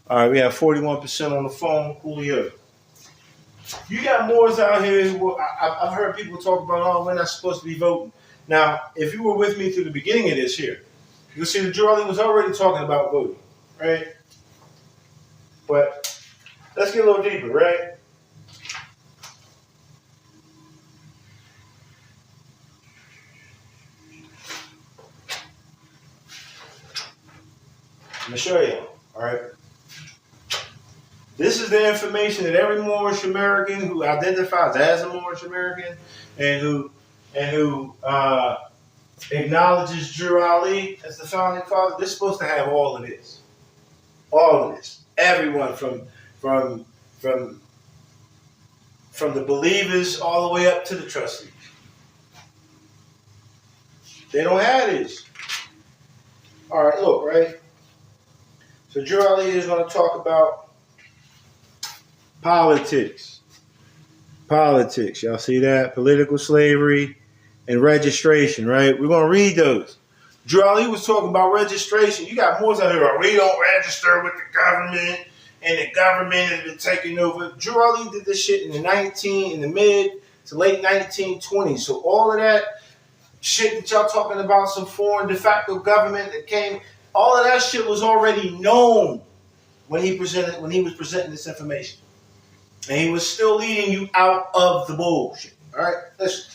All right, we have 41% on the phone. Coolio. You got Moors out here who I've heard people talk about, oh, we're not supposed to be voting. Now, if you were with me through the beginning of this here, you'll see that Jordan was already talking about voting, right? But let's get a little deeper, right? I'm going to show you, all right? This is the information that every Moorish American who identifies as a Moorish American and who acknowledges Drew Ali as the founding father, they're supposed to have all of this. All of this. Everyone from the believers all the way up to the trustees. They don't have this. All right, look, right? So Drew Ali is going to talk about politics. Politics. Y'all see that? Political slavery and registration, right? We're going to read those. Drew Ali was talking about registration. You got Moors out here, we don't register with the government, and the government has been taking over. Drew Ali did this shit in the mid to late 1920s. So all of that shit that y'all talking about, some foreign de facto government that came, all of that shit was already known when he was presenting this information. And he was still leading you out of the bullshit. All right, listen.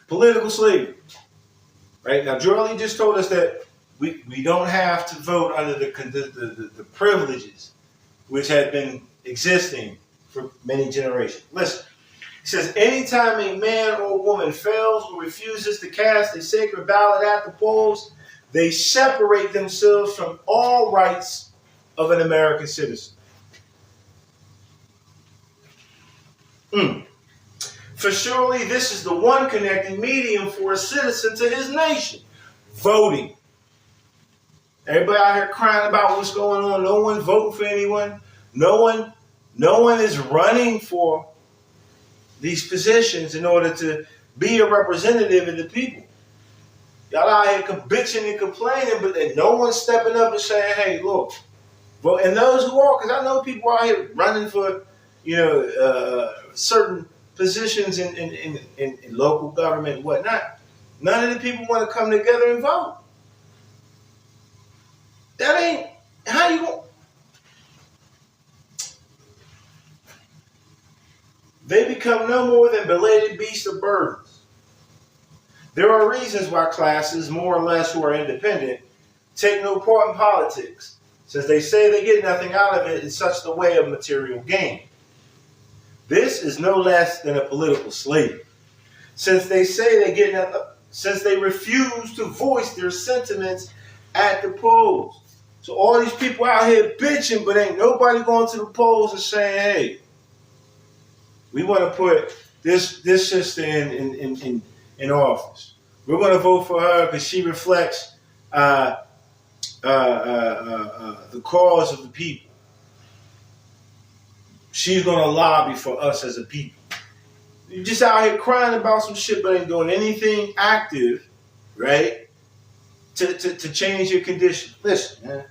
Political slavery. Right now, Drew Ali just told us that we don't have to vote under the privileges which had been existing for many generations. Listen, it says, anytime a man or woman fails or refuses to cast a sacred ballot at the polls, they separate themselves from all rights of an American citizen. For surely this is the one connecting medium for a citizen to his nation, voting. Everybody out here crying about what's going on. No one voting for anyone. No one is running for these positions in order to be a representative of the people. Y'all out here bitching and complaining, but then no one's stepping up and saying, hey, look, vote. And those who are, because I know people out here running for, certain positions in local government and whatnot. None of the people want to come together and vote. That ain't, how you going? They become no more than belated beasts of burdens. There are reasons why classes, more or less who are independent, take no part in politics, since they say they get nothing out of it in such the way of material gain. This is no less than a political slavery, since they say they get nothing, since they refuse to voice their sentiments at the polls. So all these people out here bitching, but ain't nobody going to the polls and saying, hey, we want to put this sister in office. We're going to vote for her because she reflects the cause of the people. She's going to lobby for us as a people. You're just out here crying about some shit, but ain't doing anything active, right, to change your condition. Listen, man.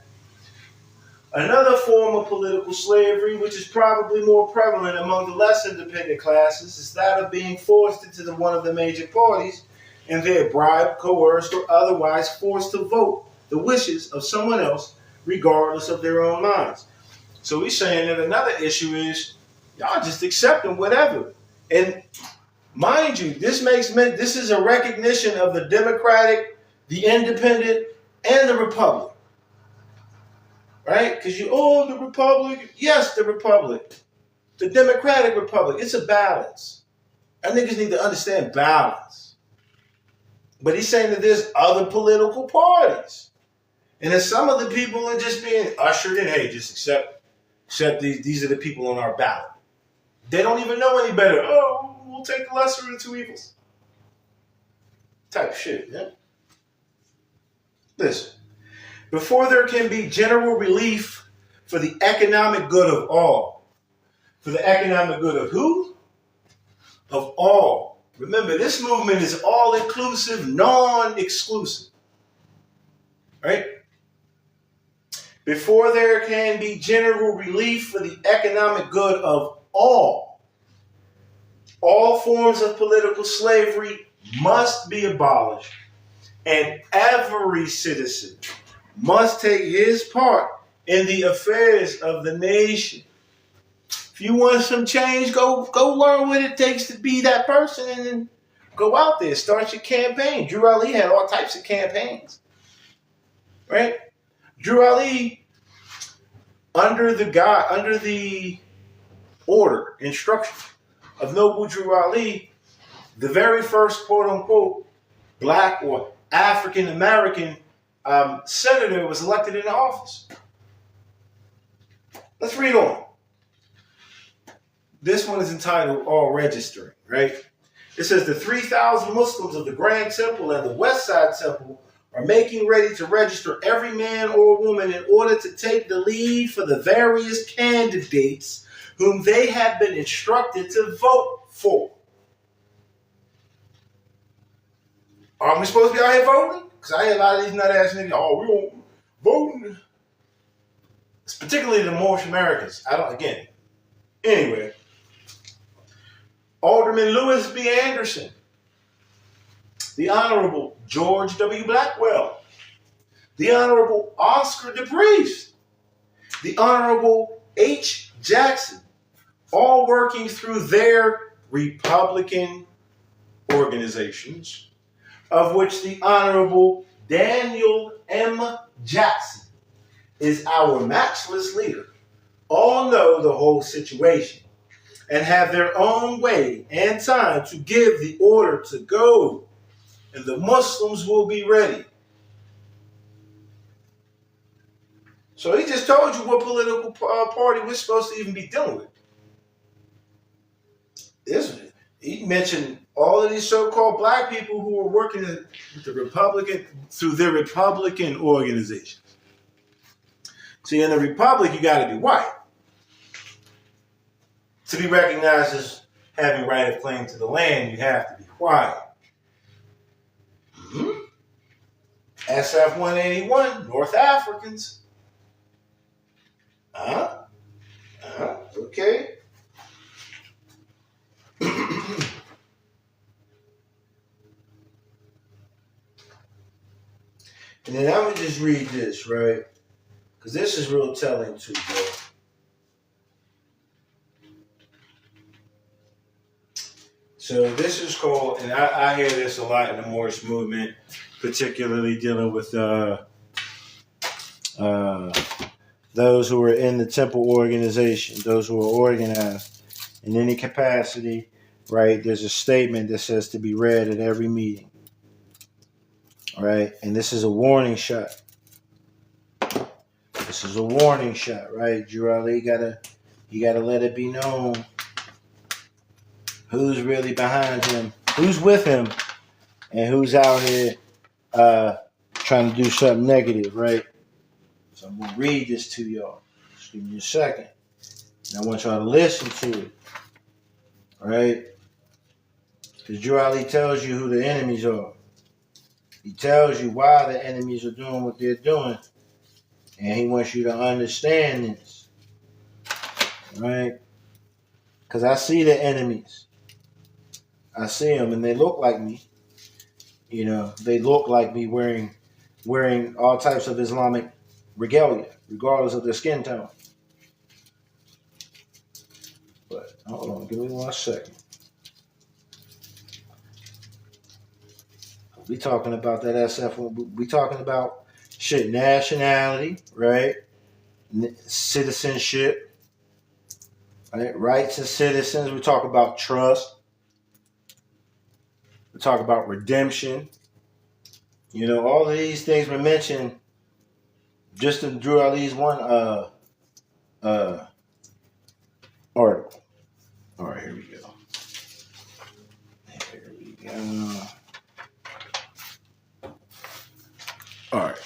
Another form of political slavery, which is probably more prevalent among the less independent classes, is that of being forced into one of the major parties and they're bribed, coerced, or otherwise forced to vote the wishes of someone else, regardless of their own minds. So he's saying that another issue is y'all just accepting whatever. And mind you, this is a recognition of the Democratic, the Independent, and the Republic. Right? Because the Republic. Yes, the Republic. The Democratic Republic. It's a balance. Our niggas need to understand balance. But he's saying that there's other political parties. And that some of the people are just being ushered in. Hey, just accept these are the people on our ballot. They don't even know any better. Oh, we'll take the lesser of the two evils. Type shit, yeah? Listen. Before there can be general relief for the economic good of all. For the economic good of who? Of all. Remember, this movement is all-inclusive, non-exclusive. Right? Before there can be general relief for the economic good of all forms of political slavery must be abolished, and every citizen must take his part in the affairs of the nation. If you want some change, go learn what it takes to be that person and then go out there, start your campaign. Drew Ali had all types of campaigns. Right? Drew Ali, under the order, instruction of Noble Drew Ali, the very first quote unquote black or African American senator was elected into office. Let's read on. This one is entitled All Registering, right? It says the 3,000 Muslims of the Grand Temple and the West Side Temple are making ready to register every man or woman in order to take the lead for the various candidates whom they have been instructed to vote for. Are we supposed to be out here voting? Because I hear a lot of these nut-ass niggas, we don't vote. It's particularly the Moorish Americans. Anyway. Alderman Lewis B. Anderson. The Honorable George W. Blackwell. The Honorable Oscar DePriest. The Honorable H. Jackson. All working through their Republican organizations, of which the Honorable Daniel M. Jackson is our matchless leader. All know the whole situation and have their own way and time to give the order to go, and the Muslims will be ready. So he just told you what political party we're supposed to even be dealing with. He mentioned all of these so-called black people who are working with the Republican through their Republican organizations. See, in the Republic, you got to be white to be recognized as having right of claim to the land. You have to be white. SF 181, North Africans. Okay. And then I'm going to just read this, right? Because this is real telling too, bro. So this is called, and I hear this a lot in the Moorish Movement, particularly dealing with those who are in the temple organization, those who are organized in any capacity, right? There's a statement that says to be read at every meeting, right? And this is a warning shot. This is a warning shot, right? Jurali, you gotta let it be known who's really behind him, who's with him, and who's out here trying to do something negative, right? So I'm gonna read this to y'all. Just give me a second. And I want y'all to listen to it. All right? Because Jurali tells you who the enemies are. He tells you why the enemies are doing what they're doing. And he wants you to understand this. Right? Because I see the enemies. I see them and they look like me. You know, they look like me wearing all types of Islamic regalia, regardless of their skin tone. But hold on, give me 1 second. We talking about that SF. We talking about shit, nationality, right? Citizenship, right? Rights of citizens. We talk about trust. We talk about redemption. You know, all of these things were mentioned just in Drew Ali's one article. All right, here we go. Here we go. All right.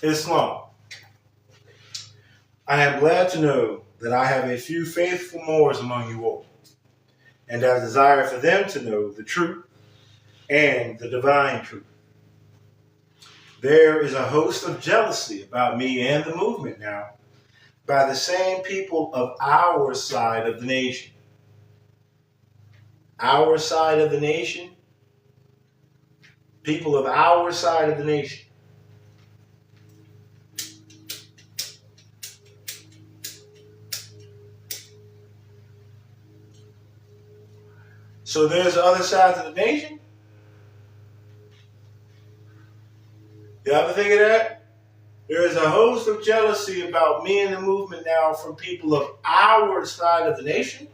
Islam. I am glad to know that I have a few faithful Moors among you all, and I desire for them to know the truth and the divine truth. There is a host of jealousy about me and the movement now by the same people of our side of the nation. Our side of the nation? People of our side of the nation. So there's other sides of the nation? You ever think of that? There is a host of jealousy about me and the movement now from people of our side of the nation.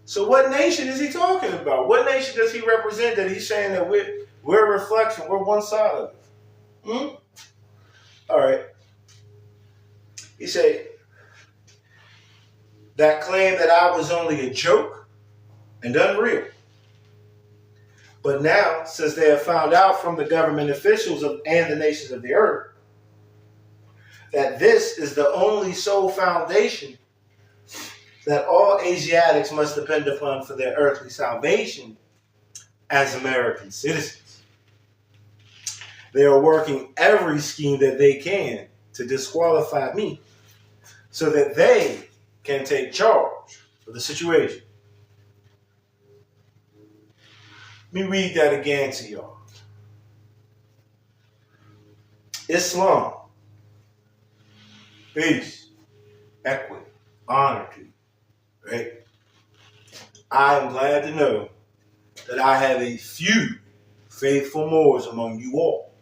So what nation is he talking about? What nation does he represent that he's saying that we're a reflection, we're one side of it? All right. He said, that claim that I was only a joke and unreal. But now, since they have found out from the government officials and the nations of the earth that this is the only sole foundation that all Asiatics must depend upon for their earthly salvation as American citizens, they are working every scheme that they can to disqualify me so that they can take charge of the situation. Let me read that again to y'all. Islam, peace, equity, honor to you, right? I am glad to know that I have a few faithful Moors among you all.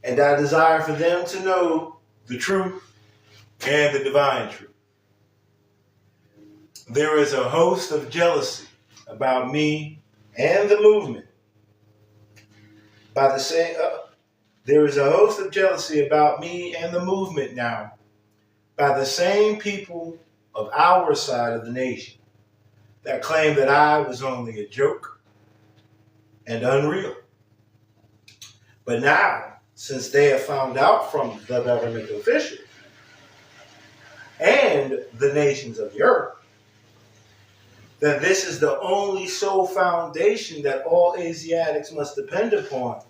And I desire for them to know the truth and the divine truth. There is a host of jealousy about me and the movement. There is a host of jealousy about me and the movement now by the same people of our side of the nation that claim that I was only a joke and unreal. But now, since they have found out from the government officials and the nations of the earth that this is the only sole foundation that all Asiatics must depend upon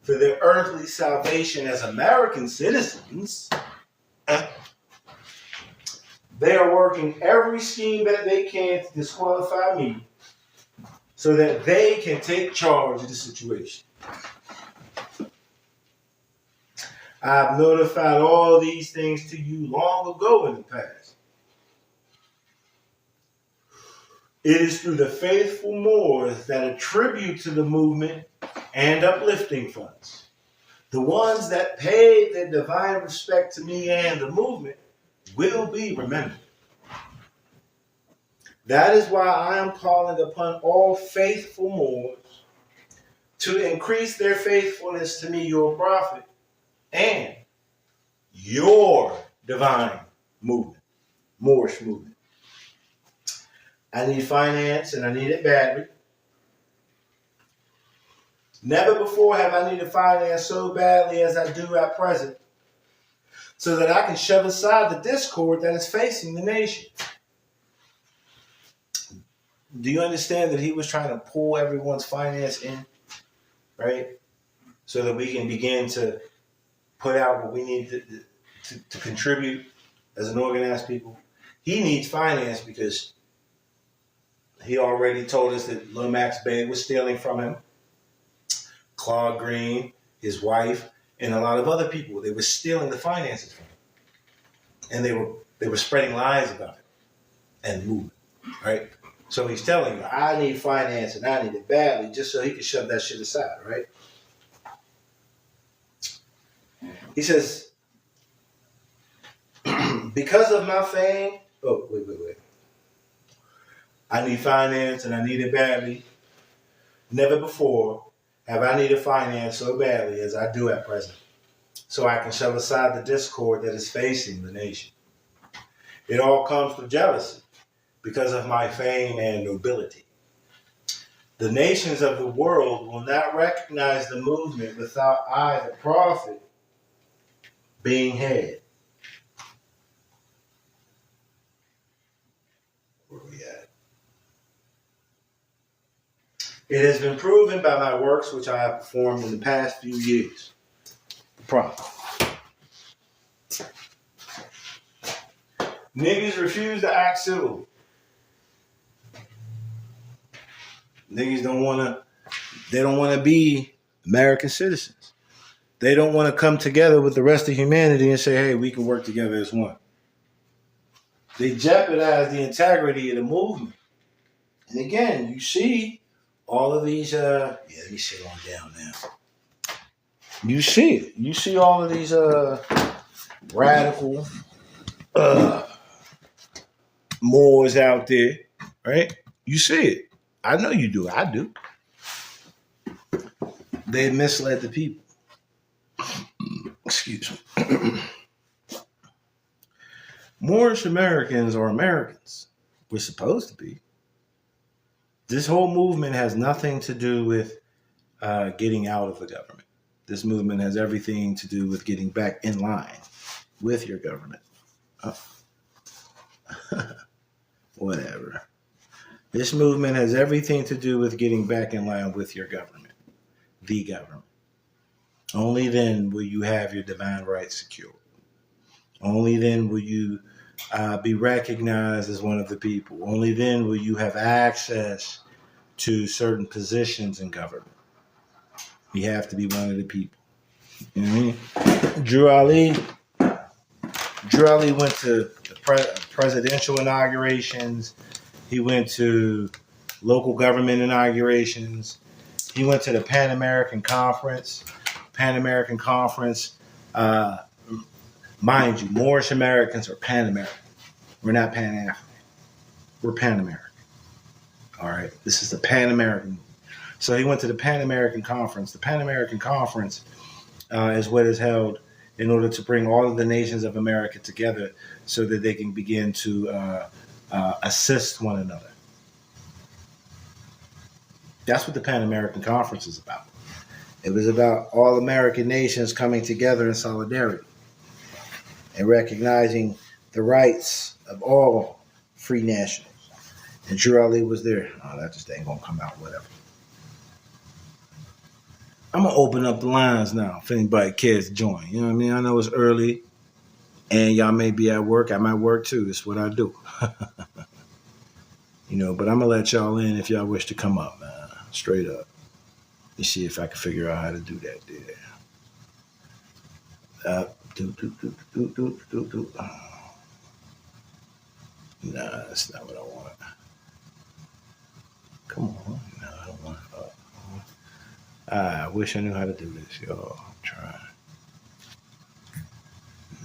for their earthly salvation as American citizens, they are working every scheme that they can to disqualify me so that they can take charge of the situation. I've notified all these things to you long ago in the past. It is through the faithful Moors that attribute to the movement and uplifting funds. The ones that paid their divine respect to me and the movement will be remembered. That is why I am calling upon all faithful Moors to increase their faithfulness to me, your prophet, and your divine movement, Moorish movement. I need finance, and I need it badly. Never before have I needed finance so badly as I do at present, so that I can shove aside the discord that is facing the nation. Do you understand that he was trying to pull everyone's finance in, right? So that we can begin to put out what we need to contribute as an organized people. He needs finance because he already told us that Lomax Bey was stealing from him. Claude Green, his wife, and a lot of other people, they were stealing the finances from him. And they were spreading lies about it and movement, right? So he's telling you, I need finance and I need it badly just so he can shove that shit aside, right? He says, because of my fame, wait. I need finance and I need it badly. Never before have I needed finance so badly as I do at present, so I can shove aside the discord that is facing the nation. It all comes from jealousy because of my fame and nobility. The nations of the world will not recognize the movement without I, the prophet, being head. Where are we at? It has been proven by my works which I have performed in the past few years. The prophet. Niggas refuse to act civil. Niggas don't want to be American citizens. They don't want to come together with the rest of humanity and say, hey, we can work together as one. They jeopardize the integrity of the movement. And again, you see all of these, let me sit on down now. You see it. You see all of these radical Moors out there, right? You see it. I know you do. I do. They misled the people. Excuse me. Moorish Americans are Americans. We're supposed to be. This whole movement has nothing to do with getting out of the government. This movement has everything to do with getting back in line with your government. Whatever. This movement has everything to do with getting back in line with your government, the government. Only then will you have your divine rights secured. Only then will you be recognized as one of the people. Only then will you have access to certain positions in government. You have to be one of the people. You know what I mean? Drew Ali, Drelly went to the presidential inaugurations. He went to local government inaugurations. He went to the Pan American Conference. Pan American Conference, uh, mind you, Moorish Americans are Pan American. We're not Pan African. We're Pan American. All right. This is the Pan American. So he went to the Pan American Conference. The Pan American Conference is what is held in order to bring all of the nations of America together so that they can begin to assist one another. That's what the Pan American Conference is about. It was about all American nations coming together in solidarity and recognizing the rights of all free nationals. And Drew Ali was there. Oh, that just ain't gonna come out, whatever. I'm gonna open up the lines now if anybody cares to join. You know what I mean? I know it's early and y'all may be at work. I'm at work too. That's what I do. You know, but I'm gonna let y'all in if y'all wish to come up, man. Straight up. Let me see if I can figure out how to do that there. Nah, that's not what I want. Come on. No, I don't want it. I wish I knew how to do this, y'all. I'm trying.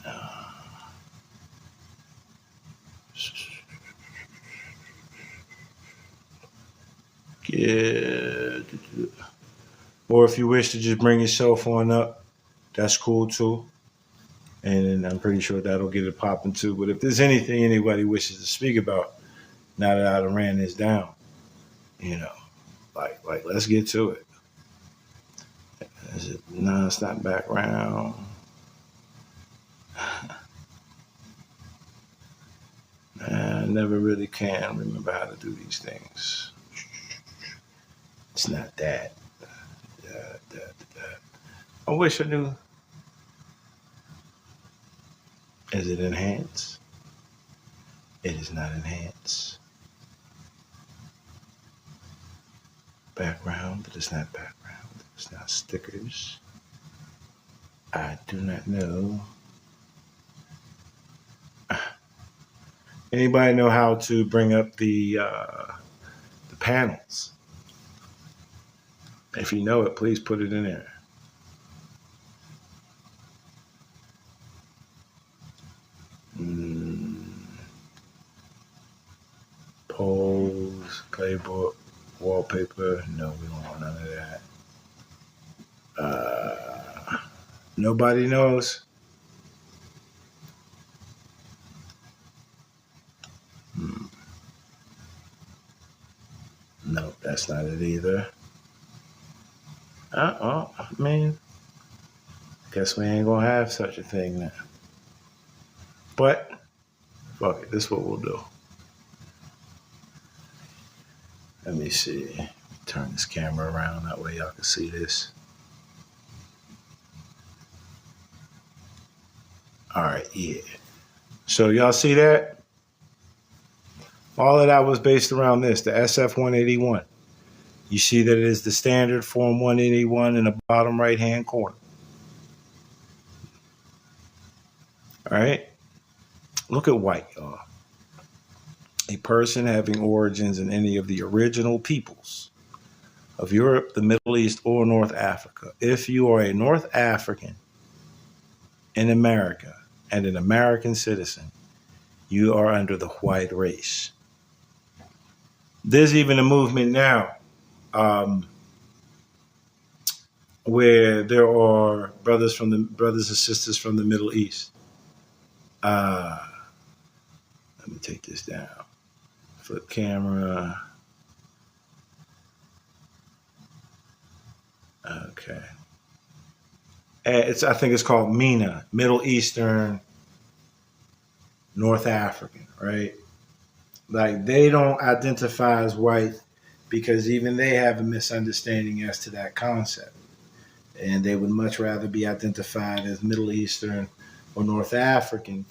No. Yeah. Or if you wish to just bring your cell phone up, that's cool too. And I'm pretty sure that'll get it popping too. But if there's anything anybody wishes to speak about, now that I done ran this down, you know, like let's get to it. Is it? No, it's not background. I never really can remember how to do these things. It's not that. I wish I knew. Is it enhanced? It is not enhanced. Background. It is not background. It's not stickers. I do not know. Anybody know how to bring up the panels? If you know it, please put it in there. Polls, playbook, wallpaper. No, we don't want none of that. Nobody knows. No, that's not it either. I mean, guess we ain't gonna have such a thing now. But fuck it, this is what we'll do. Let me see. Turn this camera around that way y'all can see this. All right, yeah. So y'all see that? All of that was based around this, the SF-181. You see that it is the standard Form 181 in the bottom right-hand corner. All right? Look at white, y'all. A person having origins in any of the original peoples of Europe, the Middle East, or North Africa. If you are a North African in America and an American citizen, you are under the white race. There's even a movement now where there are brothers and sisters from the Middle East. Let me take this down. Flip camera. Okay. I think it's called MENA, Middle Eastern, North African, right? Like they don't identify as white because even they have a misunderstanding as to that concept. And they would much rather be identified as Middle Eastern or North African,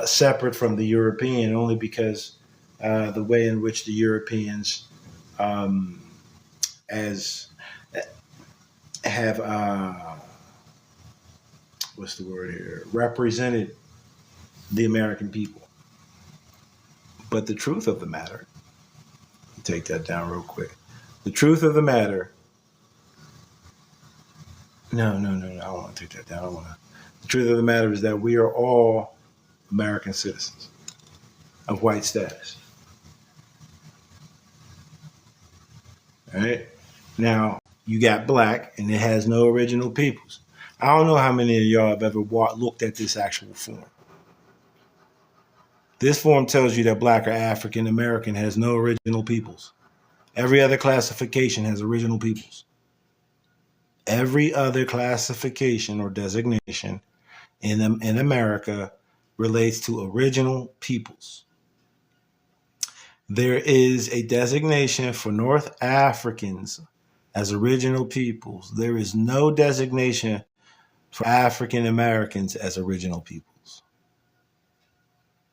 separate from the European, only because the way in which the Europeans as have what's the word here, represented the American people. But the truth of the matter, take that down real quick. The truth of the matter, no, I don't want to take that down. I don't want to. The truth of the matter is that we are all American citizens of white status. All right? Now, you got black, and it has no original peoples. I don't know how many of y'all have ever looked at this actual form. This form tells you that black or African American has no original peoples. Every other classification has original peoples. Every other classification or designation in America relates to original peoples. There is a designation for North Africans as original peoples. There is no designation for African Americans as original peoples.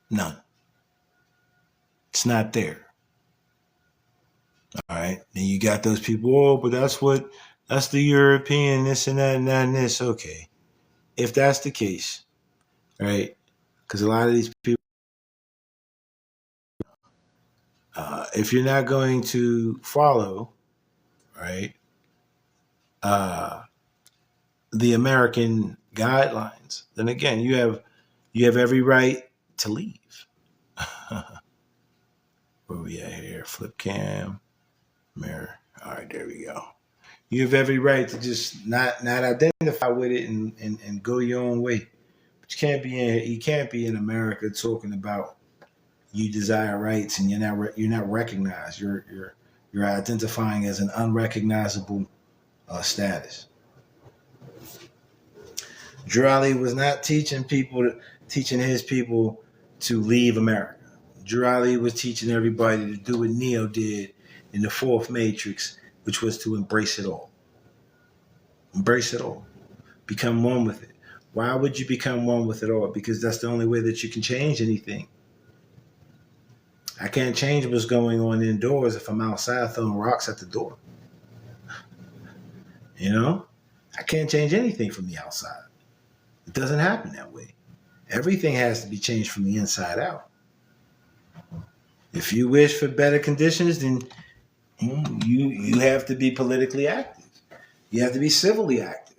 None. It's not there. All right. And you got those people, oh, but that's the European, this and that and that and this. Okay. If that's the case, right? Because a lot of these people, if you're not going to follow, right, the American guidelines, then again, you have every right to leave. Where we at here? Flip cam, mirror. All right, there we go. You have every right to just not identify with it and go your own way. But you can't be in America talking about you desire rights and you're not recognized. You're identifying as an unrecognizable status. Drew Ali was not teaching his people to leave America. Drew Ali was teaching everybody to do what Neo did in the fourth Matrix, which was to embrace it all. Embrace it all. Become one with it. Why would you become one with it all? Because that's the only way that you can change anything. I can't change what's going on indoors if I'm outside throwing rocks at the door. You know? I can't change anything from the outside. It doesn't happen that way. Everything has to be changed from the inside out. If you wish for better conditions, then you have to be politically active. You have to be civilly active.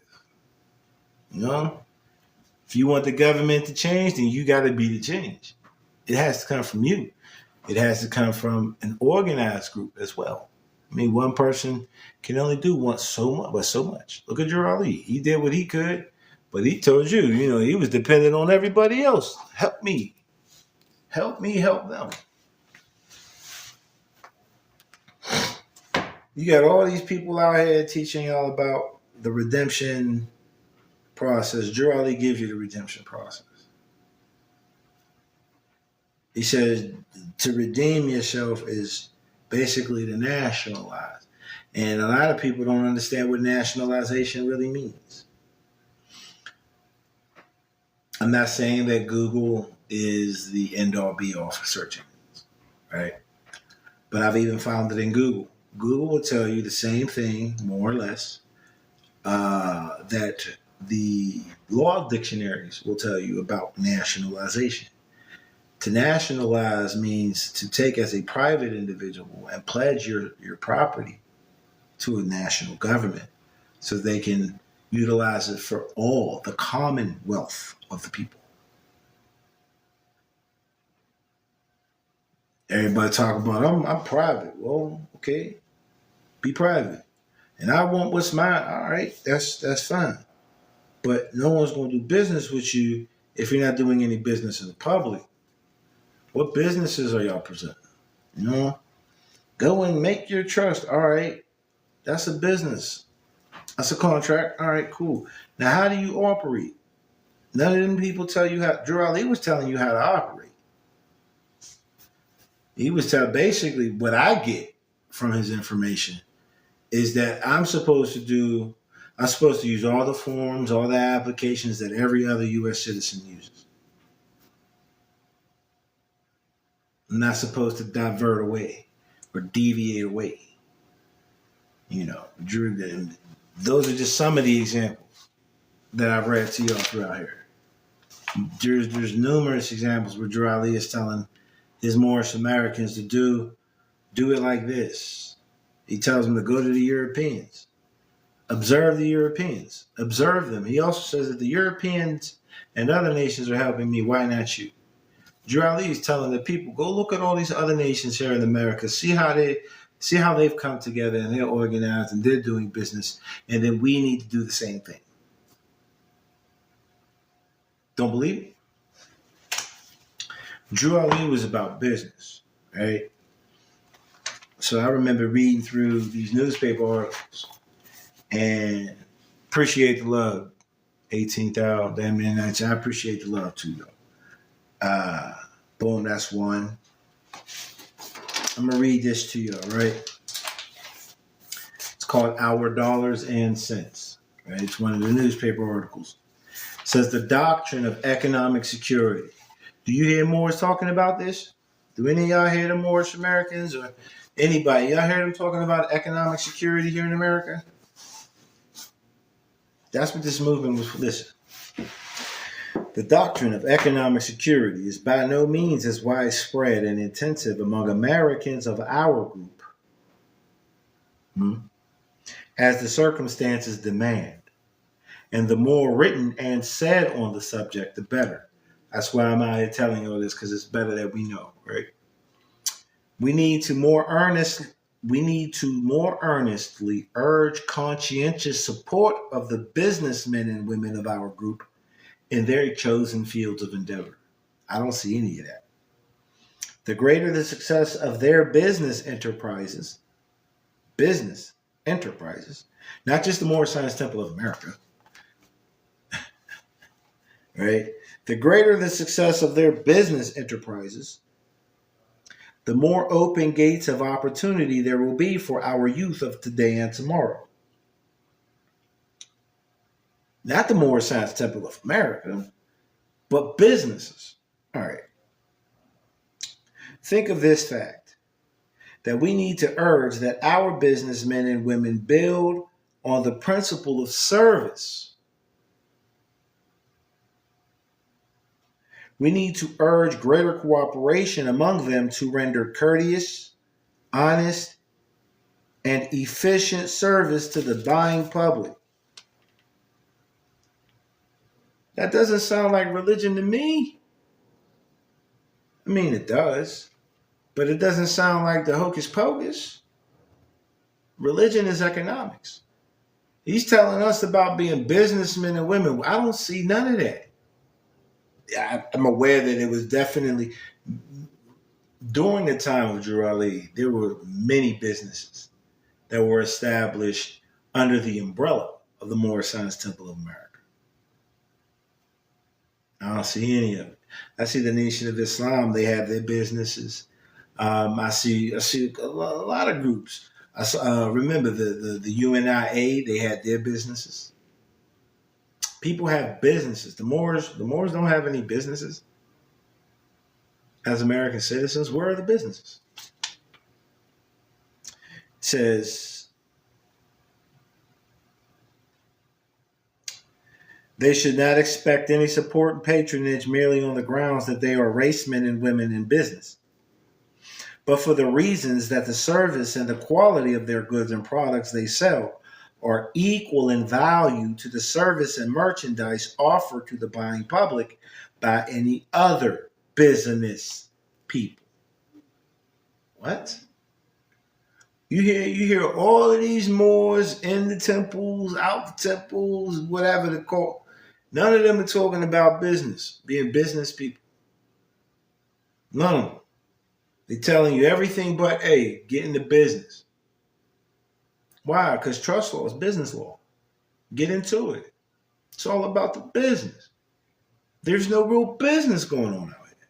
You know? If you want the government to change, then you got to be the change. It has to come from you. It has to come from an organized group as well. I mean, one person can only do so much. Look at Drew Ali. He did what he could, but he told you, he was dependent on everybody else. Help me. Help me help them. You got all these people out here teaching y'all about the redemption process. Drew Ali gives you the redemption process. He says to redeem yourself is basically to nationalize. And a lot of people don't understand what nationalization really means. I'm not saying that Google is the end-all be-all for search engines, right? But I've even found it in Google. Google will tell you the same thing, more or less, that the law dictionaries will tell you about nationalization. To nationalize means to take as a private individual and pledge your property to a national government so they can utilize it for all the common wealth of the people. Everybody talk about, I'm private. Well, okay, be private. And I want what's mine. All right, that's fine. But no one's going to do business with you if you're not doing any business in the public. What businesses are y'all presenting? Go and make your trust. All right, that's a business. That's a contract. All right, cool. Now, how do you operate? None of them people tell you how. Drew Ali was telling you how to operate. He was telling basically what I get from his information is that I'm supposed to use all the forms, all the applications that every other U.S. citizen uses. I'm not supposed to divert away or deviate away. Those are just some of the examples that I've read to y'all throughout here. There's numerous examples where Drew Ali is telling his Moorish Americans to do it like this. He tells them to go to the Europeans. Observe the Europeans. Observe them. He also says that the Europeans and other nations are helping me. Why not you? Drew Ali is telling the people, go look at all these other nations here in America. See how they've come together and they're organized and they're doing business. And then we need to do the same thing. Don't believe it? Drew Ali was about business, right? So I remember reading through these newspaper articles and appreciate the love. 18,000, damn man, I appreciate the love too, though. Boom, that's one. I'm gonna read this to you, all right? It's called Our Dollars and Cents, right? It's one of the newspaper articles. It says the doctrine of economic security. Do you hear Moors talking about this? Do any of y'all hear the Moorish Americans or anybody? Y'all hear them talking about economic security here in America? That's what this movement was for. Listen. The doctrine of economic security is by no means as widespread and intensive among Americans of our group as the circumstances demand. And the more written and said on the subject, the better. That's why I'm out here telling you all this, because it's better that we know, right? We need to more earnestly urge conscientious support of the businessmen and women of our group in their chosen fields of endeavor. I don't see any of that. The greater the success of their business enterprises, not just the Moorish Science Temple of America, right? The greater the success of their business enterprises, the more open gates of opportunity there will be for our youth of today and tomorrow. Not the Moorish Science Temple of America, but businesses. All right. Think of this fact, that we need to urge that our businessmen and women build on the principle of service. We need to urge greater cooperation among them to render courteous, honest, and efficient service to the buying public. That doesn't sound like religion to me. I mean, it does, but it doesn't sound like the hocus pocus. Religion is economics. He's telling us about being businessmen and women. I don't see none of that. I'm aware that it was definitely, during the time of Drew Ali, there were many businesses that were established under the umbrella of the Moorish Science Temple of America. I don't see any of it. I see the Nation of Islam, they have their businesses. I see a lot of groups. Remember the UNIA, they had their businesses. People have businesses. The Moors don't have any businesses. As American citizens, where are the businesses? It says, they should not expect any support and patronage merely on the grounds that they are racemen and women in business, but for the reasons that the service and the quality of their goods and products they sell are equal in value to the service and merchandise offered to the buying public by any other business people. What? You hear all of these Moors in the temples, out the temples, whatever they call. None of them are talking about business, being business people. None of them. They're telling you everything but, hey, get into business. Why? Because trust law is business law. Get into it. It's all about the business. There's no real business going on out here.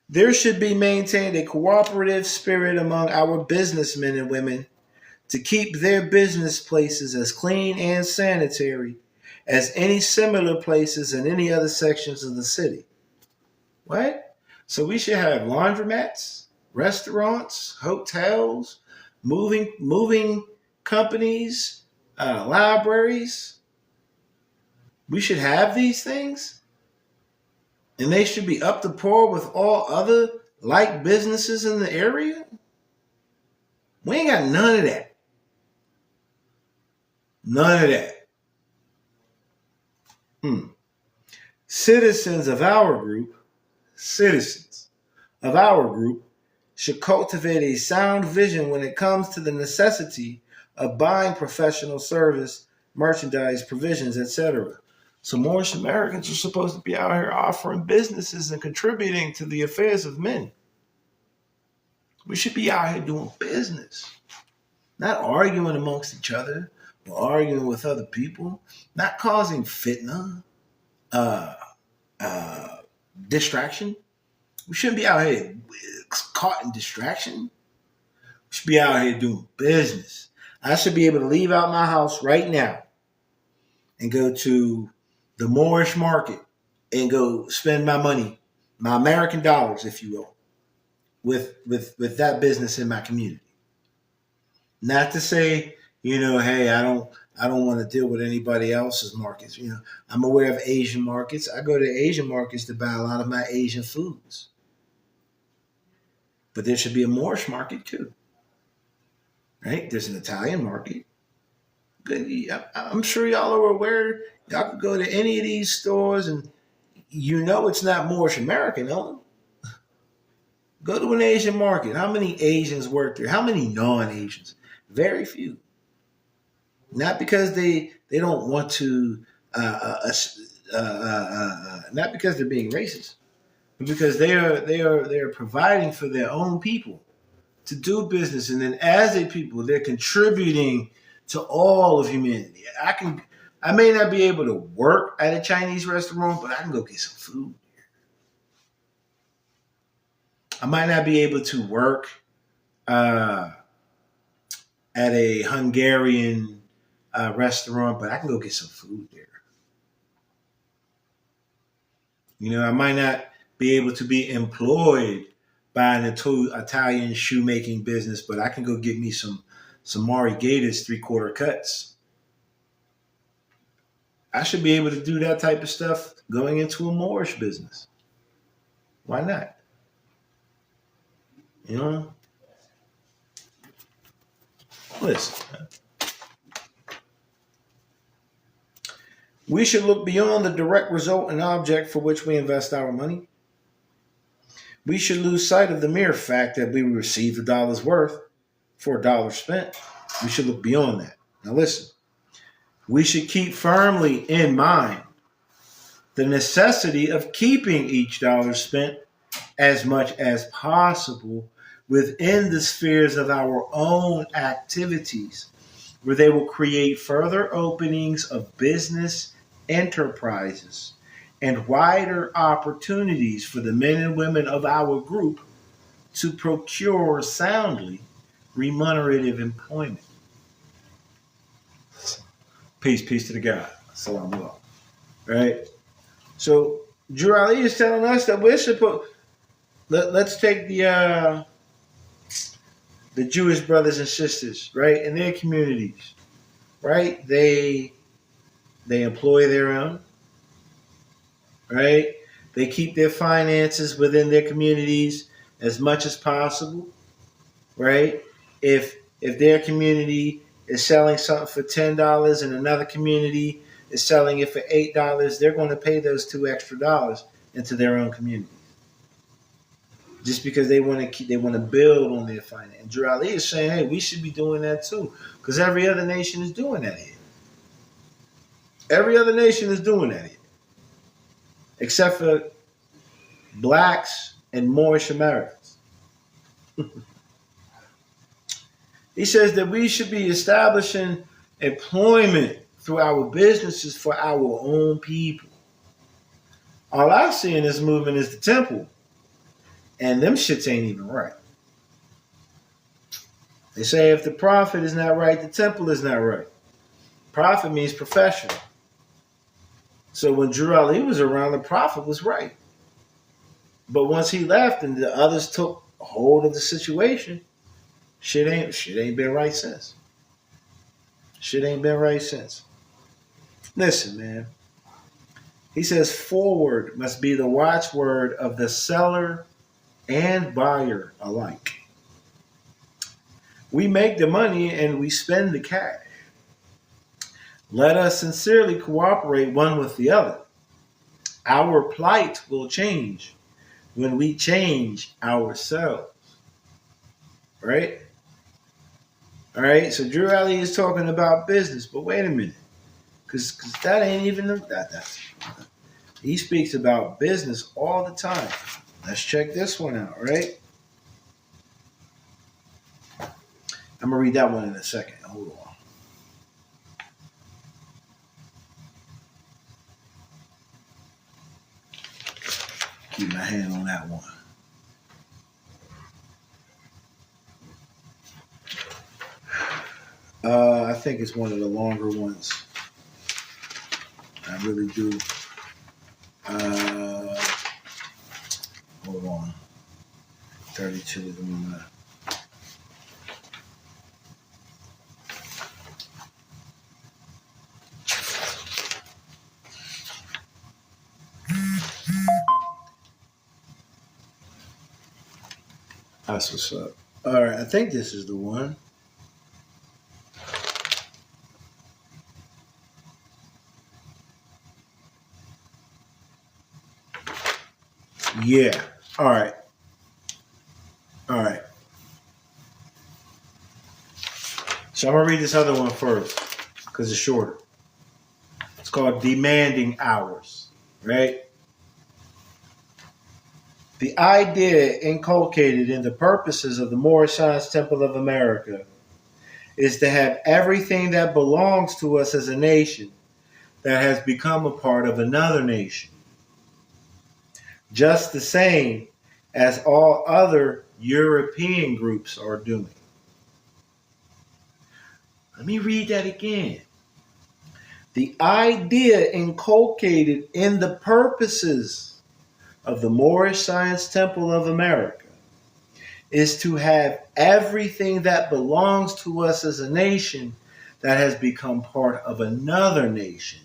There should be maintained a cooperative spirit among our businessmen and women to keep their business places as clean and sanitary as any similar places in any other sections of the city. What? So we should have laundromats, restaurants, hotels, moving companies, libraries. We should have these things, and they should be up to par with all other like businesses in the area. We ain't got none of that. None of that. Citizens of our group, citizens of our group should cultivate a sound vision when it comes to the necessity of buying professional service, merchandise, provisions, etc. So Moorish Americans are supposed to be out here offering businesses and contributing to the affairs of men. We should be out here doing business, not arguing amongst each other or arguing with other people, not causing fitna, uh, distraction. We shouldn't be out here caught in distraction. We should be out here doing business. I should be able to leave out my house right now and go to the Moorish market and go spend my money, my American dollars, if you will, with that business in my community. Not to say, hey, I don't want to deal with anybody else's markets. I'm aware of Asian markets. I go to Asian markets to buy a lot of my Asian foods. But there should be a Moorish market too. Right? There's an Italian market. I'm sure y'all are aware. Y'all could go to any of these stores and it's not Moorish American, no? Go to an Asian market. How many Asians work there? How many non-Asians? Very few. Not because they don't want to, not because they're being racist, but because they are providing for their own people to do business, and then as a people, they're contributing to all of humanity. I may not be able to work at a Chinese restaurant, but I can go get some food. I might not be able to work at a Hungarian restaurant, but I can go get some food there. I might not be able to be employed by an Italian shoemaking business, but I can go get me some Mari Gators 3/4 cuts. I should be able to do that type of stuff going into a Moorish business. Why not? Listen, we should look beyond the direct result and object for which we invest our money. We should lose sight of the mere fact that we received a dollar's worth for a dollar spent. We should look beyond that. Now listen, we should keep firmly in mind the necessity of keeping each dollar spent as much as possible within the spheres of our own activities, where they will create further openings of business enterprises and wider opportunities for the men and women of our group to procure soundly remunerative employment. Peace to the God. Salam alaikum. Right? So, Drew Ali is telling us that we're supposed. Let's take the Jewish brothers and sisters, right, in their communities, right? They employ their own, right? They keep their finances within their communities as much as possible, right? If their community is selling something for $10 and another community is selling it for $8, they're going to pay those $2 extra into their own community. Just because they want to build on their finance. And Drew Ali is saying, hey, we should be doing that too, because every other nation is doing that here. Every other nation is doing that here, except for blacks and Moorish Americans. He says that we should be establishing employment through our businesses for our own people. All I see in this movement is the temple. And them shits ain't even right. They say if the prophet is not right, the temple is not right. Prophet means professional. So when Drew Ali was around, the prophet was right. But once he left and the others took hold of the situation, shit ain't been right since. Shit ain't been right since. Listen, man. He says, forward must be the watchword of the seller and buyer alike. We make the money and we spend the cash. Let us sincerely cooperate one with the other. Our plight will change when we change ourselves. Right? All right. So Drew Ali is talking about business, but wait a minute, because that ain't even that. He speaks about business all the time. Let's check this one out. Right? I'm gonna read that one in a second. Hold on. Keep my hand on that one. I think it's one of the longer ones. I really do. Hold on. 32 is the one. That's what's up. All right, I think this is the one. Yeah. All right. All right. So I'm going to read this other one first because it's shorter. It's called Demanding Hours, right? The idea inculcated in the purposes of the Moorish Science Temple of America is to have everything that belongs to us as a nation that has become a part of another nation, just the same as all other European groups are doing. Let me read that again. The idea inculcated in the purposes of the Moorish Science Temple of America is to have everything that belongs to us as a nation that has become part of another nation,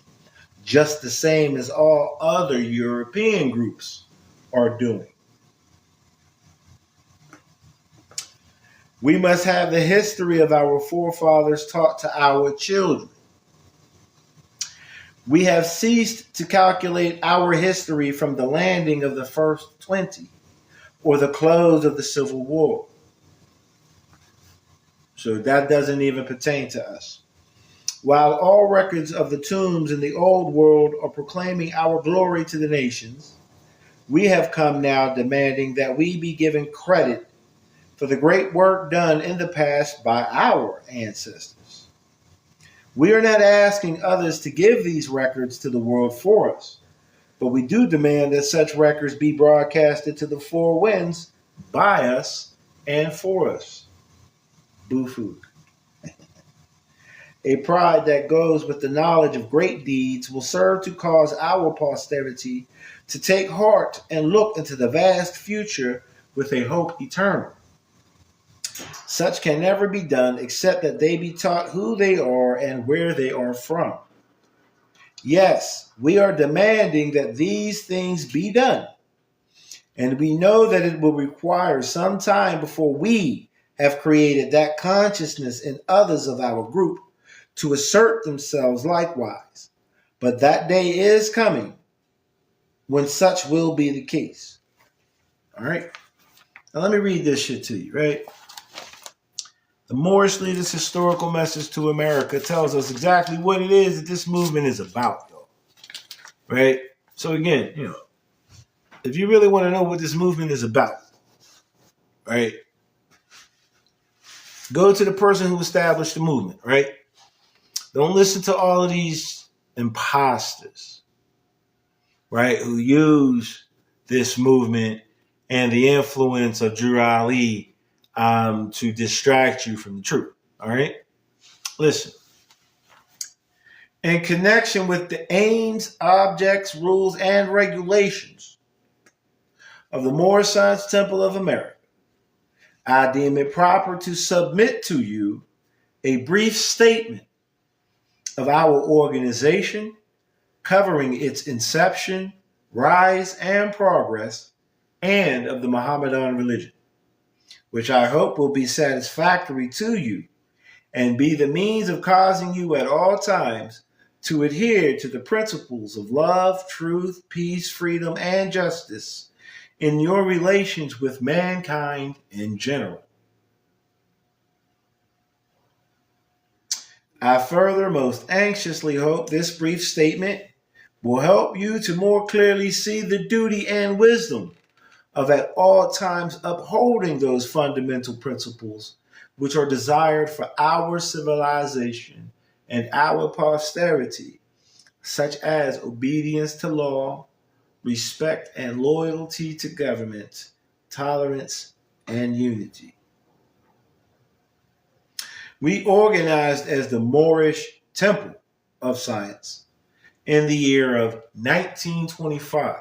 just the same as all other European groups are doing. We must have the history of our forefathers taught to our children. We have ceased to calculate our history from the landing of the first 20 or the close of the Civil War. So that doesn't even pertain to us. While all records of the tombs in the old world are proclaiming our glory to the nations, we have come now demanding that we be given credit for the great work done in the past by our ancestors. We are not asking others to give these records to the world for us, but we do demand that such records be broadcasted to the four winds by us and for us. Boo food. A pride that goes with the knowledge of great deeds will serve to cause our posterity to take heart and look into the vast future with a hope eternal. Such can never be done except that they be taught who they are and where they are from. Yes, we are demanding that these things be done, and we know that it will require some time before we have created that consciousness in others of our group to assert themselves likewise. But that day is coming when such will be the case. All right? Now let me read this shit to you, right? The Moorish Leaders' Historical Message to America tells us exactly what it is that this movement is about, y'all. Right? So again, if you really want to know what this movement is about, right, go to the person who established the movement, right? Don't listen to all of these imposters, right, who use this movement and the influence of Drew Ali to distract you from the truth, all right? Listen. In connection with the aims, objects, rules, and regulations of the Moorish Science Temple of America, I deem it proper to submit to you a brief statement of our organization, covering its inception, rise, and progress, and of the Mohammedan religion, which I hope will be satisfactory to you and be the means of causing you at all times to adhere to the principles of love, truth, peace, freedom, and justice in your relations with mankind in general. I further most anxiously hope this brief statement will help you to more clearly see the duty and wisdom of at all times upholding those fundamental principles which are desired for our civilization and our posterity, such as obedience to law, respect and loyalty to government, tolerance, and unity. We organized as the Moorish Temple of Science in the year of 1925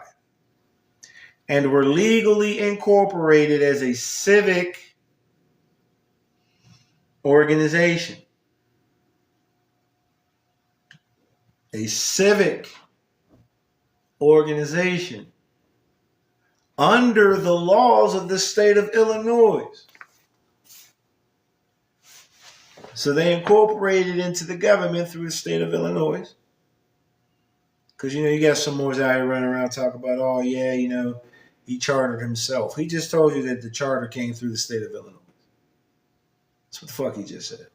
and were legally incorporated as a civic organization. A civic organization under the laws of the state of Illinois. So they incorporated into the government through the state of Illinois. Because, you got some Moors out here running around talking about, oh, yeah, he chartered himself. He just told you that the charter came through the state of Illinois. That's what the fuck he just said.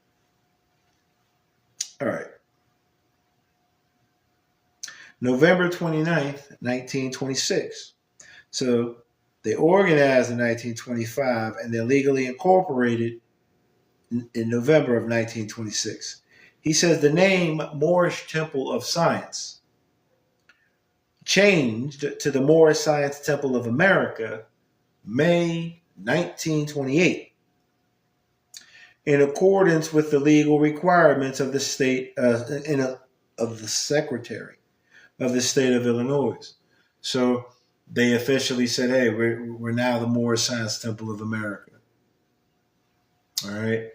All right. November 29th, 1926. So they organized in 1925 and they're legally incorporated in November of 1926. He says the name Moorish Temple of Science changed to the Moorish Science Temple of America May 1928 in accordance with the legal requirements of the state of the secretary of the state of Illinois. So they officially said, hey, we're now the Moorish Science Temple of America. All right.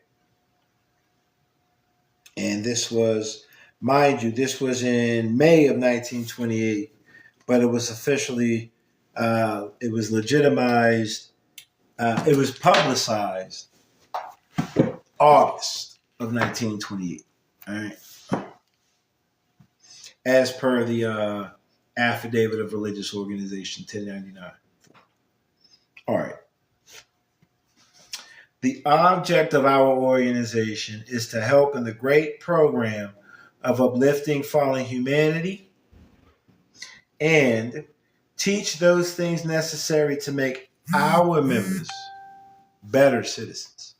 And this was, mind you, this was in May of 1928, but it was officially, it was legitimized, it was publicized August of 1928. All right. As per the Affidavit of Religious Organization 1099. All right. The object of our organization is to help in the great program of uplifting fallen humanity and teach those things necessary to make our members better citizens.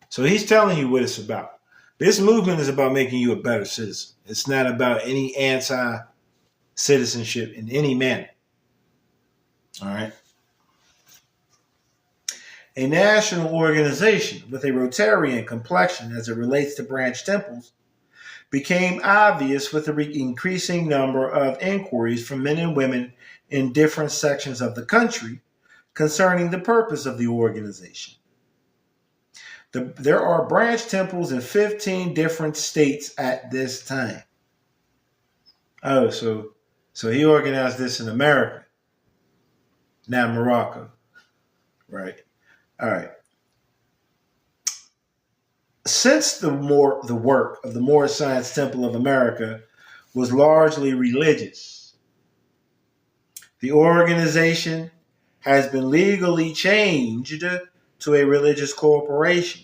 So he's telling you what it's about. This movement is about making you a better citizen. It's not about any anti-citizenship in any manner. All right. A national organization with a Rotarian complexion as it relates to branch temples became obvious with the increasing number of inquiries from men and women in different sections of the country concerning the purpose of the organization. There are branch temples in 15 different states at this time. Oh, so he organized this in America, not Morocco, right? All right. Since the work of the Moorish Science Temple of America was largely religious, the organization has been legally changed to a religious corporation,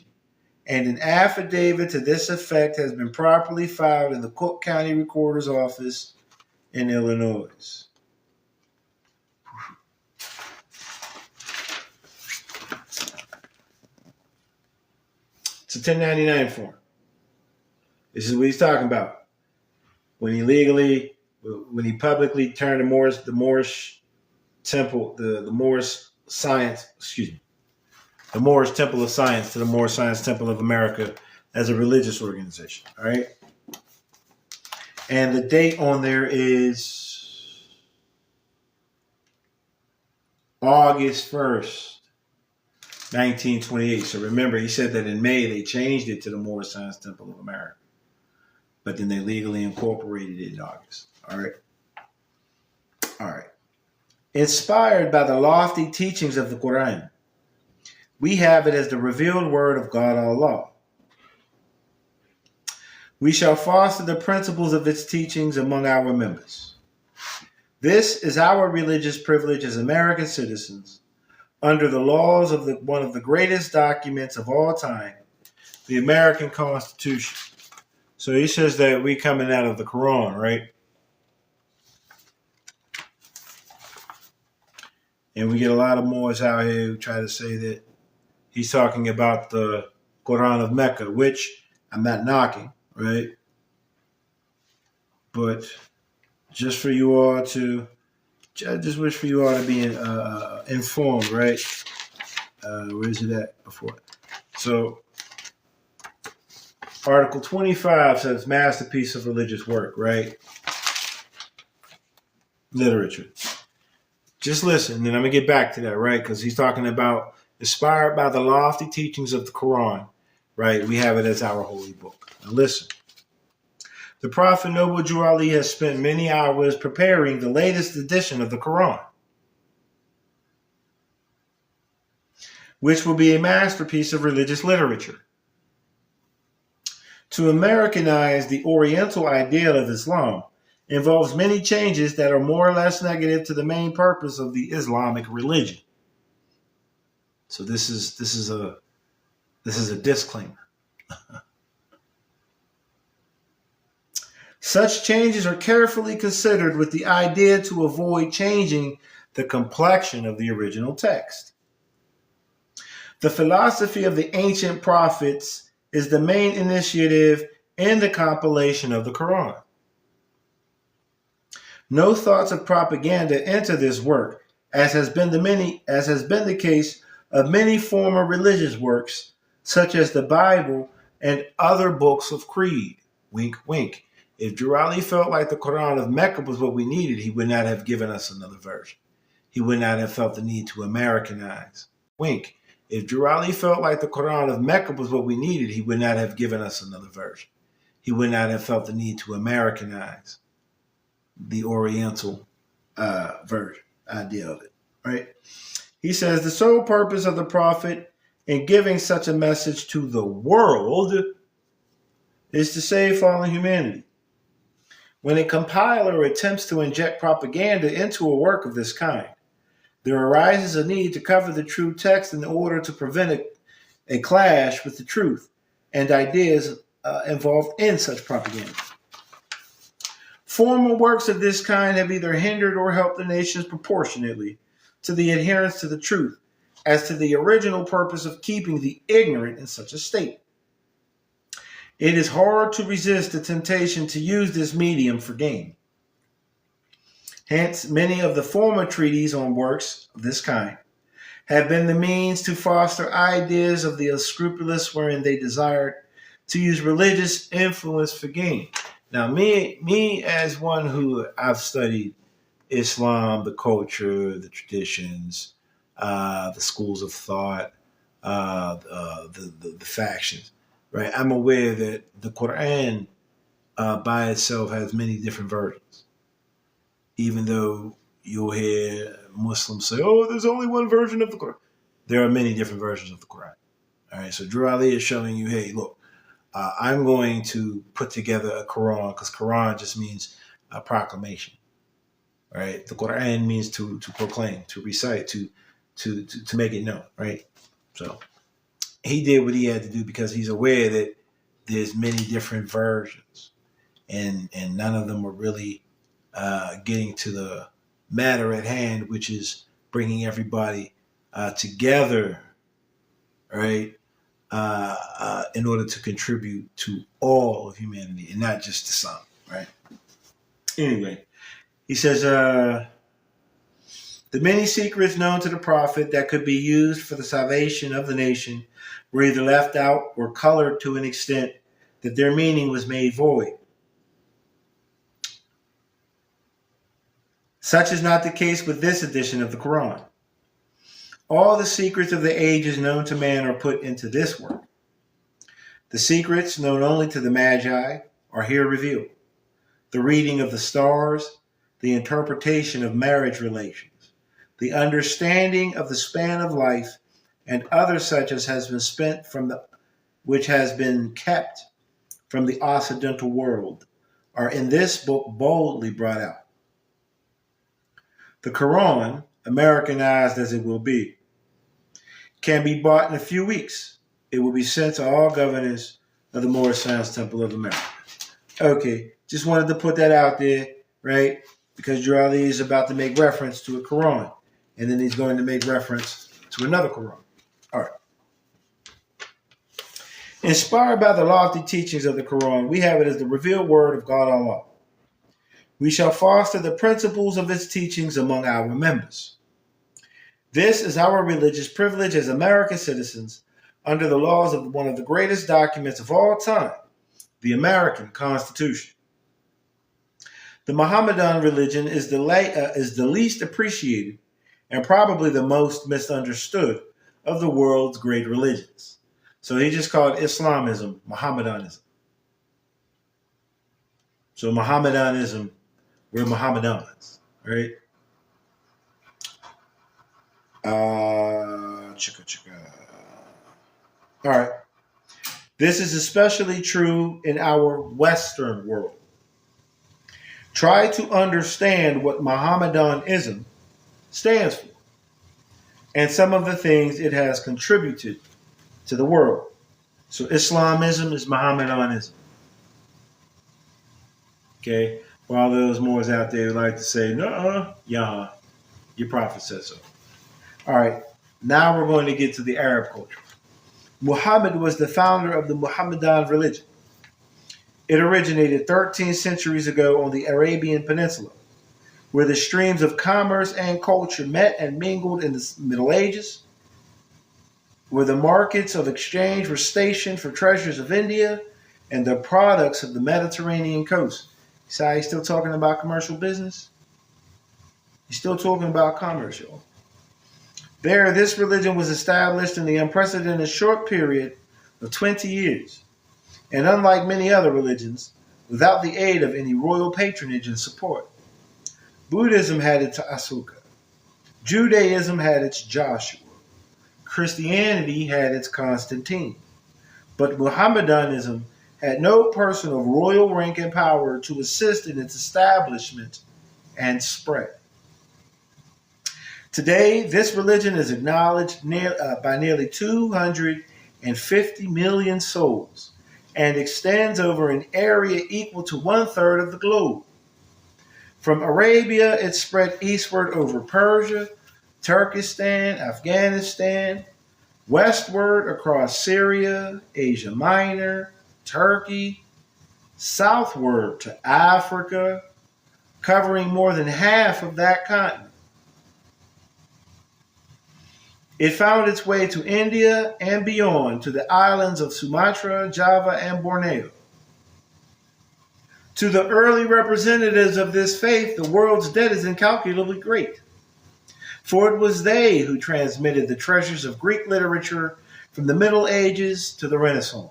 and an affidavit to this effect has been properly filed in the Cook County Recorder's Office in Illinois. It's a 1099 form. This is what he's talking about. When he publicly turned the Moorish Temple, the Moorish Science, the Moorish Temple of Science to the Moorish Science Temple of America as a religious organization. All right. And the date on there is August 1st. 1928. So remember, he said that in May they changed it to the Moorish Science Temple of America, but then they legally incorporated it in August. All right. All right. Inspired by the lofty teachings of the Quran, we have it as the revealed word of God Allah. We shall foster the principles of its teachings among our members. This is our religious privilege as American citizens under the laws of one of the greatest documents of all time, the American Constitution. So he says that we coming out of the Quran, right? And we get a lot of Moors out here who try to say that he's talking about the Quran of Mecca, which I'm not knocking, right? But just for you all to, I just wish for you all to be informed, right? Where is it at before? So, Article 25 says masterpiece of religious work, right? Literature. Just listen, and I'm going to get back to that, right? Because he's talking about inspired by the lofty teachings of the Quran, right? We have it as our holy book. Now listen. The Prophet Noble Drew Ali has spent many hours preparing the latest edition of the Quran, which will be a masterpiece of religious literature. To Americanize the Oriental ideal of Islam involves many changes that are more or less negative to the main purpose of the Islamic religion. So this is a disclaimer. Such changes are carefully considered with the idea to avoid changing the complexion of the original text. The philosophy of the ancient prophets is the main initiative in the compilation of the Quran. No thoughts of propaganda enter this work, as has been the case of many former religious works, such as the Bible and other books of creed. Wink, wink. If Drew Ali felt like the Quran of Mecca was what we needed, he would not have given us another version. He would not have felt the need to Americanize. Wink. If Drew Ali felt like the Quran of Mecca was what we needed, he would not have given us another version. He would not have felt the need to Americanize the Oriental version, idea of it, right? He says the sole purpose of the Prophet in giving such a message to the world is to save fallen humanity. When a compiler attempts to inject propaganda into a work of this kind, there arises a need to cover the true text in order to prevent a clash with the truth and ideas involved in such propaganda. Former works of this kind have either hindered or helped the nations proportionately to the adherence to the truth as to the original purpose of keeping the ignorant in such a state. It is hard to resist the temptation to use this medium for gain. Hence, many of the former treatises on works of this kind have been the means to foster ideas of the unscrupulous wherein they desired to use religious influence for gain. Now, me as one who I've studied Islam, the culture, the traditions, the schools of thought, the factions, right? I'm aware that the Quran by itself has many different versions. Even though you'll hear Muslims say, oh, there's only one version of the Quran. There are many different versions of the Quran. All right, so Drew Ali is showing you, hey, look, I'm going to put together a Quran, because Quran just means a proclamation. Right? The Quran means to proclaim, to recite, to make it known, right? So he did what he had to do because he's aware that there's many different versions, and none of them are really getting to the matter at hand, which is bringing everybody together, right? In order to contribute to all of humanity and not just to some, right? Anyway, he says, the many secrets known to the Prophet that could be used for the salvation of the nation were either left out or colored to an extent that their meaning was made void. Such is not the case with this edition of the Quran. All the secrets of the ages known to man are put into this work. The secrets known only to the Magi are here revealed. the reading of the stars, the interpretation of marriage relations, the understanding of the span of life, and other such as has been spent from the which has been kept from the Occidental world, are in this book boldly brought out. The Quran, Americanized as it will be, can be bought in a few weeks. It will be sent to all governors of the Moorish Science Temple of America. Okay, just wanted to put that out there, right? Because Jurali is about to make reference to a Quran, and then he's going to make reference to another Quran. All right. Inspired by the lofty teachings of the Quran, we have it as the revealed word of God Allah. We shall foster the principles of its teachings among our members. This is our religious privilege as American citizens under the laws of one of the greatest documents of all time, the American Constitution. The Mohammedan religion is the least appreciated and probably the most misunderstood of the world's great religions. So he just called Islamism Mohammedanism. So Mohammedanism, we're Mohammedans, right? All right. This is especially true in our Western world. Try to understand what Mohammedanism stands for and some of the things it has contributed to the world. So Islamism is Mohammedanism. Okay? For all those Moors out there who like to say, no, yeah, your prophet said so. All right, now we're going to get to the Arab culture. Muhammad was the founder of the Mohammedan religion. It originated 13 centuries ago on the Arabian Peninsula, where the streams of commerce and culture met and mingled in the Middle Ages, where the markets of exchange were stationed for treasures of India and the products of the Mediterranean coast. See how he's still talking about commercial business? He's still talking about commerce, y'all. There, this religion was established in the unprecedented short period of 20 years, and unlike many other religions, without the aid of any royal patronage and support. Buddhism had its Asuka. Judaism had its Joshua. Christianity had its Constantine. But Mohammedanism had no person of royal rank and power to assist in its establishment and spread. Today, this religion is acknowledged by nearly 250 million souls and extends over an area equal to 1/3 of the globe. From Arabia, it spread eastward over Persia, Turkestan, Afghanistan, westward across Syria, Asia Minor, Turkey, southward to Africa, covering more than half of that continent. It found its way to India and beyond to the islands of Sumatra, Java, and Borneo. To the early representatives of this faith, the world's debt is incalculably great. For it was they who transmitted the treasures of Greek literature from the Middle Ages to the Renaissance.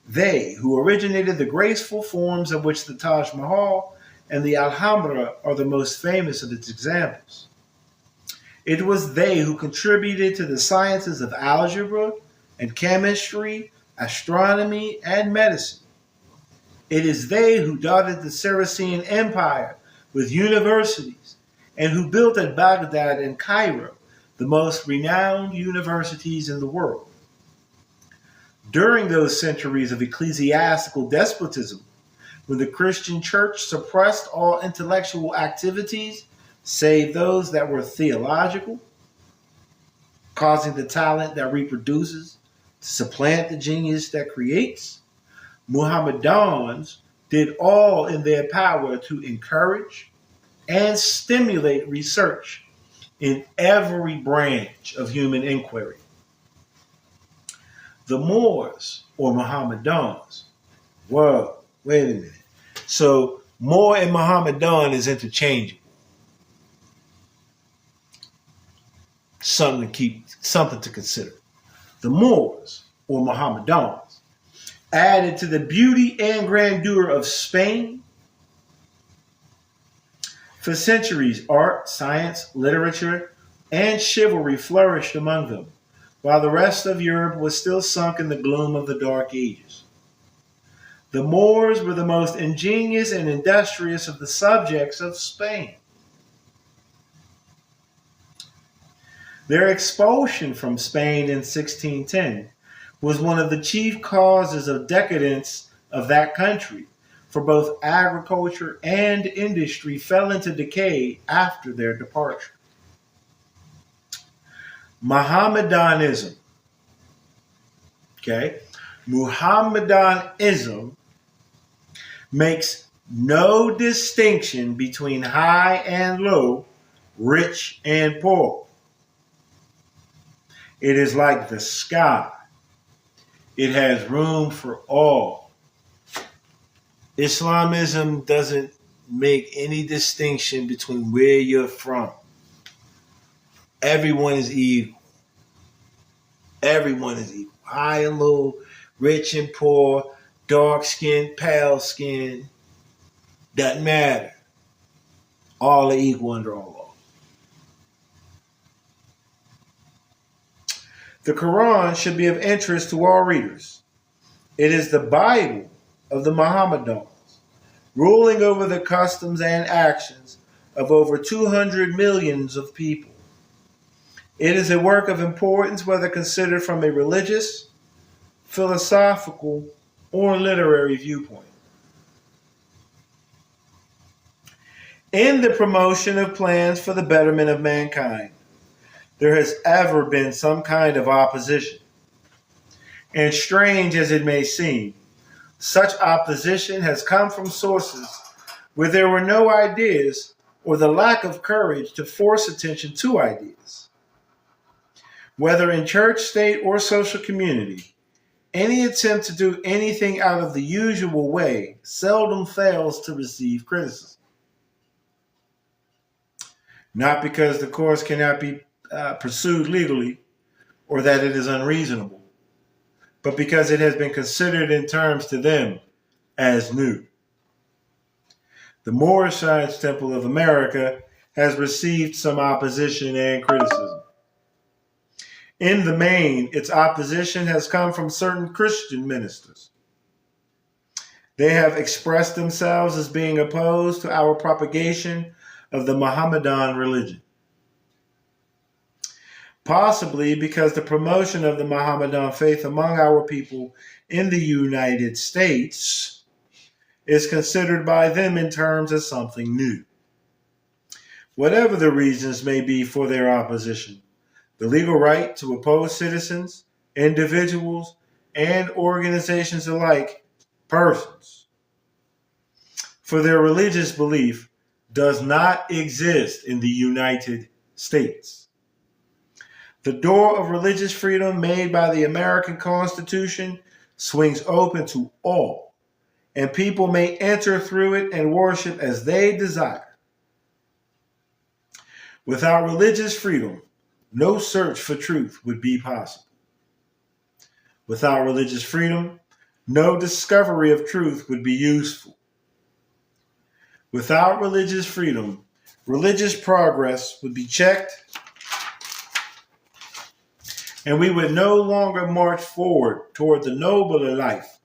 They who originated the graceful forms of which the Taj Mahal and the Alhambra are the most famous of its examples. It was they who contributed to the sciences of algebra and chemistry, astronomy, and medicine. It is they who dotted the Saracen Empire with universities and who built at Baghdad and Cairo the most renowned universities in the world. During those centuries of ecclesiastical despotism, when the Christian church suppressed all intellectual activities save those that were theological, causing the talent that reproduces to supplant the genius that creates, Muhammadans did all in their power to encourage and stimulate research in every branch of human inquiry. The Moors, or Mohammedans, whoa, wait a minute. So Moor and Mohammedan is interchangeable. Something to consider. The Moors, or Mohammedans, added to the beauty and grandeur of Spain, For centuries, art, science, literature, and chivalry flourished among them, while the rest of Europe was still sunk in the gloom of the Dark Ages. The Moors were the most ingenious and industrious of the subjects of Spain. Their expulsion from Spain in 1610 was one of the chief causes of decadence of that country, for both agriculture and industry fell into decay after their departure. Mohammedanism, okay? Muhammadanism makes no distinction between high and low, rich and poor. It is like the sky. It has room for all. Islamism doesn't make any distinction between where you're from. Everyone is equal. Everyone is equal. High and low, rich and poor, dark skin, pale skin. Doesn't matter. All are equal under all law. The Quran should be of interest to all readers. It is the Bible of the Mohammedans, ruling over the customs and actions of over 200 millions of people. It is a work of importance whether considered from a religious, philosophical, or literary viewpoint. In the promotion of plans for the betterment of mankind, there has ever been some kind of opposition. And strange as it may seem, such opposition has come from sources where there were no ideas or the lack of courage to force attention to ideas. Whether in church, state, or social community, any attempt to do anything out of the usual way seldom fails to receive criticism. Not because the course cannot be pursued legally or that it is unreasonable, but because it has been considered in terms to them as new. The Moorish Science Temple of America has received some opposition and criticism. In the main, its opposition has come from certain Christian ministers. They have expressed themselves as being opposed to our propagation of the Mohammedan religion. Possibly because the promotion of the Mohammedan faith among our people in the United States is considered by them in terms of something new. Whatever the reasons may be for their opposition, the legal right to oppose citizens, individuals, and organizations alike, persons, for their religious belief does not exist in the United States. The door of religious freedom made by the American Constitution swings open to all, and people may enter through it and worship as they desire. Without religious freedom, no search for truth would be possible. Without religious freedom, no discovery of truth would be useful. Without religious freedom, religious progress would be checked, and we would no longer march forward toward the nobler life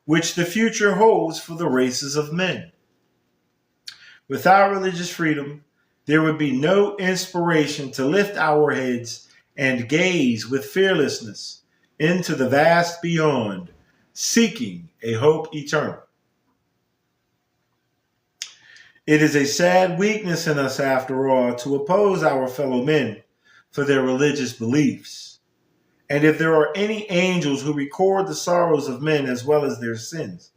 which the future holds for the races of men. Without religious freedom, there would be no inspiration to lift our heads and gaze with fearlessness into the vast beyond, seeking a hope eternal. It is a sad weakness in us, after all, to oppose our fellow men for their religious beliefs. And if there are any angels who record the sorrows of men as well as their sins,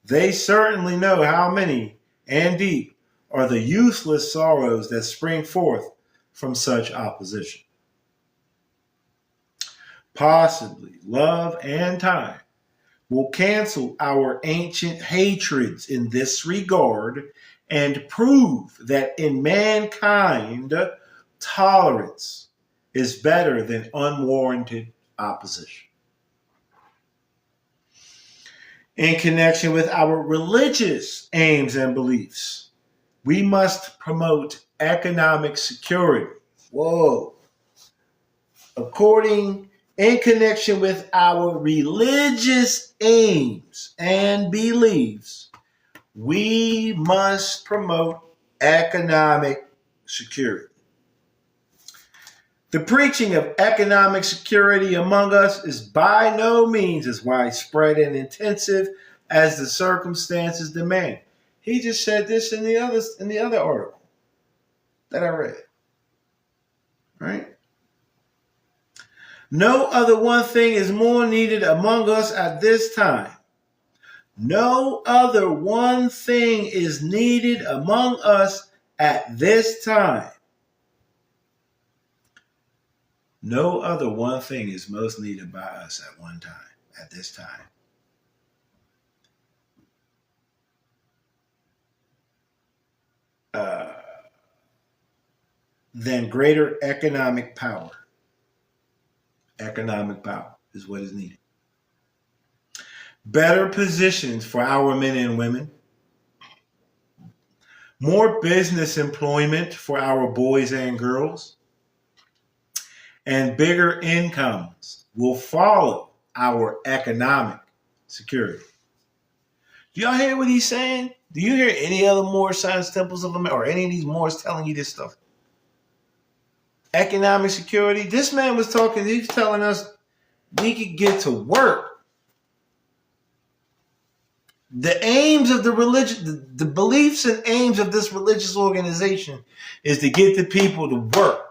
they certainly know how many and deep are the useless sorrows that spring forth from such opposition. Possibly love and time will cancel our ancient hatreds in this regard and prove that in mankind, tolerance is better than unwarranted opposition. In connection with our religious aims and beliefs, We must promote economic security. Whoa. In connection with our religious aims and beliefs, we must promote economic security. The preaching of economic security among us is by no means as widespread and intensive as the circumstances demand. He just said this in the other article that I read. Right? No other one thing is more needed among us at this time. No other one thing is needed among us at this time. No other one thing is most needed by us at one time, at this time. Than greater economic power. Economic power is what is needed. Better positions for our men and women. More business employment for our boys and girls. And bigger incomes will follow our economic security. Do y'all hear what he's saying? Do you hear any other Moorish Science Temples of America or any of these Moors telling you this stuff? Economic security. This man was talking, he was telling us we could get to work. The aims of the religion, the beliefs and aims of this religious organization is to get the people to work.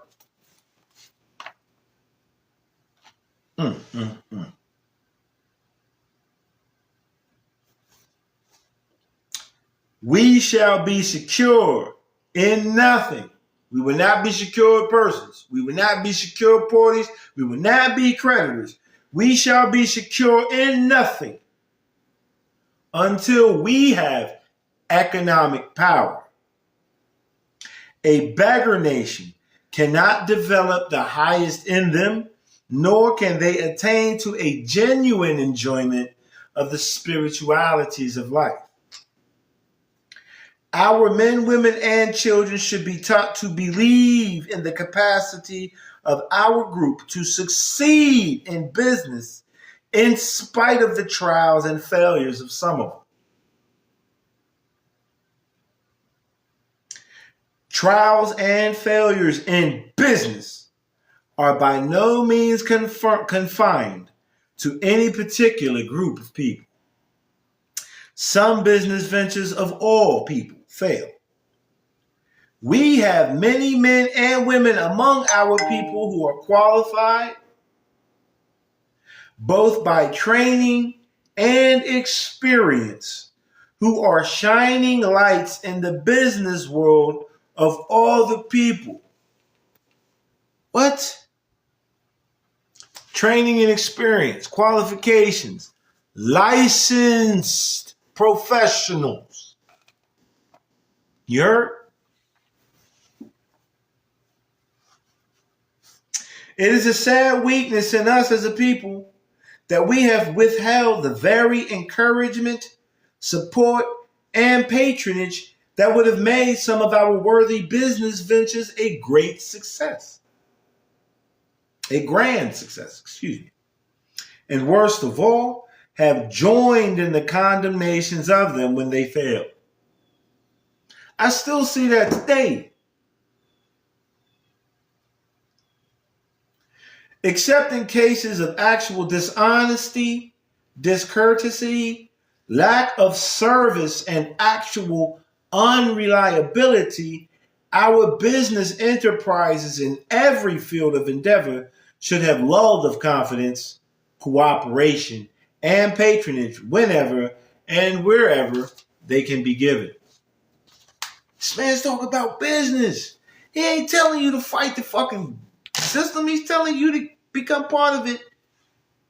We shall be secure in nothing. We will not be secured persons. We will not be secure parties. We will not be creditors. We shall be secure in nothing until we have economic power. A beggar nation cannot develop the highest in them, nor can they attain to a genuine enjoyment of the spiritualities of life. Our men, women, and children should be taught to believe in the capacity of our group to succeed in business in spite of the trials and failures of some of them. Trials and failures in business are by no means confined to any particular group of people. Some business ventures of all people fail. We have many men and women among our people who are qualified, both by training and experience, who are shining lights in the business world of all the people. What? Training and experience, qualifications, licensed professionals. You heard? It is a sad weakness in us as a people that we have withheld the very encouragement, support, and patronage that would have made some of our worthy business ventures a great success. A grand success, excuse me. And worst of all, have joined in the condemnations of them when they failed. I still see that today. Except in cases of actual dishonesty, discourtesy, lack of service, and actual unreliability, our business enterprises in every field of endeavor should have lulled of confidence, cooperation, and patronage whenever and wherever they can be given. This man's talking about business. He ain't telling you to fight the fucking system. He's telling you to become part of it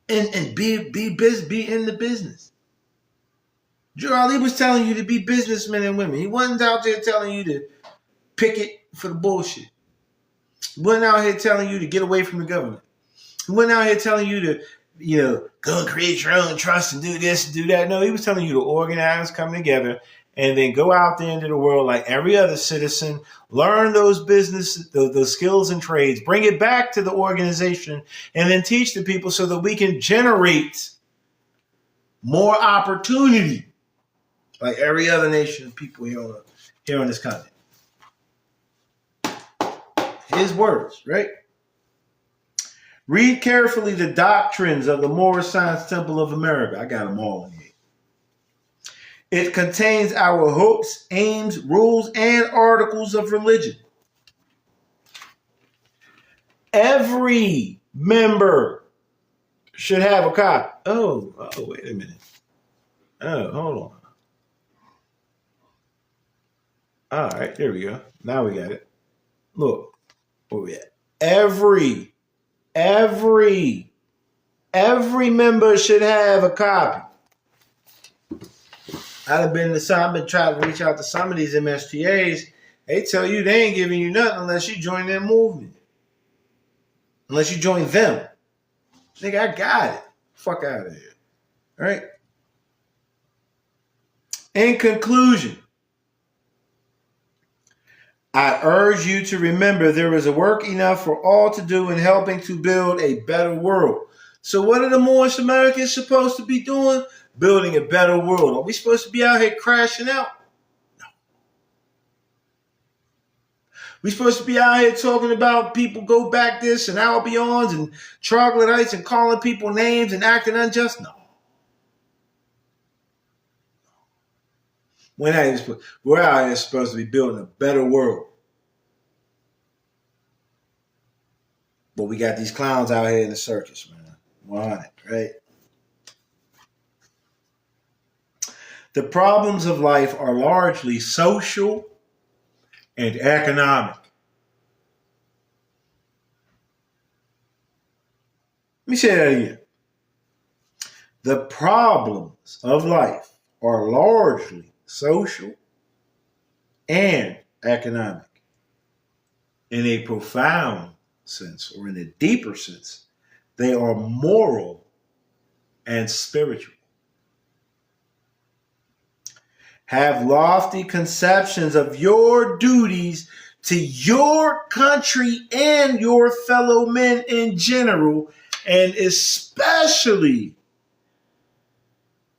and be in the business. Drew Ali was telling you to be businessmen and women. He wasn't out there telling you to picket for the bullshit. He wasn't out here telling you to get away from the government. He wasn't out here telling you to, go and create your own trust and do this and do that. No, he was telling you to organize, come together, and then go out there into the world like every other citizen, learn those business, those skills and trades, bring it back to the organization, and then teach the people so that we can generate more opportunity like every other nation of people here on this continent. His words, right? Read carefully the doctrines of the Moorish Science Temple of America. I got them all in here. It contains our hopes, aims, rules, and articles of religion. Every member should have a copy. Oh, wait a minute. Oh, hold on. All right, there we go. Now we got it. Look, where we at? Every member should have a copy. I've been trying to reach out to some of these MSTAs. They tell you they ain't giving you nothing unless you join their movement. Unless you join them. Nigga, I got it. Fuck out of here. All right? In conclusion, I urge you to remember there is a work enough for all to do in helping to build a better world. So what are the Moorish Americans supposed to be doing? Building a better world. Are we supposed to be out here crashing out? No. We supposed to be out here talking about people go back this and Albions and troglodytes and calling people names and acting unjust? No. We're out here supposed to be building a better world. But we got these clowns out here in the circus, man. We're on it, right? The problems of life are largely social and economic. Let me say that again. The problems of life are largely social and economic. In a profound sense, or in a deeper sense, they are moral and spiritual. Have lofty conceptions of your duties to your country and your fellow men in general, and especially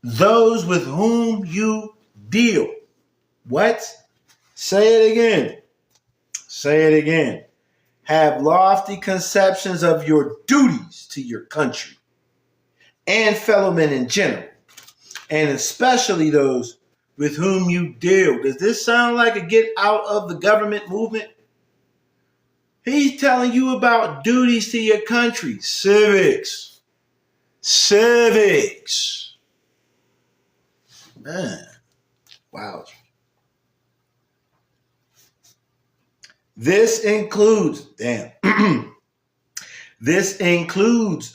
those with whom you deal. What? Say it again. Say it again. Have lofty conceptions of your duties to your country and fellow men in general, and especially those with whom you deal. Does this sound like a get out of the government movement? He's telling you about duties to your country. Civics. Man. Wow. This includes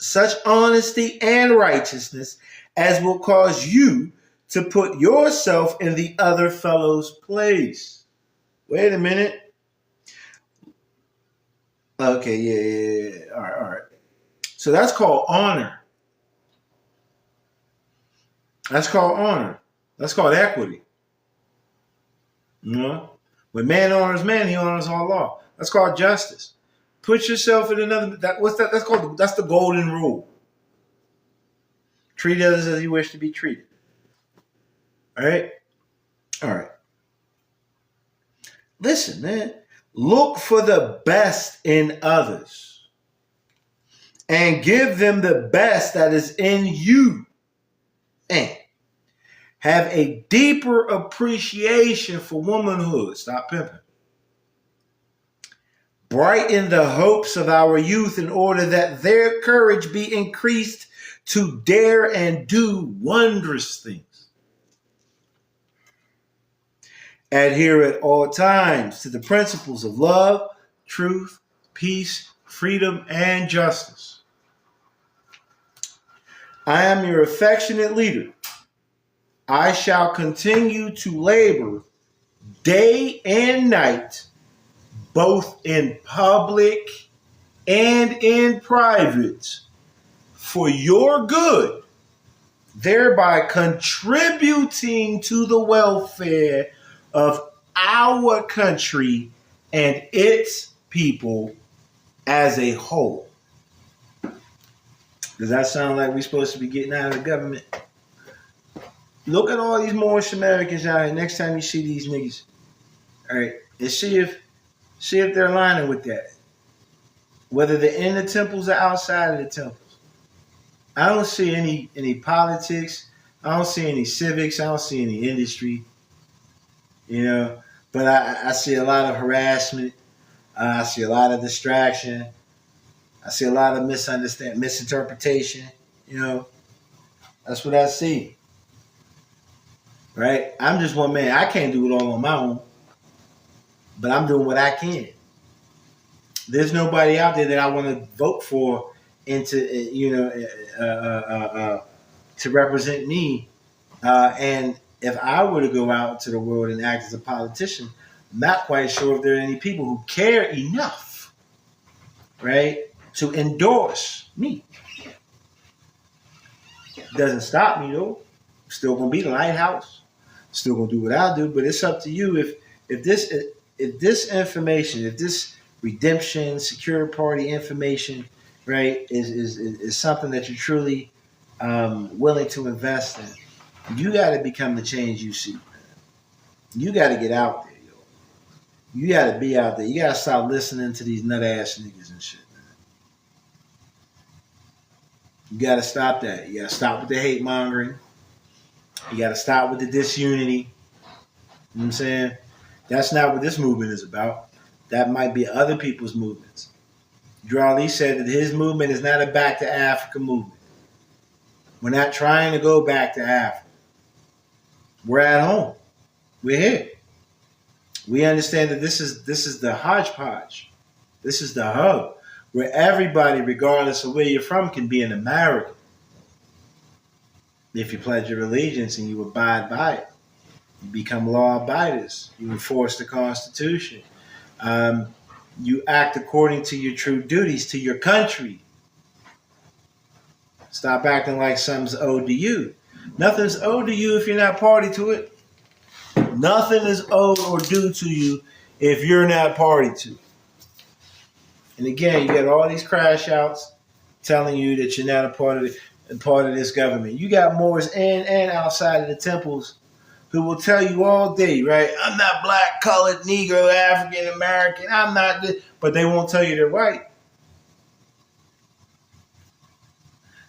such honesty and righteousness as will cause you to put yourself in the other fellow's place. Wait a minute. Okay, yeah. All right. So that's called honor. That's called equity. You know? When man honors man, he honors all law. That's called justice. Put yourself in another. That's the golden rule. Treat others as you wish to be treated. All right. Listen, man. Look for the best in others and give them the best that is in you. And have a deeper appreciation for womanhood. Stop pimping. Brighten the hopes of our youth in order that their courage be increased to dare and do wondrous things. Adhere at all times to the principles of love, truth, peace, freedom, and justice. I am your affectionate leader. I shall continue to labor day and night, both in public and in private, for your good thereby contributing to the welfare of our country and its people as a whole. Does that sound like we're supposed to be getting out of the government? Look at all these Moorish Americans out here. Next time you see these niggas, all right, and see if they're aligning with that. Whether they're in the temples or outside of the temples. I don't see any politics. I don't see any civics. I don't see any industry. You know, but I see a lot of harassment. I see a lot of distraction. I see a lot of misinterpretation. You know, that's what I see. Right? I'm just one man. I can't do it all on my own, but I'm doing what I can. There's nobody out there that I want to vote for into, to represent me. And if I were to go out to the world and act as a politician, I'm not quite sure if there are any people who care enough, right, to endorse me. Doesn't stop me though. I'm still gonna be the lighthouse. Still gonna do what I do. But it's up to you if this information, if this redemption, secure party information, right, is something that you're truly willing to invest in. You got to become the change you see. You got to get out there, yo. You got to be out there. You got to stop listening to these nut ass niggas and shit, man. You got to stop that. You got to stop with the hate mongering. You got to stop with the disunity. You know what I'm saying? That's not what this movement is about. That might be other people's movements. Drew Ali said that his movement is not a back to Africa movement. We're not trying to go back to Africa. We're at home. We're here. We understand that this is the hodgepodge. This is the hub where everybody, regardless of where you're from, can be an American. If you pledge your allegiance and you abide by it, you become law abiders. You enforce the Constitution. You act according to your true duties to your country. Stop acting like something's owed to you. Nothing's owed to you if you're not party to it. Nothing is owed or due to you if you're not party to it. And again, you get all these crash outs telling you that you're not a part of this government. You got Moors in and outside of the temples who will tell you all day, right? I'm not black, colored, Negro, African American. I'm not this, but they won't tell you they're white.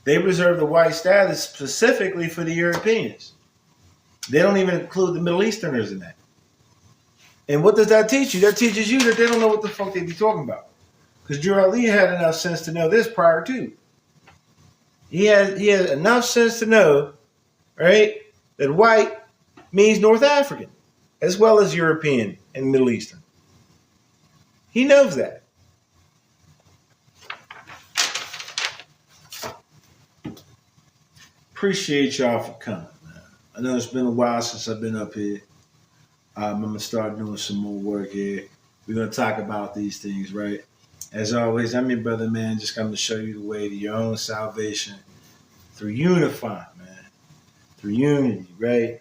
They reserve the white status specifically for the Europeans. They don't even include the Middle Easterners in that. And what does that teach you? That teaches you that they don't know what the fuck they be talking about. Because Drew Ali had enough sense to know this prior to. He had enough sense to know, right, that white means North African as well as European and Middle Eastern. He knows that. Appreciate y'all for coming, man. I know it's been a while since I've been up here. I'm going to start doing some more work here. We're going to talk about these things, right? As always, I'm your brother, man. Just coming to show you the way to your own salvation through unifying, man. Through unity, right?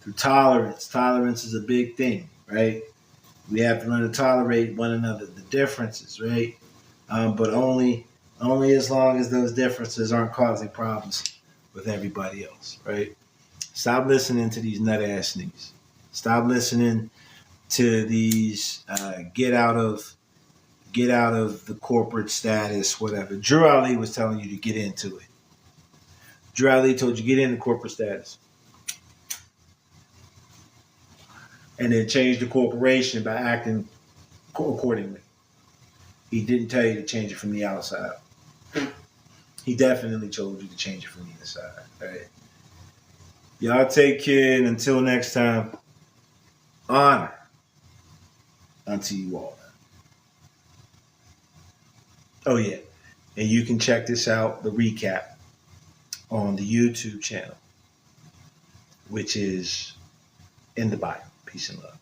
Through tolerance. Tolerance is a big thing, right? We have to learn to tolerate one another, the differences, right? But only as long as those differences aren't causing problems with everybody else, right? Stop listening to these nut ass niggas. Stop listening to these get out of the corporate status, whatever. Drew Ali was telling you to get into it. Drew Ali told you get into corporate status. And then change the corporation by acting accordingly. He didn't tell you to change it from the outside. He definitely told you to change it from the inside. Right? Y'all take care, and until next time, honor unto you all. Oh yeah, and you can check this out, the recap, on the YouTube channel, which is in the bio. Peace and love.